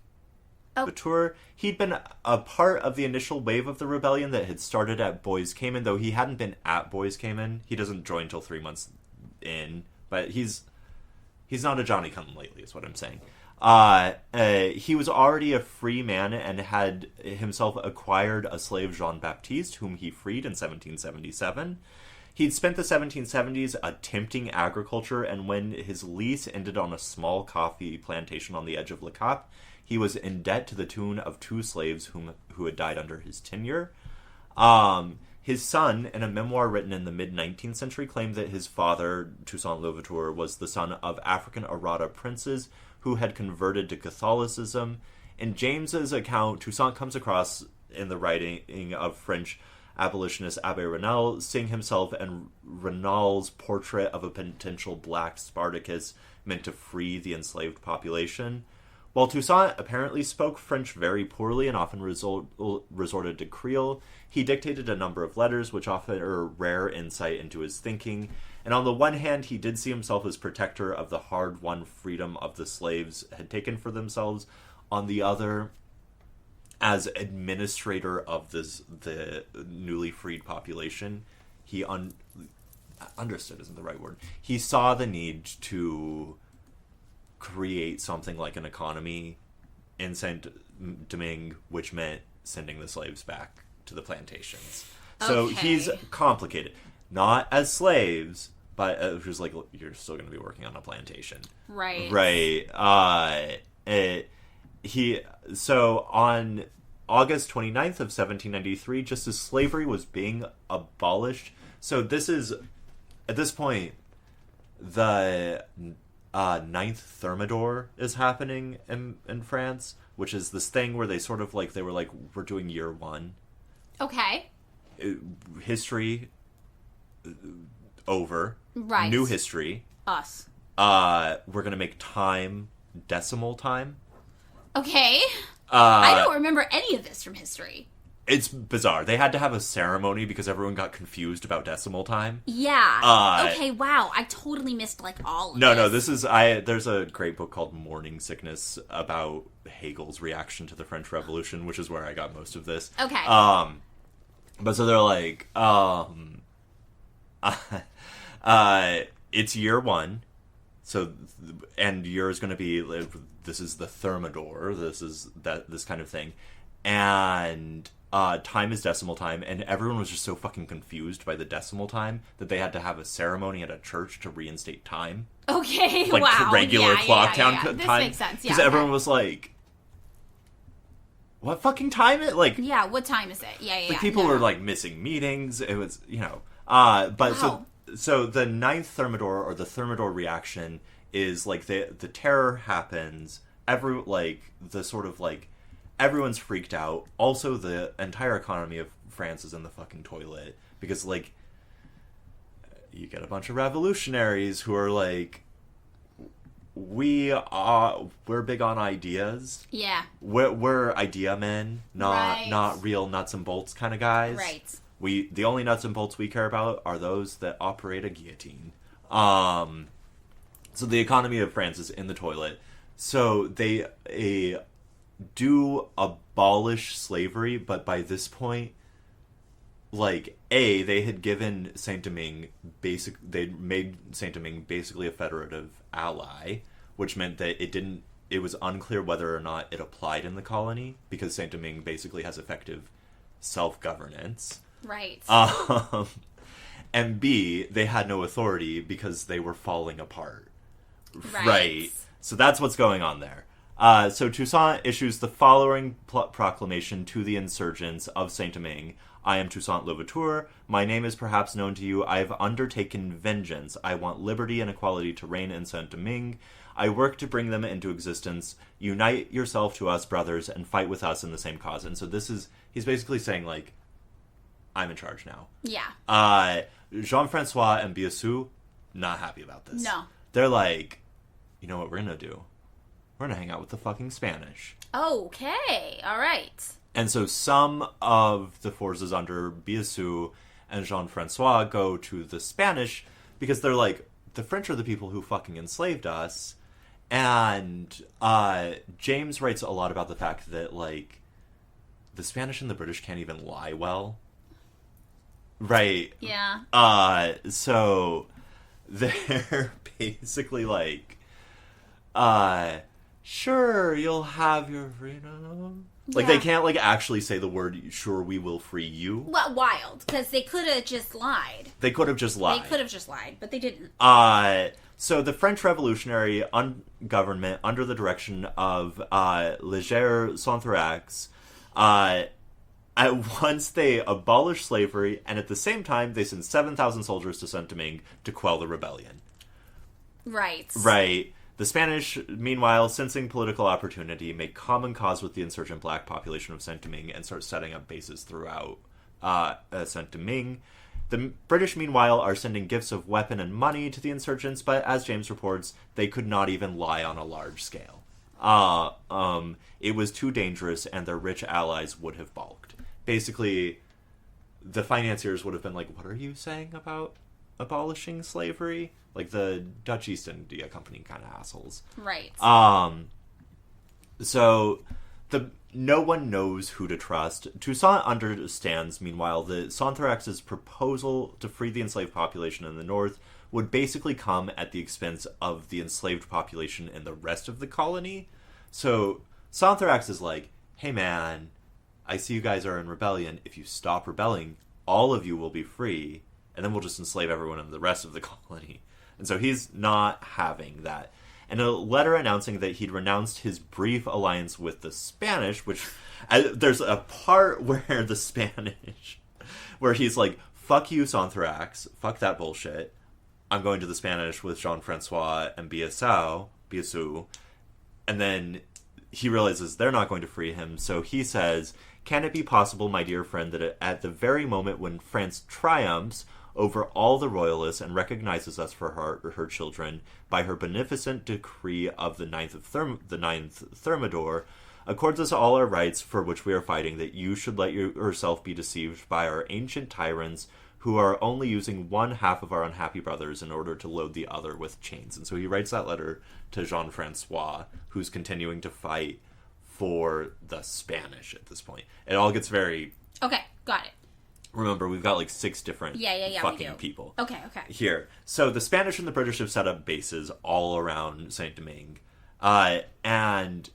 Oh. Louverture, he'd been a part of the initial wave of the rebellion that had started at Boys Cayman, though he hadn't been at Boys Cayman. He doesn't join till 3 months in, but he's not a Johnny-come-lately, is what I'm saying. He was already a free man and had himself acquired a slave, Jean-Baptiste, whom he freed in 1777. He'd spent the 1770s attempting agriculture, and when his lease ended on a small coffee plantation on the edge of Le Cap, he was in debt to the tune of 2 slaves who had died under his tenure. His son, in a memoir written in the mid-19th century, claimed that his father, Toussaint Louverture, was the son of African Arata princes who had converted to Catholicism. In James's account, Toussaint comes across in the writing of French abolitionist Abbé Raynal, seeing himself and Raynal's portrait of a potential black Spartacus meant to free the enslaved population. While Toussaint apparently spoke French very poorly and often resorted to Creole, he dictated a number of letters which offer rare insight into his thinking. And on the one hand, he did see himself as protector of the hard-won freedom of the slaves had taken for themselves. On the other, as administrator of the newly freed population, he understood isn't the right word. He saw the need to create something like an economy in Saint-Domingue, which meant sending the slaves back to the plantations. So he's complicated. Not as slaves, but just like, you're still going to be working on a plantation. Right. Right. So on August 29th of 1793, just as slavery was being abolished. So this is, at this point, the ninth Thermidor is happening in France, which is this thing where they sort of like, they were like, we're doing year 1. Okay. History over. Right. New history. Us. We're going to make time decimal time. Okay. I don't remember any of this from history. It's bizarre. They had to have a ceremony because everyone got confused about decimal time. Yeah. Okay, wow. I totally missed, like, all of this. No, this is... There's a great book called Morning Sickness about Hegel's reaction to the French Revolution, which is where I got most of this. Okay. But so they're like, it's year 1, so, and year is going to be, this is the Thermidor, this kind of thing, and time is decimal time, and everyone was just so fucking confused by the decimal time that they had to have a ceremony at a church to reinstate time. Okay, like, wow. regular clock time. This makes sense, because everyone was like, what fucking time is it? Like, yeah, what time is it? Yeah. People were like missing meetings. It was, but wow. so the ninth Thermidor, or the Thermidor reaction, is like the terror happens. Everyone's freaked out. Also, the entire economy of France is in the fucking toilet because, like, you get a bunch of revolutionaries who are like, we're big on ideas. Yeah. We're idea men, not real nuts and bolts kind of guys. Right. The only nuts and bolts we care about are those that operate a guillotine. So the economy of France is in the toilet. So they do abolish slavery, but by this point, like, they had given Saint-Domingue they'd made Saint-Domingue basically a federative ally, which meant that it was unclear whether or not it applied in the colony, because Saint-Domingue basically has effective self-governance. Right. And B, they had no authority because they were falling apart. Right. So that's what's going on there. So Toussaint issues the following proclamation to the insurgents of Saint-Domingue. I am Toussaint Louverture. My name is perhaps known to you. I have undertaken vengeance. I want liberty and equality to reign in Saint-Domingue. I work to bring them into existence. Unite yourself to us, brothers, and fight with us in the same cause. And so he's basically saying, like, I'm in charge now. Yeah. Jean-Francois and Biassou, not happy about this. No. They're like, you know what we're going to do? We're going to hang out with the fucking Spanish. Okay. All right. And so some of the forces under Biassou and Jean-Francois go to the Spanish because they're like, the French are the people who fucking enslaved us. And James writes a lot about the fact that, like, the Spanish and the British can't even lie well. Right. Yeah. So they're basically like, sure, you'll have your freedom. Like, they can't, like, actually say the word, sure, we will free you. Well, wild, because they could have just lied. They could have just lied. But they didn't. So the French Revolutionary government, under the direction of Léger Sontherax, at once they abolish slavery, and at the same time, they send 7,000 soldiers to Saint-Domingue to quell the rebellion. Right. The Spanish, meanwhile, sensing political opportunity, make common cause with the insurgent black population of Saint-Domingue and start setting up bases throughout Saint-Domingue. The British, meanwhile, are sending gifts of weapon and money to the insurgents, but as James reports, they could not even lie on a large scale. It was too dangerous, and their rich allies would have balked. Basically, the financiers would have been like, what are you saying about abolishing slavery? Like the Dutch East India Company kind of assholes. Right. So no one knows who to trust. Toussaint understands, meanwhile, that Sontherax's proposal to free the enslaved population in the north would basically come at the expense of the enslaved population in the rest of the colony. So Sontherax is like, hey man, I see you guys are in rebellion. If you stop rebelling, all of you will be free, and then we'll just enslave everyone in the rest of the colony. And so he's not having that. And a letter announcing that he'd renounced his brief alliance with the Spanish, which there's a part where the Spanish, where he's like, fuck you, Sontherax, fuck that bullshit. I'm going to the Spanish with Jean-Francois and Biassou. And then he realizes they're not going to free him. So he says, can it be possible, my dear friend, that at the very moment when France triumphs over all the royalists and recognizes us for her children by her beneficent decree of the 9th Thermidor, accords us all our rights for which we are fighting, that you should let yourself be deceived by our ancient tyrants who are only using one half of our unhappy brothers in order to load the other with chains. And so he writes that letter to Jean-Francois, who's continuing to fight for the Spanish at this point. It all gets very... Okay, got it. Remember, we've got like 6 different fucking people. Okay. Here. So the Spanish and the British have set up bases all around Saint-Domingue. And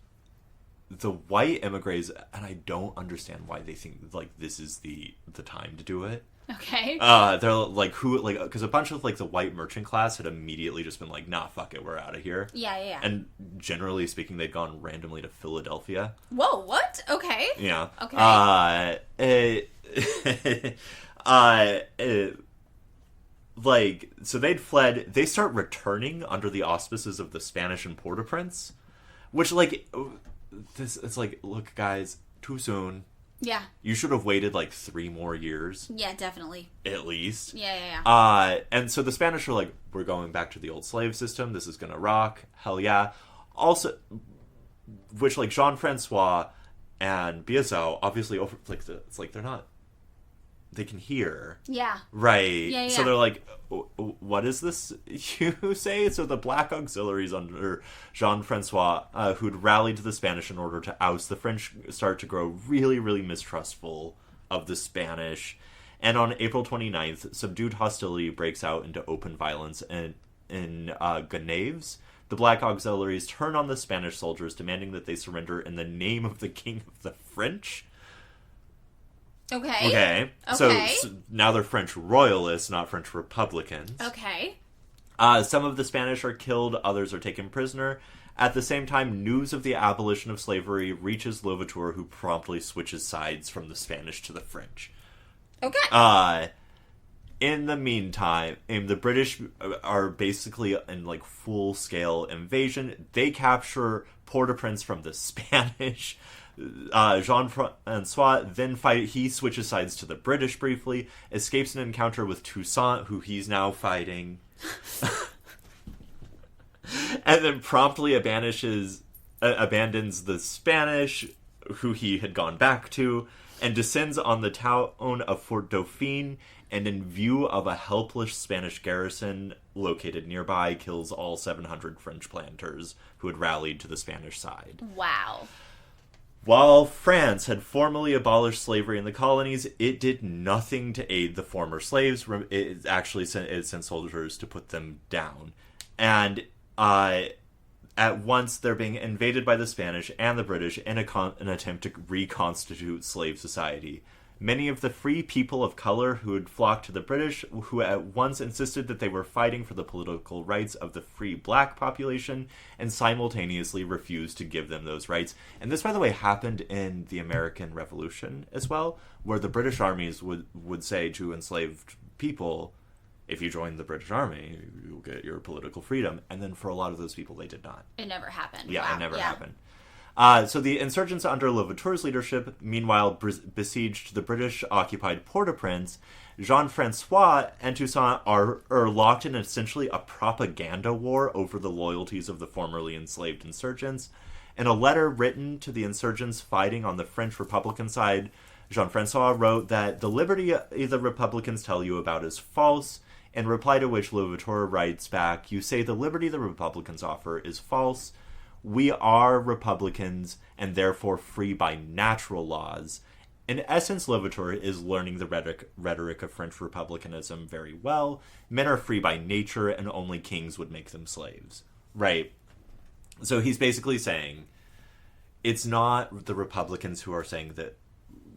the white emigres, and I don't understand why they think like this is the time to do it. Okay. They're like, because a bunch of like the white merchant class had immediately just been like, nah, fuck it, we're out of here. Yeah. And generally speaking, they'd gone randomly to Philadelphia. Whoa, what? Okay. Yeah. Okay. So they'd fled. They start returning under the auspices of the Spanish and Port-au-Prince, which, like, it's like, look, guys, too soon. Yeah. You should have waited like 3 more years. Yeah, definitely. At least. Yeah. And so the Spanish are like, we're going back to the old slave system. This is going to rock. Hell yeah. Also, which like Jean-Francois and Biazot obviously it's like they're not, they can hear. Yeah. Right. Yeah. So they're like, what is this you say? So the black auxiliaries under Jean-Francois, who'd rallied to the Spanish in order to oust the French, start to grow really, really mistrustful of the Spanish. And on April 29th, subdued hostility breaks out into open violence in Gonnaves. The black auxiliaries turn on the Spanish soldiers, demanding that they surrender in the name of the King of the French. Okay. So now they're French royalists, not French republicans. Okay. Some of the Spanish are killed, others are taken prisoner. At the same time, news of the abolition of slavery reaches Louverture, who promptly switches sides from the Spanish to the French. Okay. In the meantime, the British are basically in like full-scale invasion. They capture Port-au-Prince from the Spanish. Jean-Francois then he switches sides to the British briefly, escapes an encounter with Toussaint, who he's now fighting, and then promptly abandons the Spanish, who he had gone back to, and descends on the town of Fort Dauphin, and in view of a helpless Spanish garrison located nearby, kills all 700 French planters who had rallied to the Spanish side. Wow. While France had formally abolished slavery in the colonies, it did nothing to aid the former slaves. It actually sent soldiers to put them down. And at once, they're being invaded by the Spanish and the British in an attempt to reconstitute slave society. Many of the free people of color who had flocked to the British, who at once insisted that they were fighting for the political rights of the free black population, and simultaneously refused to give them those rights. And this, by the way, happened in the American Revolution as well, where the British armies would say to enslaved people, if you join the British Army, you'll get your political freedom. And then for a lot of those people, they did not. It never happened. Yeah, wow. It never happened. So the insurgents under Louverture's leadership, meanwhile, besieged the British-occupied Port-au-Prince. Jean-Francois and Toussaint are locked in essentially a propaganda war over the loyalties of the formerly enslaved insurgents. In a letter written to the insurgents fighting on the French Republican side, Jean-Francois wrote that the liberty the Republicans tell you about is false, in reply to which Louverture writes back, "You say the liberty the Republicans offer is false. We are Republicans, and therefore free by natural laws." In essence, Louverture is learning the rhetoric of French republicanism very well. Men are free by nature, and only kings would make them slaves. Right. So he's basically saying, it's not the Republicans who are saying that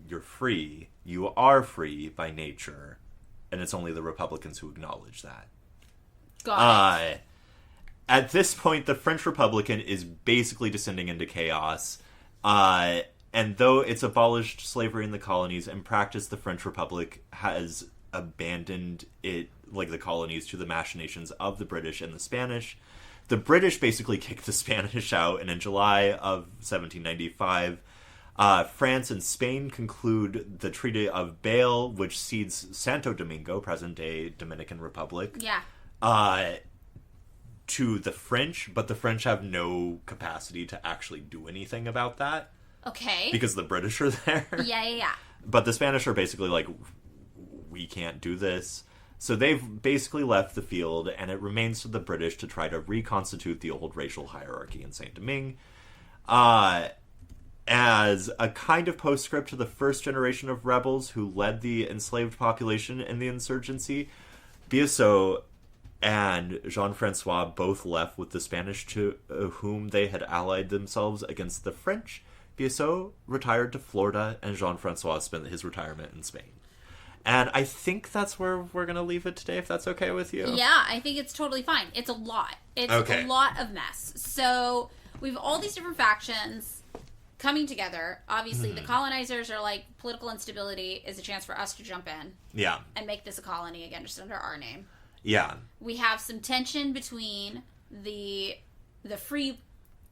you're free. You are free by nature, and it's only the Republicans who acknowledge that. Got it. At this point, the French Republican is basically descending into chaos. And though it's abolished slavery in the colonies, in practice, the French Republic has abandoned the colonies to the machinations of the British and the Spanish. The British basically kicked the Spanish out, and in July of 1795, France and Spain conclude the Treaty of Bale, which cedes Santo Domingo, present-day Dominican Republic, to the French, but the French have no capacity to actually do anything about that. Okay. Because the British are there. Yeah. But the Spanish are basically like, we can't do this. So they've basically left the field, and it remains to the British to try to reconstitute the old racial hierarchy in Saint-Domingue. As a kind of postscript to the first generation of rebels who led the enslaved population in the insurgency, Biazot and Jean-Francois both left with the Spanish to whom they had allied themselves against the French. Biazot retired to Florida, and Jean-Francois spent his retirement in Spain. And I think that's where we're going to leave it today, if that's okay with you. Yeah, I think it's totally fine. It's a lot. It's a lot of mess. So we have all these different factions coming together. Obviously, the colonizers are like, political instability is a chance for us to jump in. Yeah. And make this a colony again, just under our name. Yeah. We have some tension between the free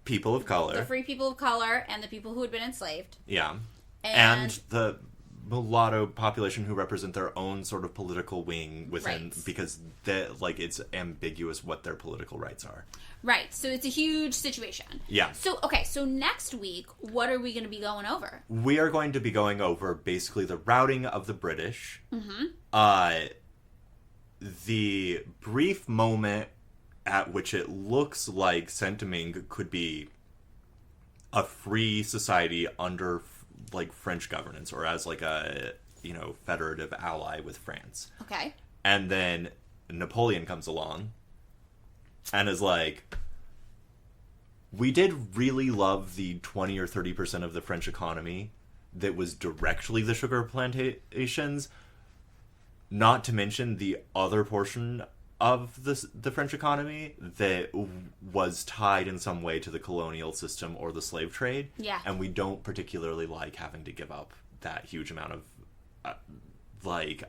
people of color. The free people of color and the people who had been enslaved. Yeah. And the mulatto population who represent their own sort of political wing within, because it's ambiguous what their political rights are. Right. So it's a huge situation. Yeah. So, okay. So next week, what are we going to be going over? We are going to be going over basically the routing of the British. The brief moment at which it looks like Saint-Domingue could be a free society under French governance, or as a federative ally with France. Okay. And then Napoleon comes along and is like, we did really love the 20 or 30% of the French economy that was directly the sugar plantations, not to mention the other portion of the French economy that was tied in some way to the colonial system or the slave trade. Yeah. And we don't particularly like having to give up that huge amount of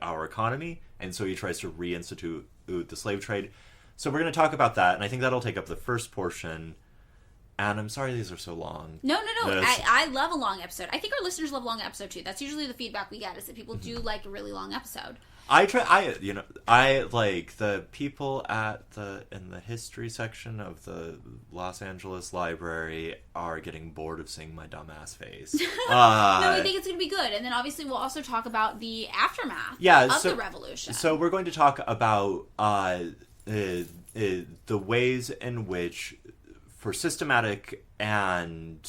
our economy. And so he tries to reinstitute the slave trade. So we're going to talk about that, and I think that'll take up the first portion. And I'm sorry these are so long. No. I love a long episode. I think our listeners love a long episode too. That's usually the feedback we get, is that people do like a really long episode. I like the people in the history section of the Los Angeles Library are getting bored of seeing my dumbass face. No, I think it's going to be good. And then obviously we'll also talk about the aftermath of the revolution. So we're going to talk about the ways in which, for systematic and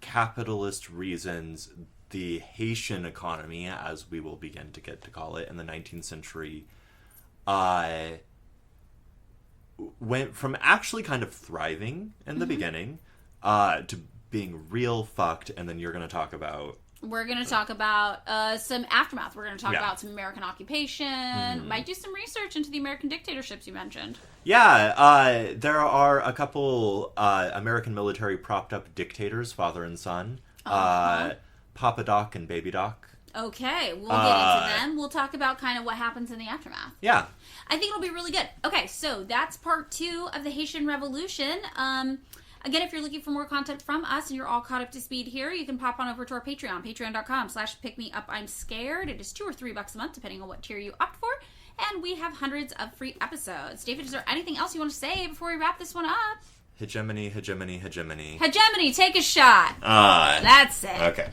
capitalist reasons, the Haitian economy, as we will begin to get to call it in the 19th century, went from actually kind of thriving in the beginning to being real fucked. And then you're going to talk about... We're going to talk about some aftermath. We're going to talk about some American occupation. Might do some research into the American dictatorships you mentioned. Yeah, there are a couple American military propped up dictators, father and son. Papa Doc and Baby Doc. Okay, we'll get into them. We'll talk about kind of what happens in the aftermath. Yeah. I think it'll be really good. Okay, so that's part 2 of the Haitian Revolution. Again, if you're looking for more content from us and you're all caught up to speed here, you can pop on over to our Patreon, patreon.com/pickmeupimscared. It is $2 or $3 a month, depending on what tier you opt for. And we have hundreds of free episodes. David, is there anything else you want to say before we wrap this one up? Hegemony, hegemony, hegemony. Hegemony, take a shot. That's it. Okay.